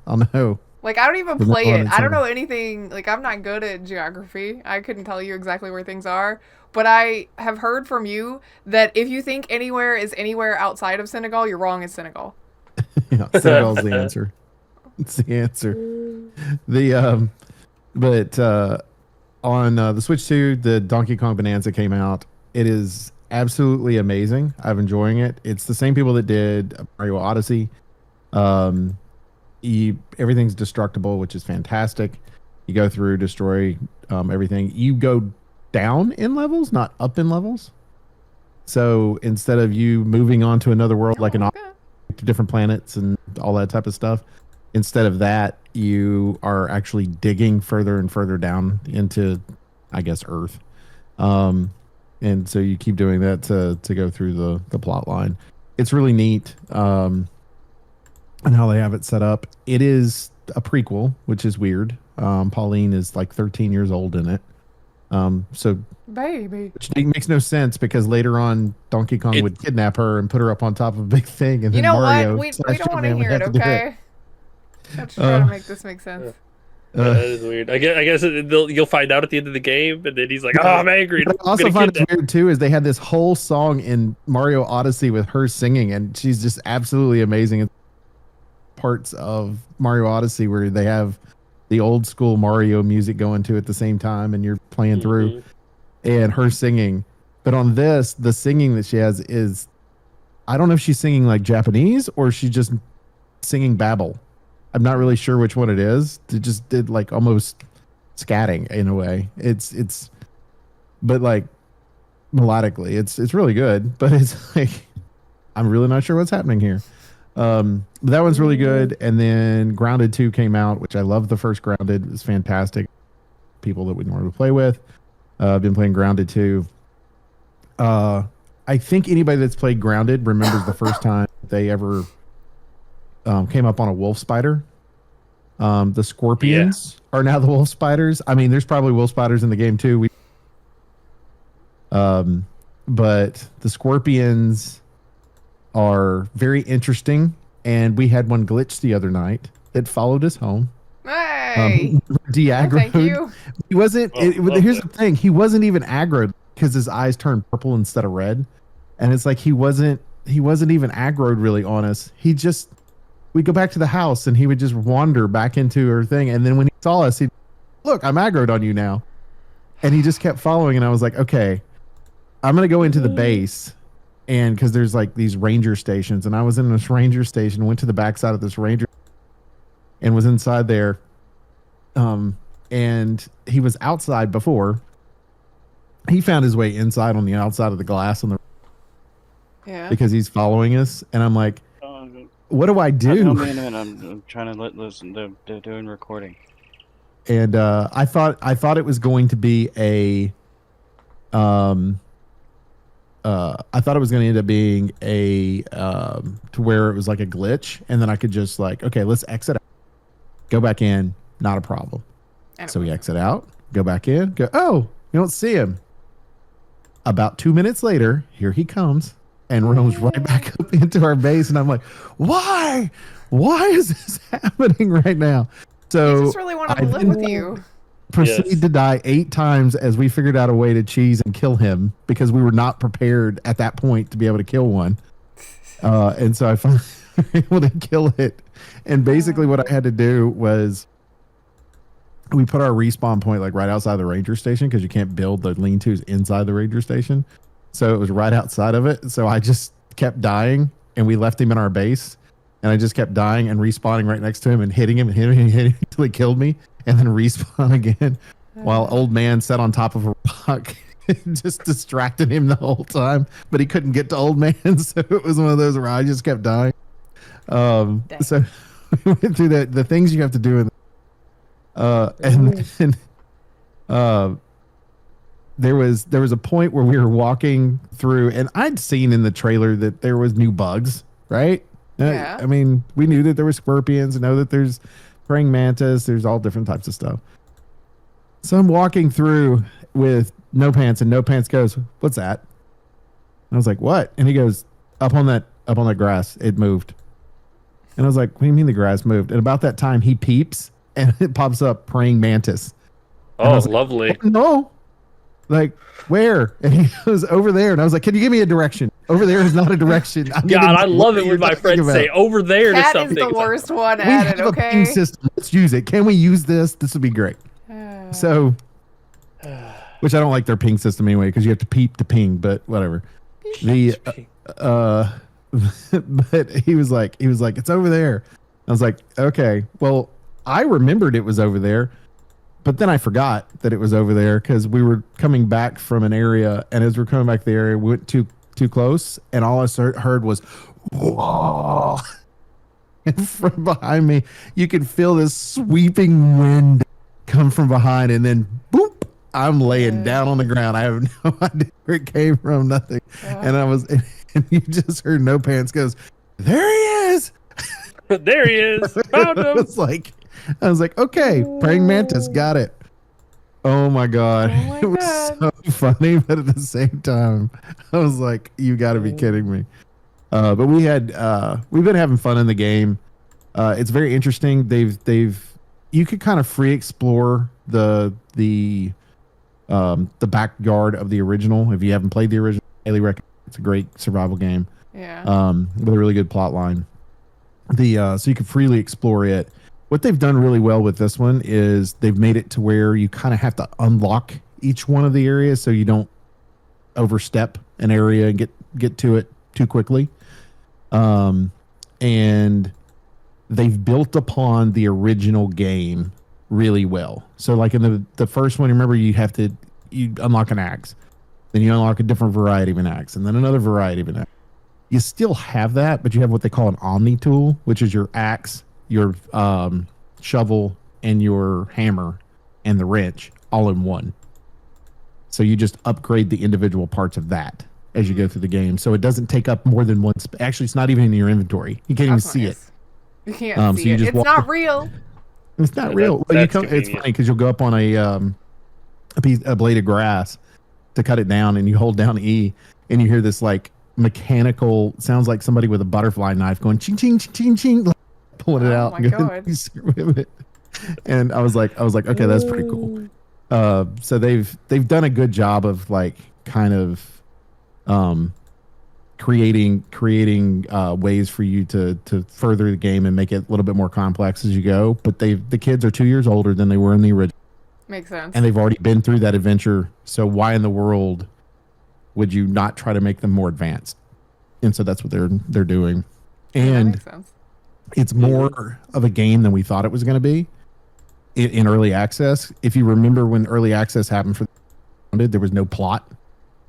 Speaker 2: I'll know.
Speaker 3: Like, I don't even play it. I don't know anything. Like, I'm not good at geography. I couldn't tell you exactly where things are. But I have heard from you that if you think anywhere is anywhere outside of Senegal, you're wrong. It's Senegal.
Speaker 2: Yeah, Senegal's the answer. It's the answer. On the Switch 2, the Donkey Kong Bonanza came out. It is absolutely amazing. I'm enjoying it. It's the same people that did Mario Odyssey. Everything's destructible, which is fantastic. You go through, destroy everything. You go down in levels, not up in levels. So instead of you moving on to another world, to different planets and all that type of stuff, instead of that, you are actually digging further and further down into, I guess, Earth. And so you keep doing that to go through the plot line. It's really neat. and how they have it set up. It is a prequel, which is weird. Pauline is like 13 years old in it. So
Speaker 3: Baby.
Speaker 2: which makes no sense because later on Donkey Kong would kidnap her and put her up on top of a big thing, and
Speaker 3: You
Speaker 2: then
Speaker 3: know
Speaker 2: Mario
Speaker 3: what? We
Speaker 2: slash
Speaker 3: don't want to
Speaker 2: Jumpman would
Speaker 3: hear it,
Speaker 2: have to do
Speaker 3: okay? Let's try to make this make sense.
Speaker 1: That is weird. I guess you'll find out at the end of the game, and then he's like, "Oh, I'm angry."
Speaker 2: What I also find it weird too is they had this whole song in Mario Odyssey with her singing, and she's just absolutely amazing. It's parts of Mario Odyssey where they have the old school Mario music going to at the same time, and you're playing through, and her singing. But on this, the singing that she has is, I don't know if she's singing like Japanese or she's just singing babble. I'm not really sure which one it is. It just did like almost scatting in a way. It's but like melodically it's really good, but it's like I'm really not sure what's happening here. But that one's really good. And then Grounded 2 came out, which I love. The first Grounded. It was fantastic. People that we normally play with. I've been playing Grounded 2. I think anybody that's played Grounded remembers the first time they ever came up on a wolf spider. The scorpions are now the wolf spiders. I mean, there's probably wolf spiders in the game too. But the scorpions are very interesting, and we had one glitch the other night that followed us home.
Speaker 3: Hey,
Speaker 2: de-aggroed.
Speaker 3: thank you.
Speaker 2: He wasn't. Here's the thing: he wasn't even aggroed because his eyes turned purple instead of red, and it's like he wasn't even aggroed really on us. He just, we'd go back to the house, and he would just wander back into her thing, and then when he saw us, he'd look, I'm aggroed on you now, and he just kept following, and I was like, okay, I'm gonna go into the base. And because there's like these ranger stations, and I was in this ranger station, went to the backside of this ranger and was inside there. And he was outside before. He found his way inside on the outside of the glass on the because he's following us. And I'm like, what do I do?
Speaker 4: I'm trying to listen. They're doing recording.
Speaker 2: And I thought it was going to be a I thought it was going to end up being a to where it was like a glitch, and then I could just like, okay, let's exit out, go back in, not a problem. So we exit out, go back in, go, oh, you don't see him. About 2 minutes later, here he comes and roams right back up into our base, and I'm like, why is this happening right now? So
Speaker 3: I just really wanted to live with you.
Speaker 2: Proceed to die 8 times as we figured out a way to cheese and kill him because we were not prepared at that point to be able to kill one. And so I finally was able to kill it. And basically what I had to do was we put our respawn point like right outside the ranger station because you can't build the lean-tos inside the ranger station. So it was right outside of it. So I just kept dying, and we left him in our base. And I just kept dying and respawning right next to him and hitting him until he killed me, and then respawn again while old man sat on top of a rock and just distracted him the whole time. But he couldn't get to old man, so it was one of those where I just kept dying. So we went through the things you have to do. And then there was a point where we were walking through, and I'd seen in the trailer that there was new bugs, right?
Speaker 3: Yeah.
Speaker 2: I mean, we knew that there were scorpions, know that there's praying mantis, there's all different types of stuff. So I'm walking through with No Pants, and No Pants goes, "What's that?" And I was like, "What?" And he goes, up on that grass, it moved." And I was like, "What do you mean the grass moved?" And about that time he peeps and it pops up praying mantis. And
Speaker 1: oh,
Speaker 2: like,
Speaker 1: lovely.
Speaker 2: "Oh, no." Like, where? And he was over there. And I was like, "Can you give me a direction? Over there is not a direction."
Speaker 1: God, I love it when my friends say over there
Speaker 3: Cat
Speaker 1: to something.
Speaker 3: is the worst one
Speaker 2: we
Speaker 3: at
Speaker 2: have
Speaker 3: it,
Speaker 2: a
Speaker 3: okay?
Speaker 2: ping system. Let's use it. Can we use this? This would be great. So, which I don't like their ping system anyway, because you have to peep to ping, but whatever. But he was like, "It's over there." I was like, "Okay." Well, I remembered it was over there, but then I forgot that it was over there because we were coming back from an area, and as we're coming back to the area, we went too close, and all I heard was, "Whoa!" And from behind me, you could feel this sweeping wind come from behind, and then boop, I'm laying down on the ground. I have no idea where it came from, nothing. And I was, and you just heard No Pants goes, "There he is."
Speaker 1: There he is. Found
Speaker 2: I
Speaker 1: him.
Speaker 2: was like, okay, praying mantis, got it. Oh my god,
Speaker 3: Oh my
Speaker 2: it was
Speaker 3: God.
Speaker 2: so funny, but at the same time, I was like, you got to be kidding me. But we've been having fun in the game. It's very interesting. You could kind of free explore the backyard of the original. If you haven't played the original, I highly recommend. It's a great survival game.
Speaker 3: Yeah.
Speaker 2: With a really good plot line. So you can freely explore it. What they've done really well with this one is they've made it to where you kind of have to unlock each one of the areas so you don't overstep an area and get to it too quickly. And they've built upon the original game really well. So like in the first one, remember you unlock an axe, then you unlock a different variety of an axe, and then another variety of an axe. You still have that, but you have what they call an omni tool, which is your axe, your shovel, and your hammer and the wrench all in one. So you just upgrade the individual parts of that as you go through the game. So it doesn't take up more than one. Actually, it's not even in your inventory. You can't even see it.
Speaker 3: You can't
Speaker 2: So
Speaker 3: see
Speaker 2: you
Speaker 3: it.
Speaker 2: just
Speaker 3: It's
Speaker 2: walk
Speaker 3: not real.
Speaker 2: It's not
Speaker 1: Yeah,
Speaker 2: real.
Speaker 1: that's
Speaker 2: It's
Speaker 1: convenient.
Speaker 2: funny because you'll go up on a blade of grass to cut it down, and you hold down E, and you hear this like mechanical sounds like somebody with a butterfly knife going ching ching ching ching ching, like, pulling it
Speaker 3: Oh
Speaker 2: out.
Speaker 3: my God.
Speaker 2: And I was like, okay, that's pretty cool. So they've done a good job of like kind of creating ways for you to further the game and make it a little bit more complex as you go. But the kids are 2 years older than they were in the original,
Speaker 3: Makes sense.
Speaker 2: and they've already been through that adventure. So why in the world would you not try to make them more advanced? And so that's what they're doing.
Speaker 3: Yeah, that
Speaker 2: And
Speaker 3: makes sense.
Speaker 2: it's more of a game than we thought it was going to be in early access. If you remember when early access happened there was no plot.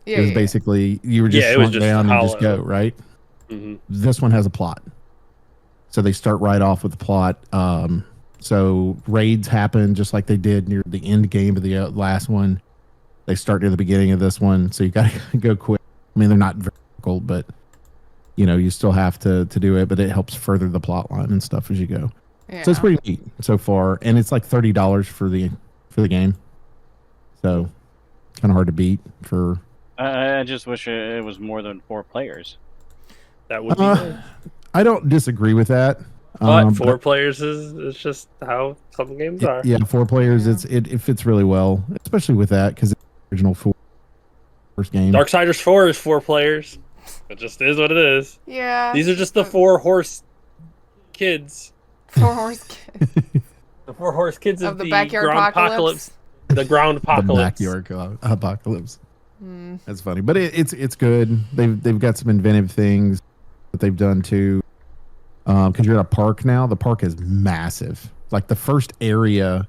Speaker 3: Yeah,
Speaker 2: It was
Speaker 3: yeah,
Speaker 2: basically you were just
Speaker 1: Yeah, it was
Speaker 2: shrunk
Speaker 1: just
Speaker 2: down and just
Speaker 1: hollow.
Speaker 2: go, right?
Speaker 1: Mm-hmm.
Speaker 2: This one has a plot. So they start right off with the plot. So raids happen just like they did near the end game of the last one. They start near the beginning of this one. So you got to go quick. I mean, they're not very difficult, but you still have to do it, but it helps further the plot line and stuff as you go.
Speaker 3: yeah.
Speaker 2: So it's pretty neat so far. And it's like $30 for the game. So kind of hard to beat for.
Speaker 4: I just wish it was more than 4 players.
Speaker 1: That would be nice.
Speaker 2: I don't disagree with that.
Speaker 1: But 4 players is just how some games are.
Speaker 2: Yeah, 4 players.
Speaker 3: Yeah.
Speaker 2: It fits really well, especially with that because it's the original first game.
Speaker 1: Darksiders 4 is 4 players. It just is what it is.
Speaker 3: Yeah.
Speaker 1: These are just the 4 horse kids.
Speaker 3: 4 horse kids
Speaker 1: The 4 horse kids
Speaker 3: of the
Speaker 1: the
Speaker 3: backyard
Speaker 1: ground
Speaker 3: apocalypse.
Speaker 1: The ground
Speaker 2: The
Speaker 1: apocalypse.
Speaker 2: backyard apocalypse.
Speaker 3: Mm.
Speaker 2: That's funny, but it's good. They've got some inventive things that they've done too. Because you're in a park now. The park is massive. Like the first area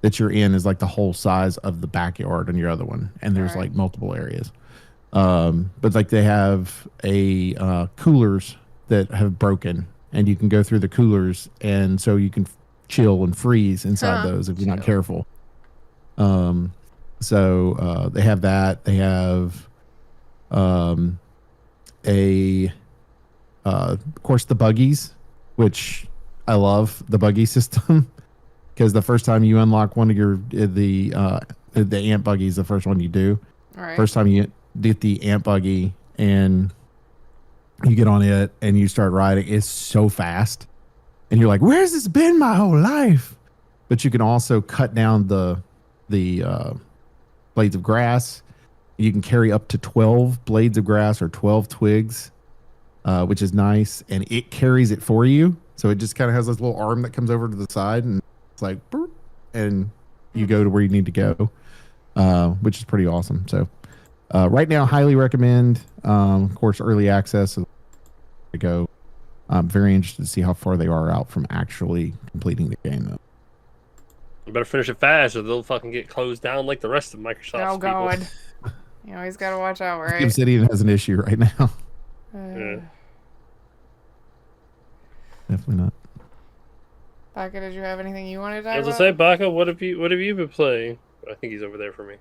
Speaker 2: that you're in is like the whole size of the backyard on your other one, and there's
Speaker 3: Right.
Speaker 2: like multiple areas. But like they have coolers that have broken, and you can go through the coolers, and so you can chill and freeze inside
Speaker 3: Huh.
Speaker 2: those if you're not
Speaker 3: Chill.
Speaker 2: careful. So they have that. They have of course the buggies, which I love the buggy system because the first time you unlock one of the ant buggies, the first one you do.
Speaker 3: All right.
Speaker 2: First time you get the ant buggy and you get on it and you start riding, it's so fast. And you're like, where's this been my whole life? But you can also cut down the blades of grass. You can carry up to 12 blades of grass or 12 twigs, which is nice. And it carries it for you. So it just kind of has this little arm that comes over to the side and it's like, boop, and you go to where you need to go, which is pretty awesome. So right now, highly recommend. Of course, early access to go. I'm very interested to see how far they are out from actually completing the game, though.
Speaker 1: You better finish it fast or they'll fucking get closed down like the rest of Microsoft's
Speaker 3: Oh
Speaker 1: people.
Speaker 3: God. You always gotta watch out, right?
Speaker 2: Obsidian has an issue right now.
Speaker 1: Yeah.
Speaker 2: Definitely not.
Speaker 3: Baka, did you have anything you wanted to
Speaker 1: I
Speaker 3: talk
Speaker 1: was
Speaker 3: about?
Speaker 1: gonna say, Baka, what have you been playing? I think he's over there for me.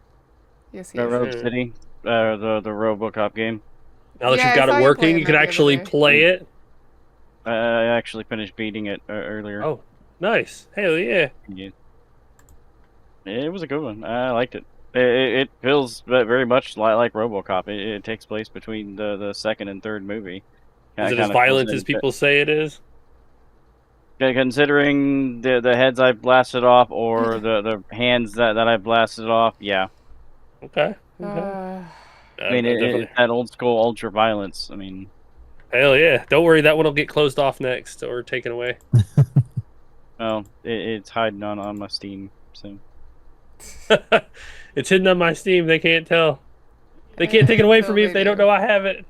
Speaker 3: Yes,
Speaker 4: The
Speaker 3: yes.
Speaker 4: Rogue
Speaker 1: Yeah.
Speaker 4: City, the RoboCop game.
Speaker 1: Now that
Speaker 3: Yeah,
Speaker 1: you've
Speaker 3: I
Speaker 1: got
Speaker 3: saw
Speaker 1: it
Speaker 3: you
Speaker 1: working,
Speaker 3: playing
Speaker 1: you can
Speaker 3: that the other
Speaker 1: actually
Speaker 3: day.
Speaker 1: play it.
Speaker 4: I actually finished beating it earlier.
Speaker 1: Oh, nice. Hell yeah.
Speaker 4: Yeah. It was a good one. I liked it. It feels very much like RoboCop. It takes place between the second and third movie.
Speaker 1: Is it as
Speaker 4: Kinda feels
Speaker 1: violent as people say it is?
Speaker 4: considering the heads I blasted off or the hands that I blasted off. Yeah,
Speaker 1: Okay.
Speaker 3: Uh,
Speaker 4: I mean
Speaker 1: Definitely.
Speaker 4: it's that old school ultra violence. I mean,
Speaker 1: Hell yeah. Don't worry, that one will get closed off next or taken away.
Speaker 4: well, it's hiding on my Steam. So
Speaker 1: It's hidden on my Steam. They can't tell. They can't take it away from me if they don't know I have it.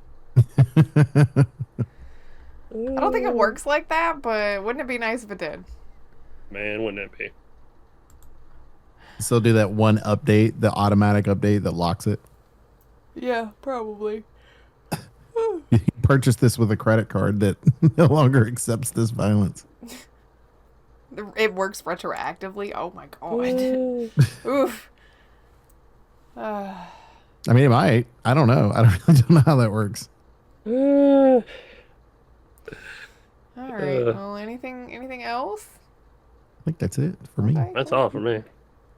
Speaker 3: I don't think it works like that, but wouldn't it be nice if it did?
Speaker 1: Man, wouldn't it be?
Speaker 2: So do that one update, the automatic update that locks it.
Speaker 3: Yeah, probably.
Speaker 2: You purchase this with a credit card that no longer accepts this violence.
Speaker 3: It works retroactively. Oh my god. Oof.
Speaker 2: I mean, it might. I don't know. I don't know how that works.
Speaker 3: All right. Well, anything else?
Speaker 2: I think that's it for me.
Speaker 3: Okay,
Speaker 1: That's
Speaker 3: cool.
Speaker 1: all for me.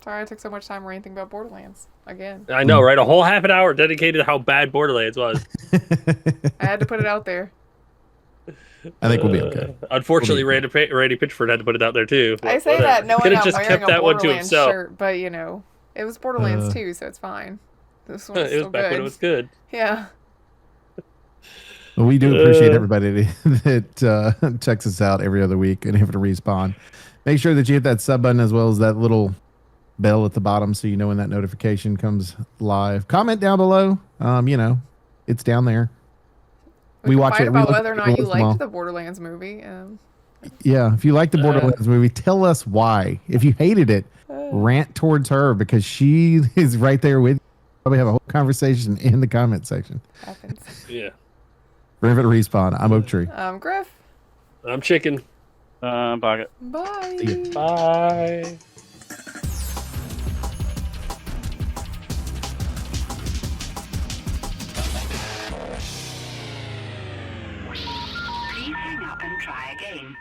Speaker 3: Sorry I took so much time ranting about Borderlands again.
Speaker 1: I know, right? A whole half an hour dedicated to how bad Borderlands was.
Speaker 3: I had to put it out there.
Speaker 2: I think we'll be okay.
Speaker 1: Unfortunately, Randy Pitchford had to put it out there too.
Speaker 3: I say
Speaker 1: Whatever.
Speaker 3: that knowing
Speaker 1: Could've
Speaker 3: I'm
Speaker 1: just
Speaker 3: wearing
Speaker 1: kept
Speaker 3: a
Speaker 1: that one to
Speaker 3: Borderlands
Speaker 1: himself.
Speaker 3: shirt, but you know, it was Borderlands 2, so it's fine. This one's
Speaker 1: It was
Speaker 3: still
Speaker 1: back
Speaker 3: good.
Speaker 1: when it was good.
Speaker 3: Yeah.
Speaker 2: Well, we do appreciate everybody that checks us out every other week and have to respawn. Make sure that you hit that sub button as well as that little bell at the bottom so you know when that notification comes live. Comment down below. You know, it's down there.
Speaker 3: We
Speaker 2: watch
Speaker 3: fight
Speaker 2: it. We
Speaker 3: about
Speaker 2: look
Speaker 3: whether or
Speaker 2: at
Speaker 3: not
Speaker 2: it,
Speaker 3: you
Speaker 2: list them all.
Speaker 3: liked the Borderlands movie.
Speaker 2: Yeah, if you like the Borderlands movie, tell us why. If you hated it, rant towards her because she is right there with you. Probably have a whole conversation in the comment section.
Speaker 3: Happens.
Speaker 1: Yeah.
Speaker 2: Rivet Respawn. I'm Oak Tree.
Speaker 3: Griff.
Speaker 1: I'm Chicken.
Speaker 4: Pocket.
Speaker 3: Bye.
Speaker 2: See ya.
Speaker 1: Bye.
Speaker 5: Please hang up and try again.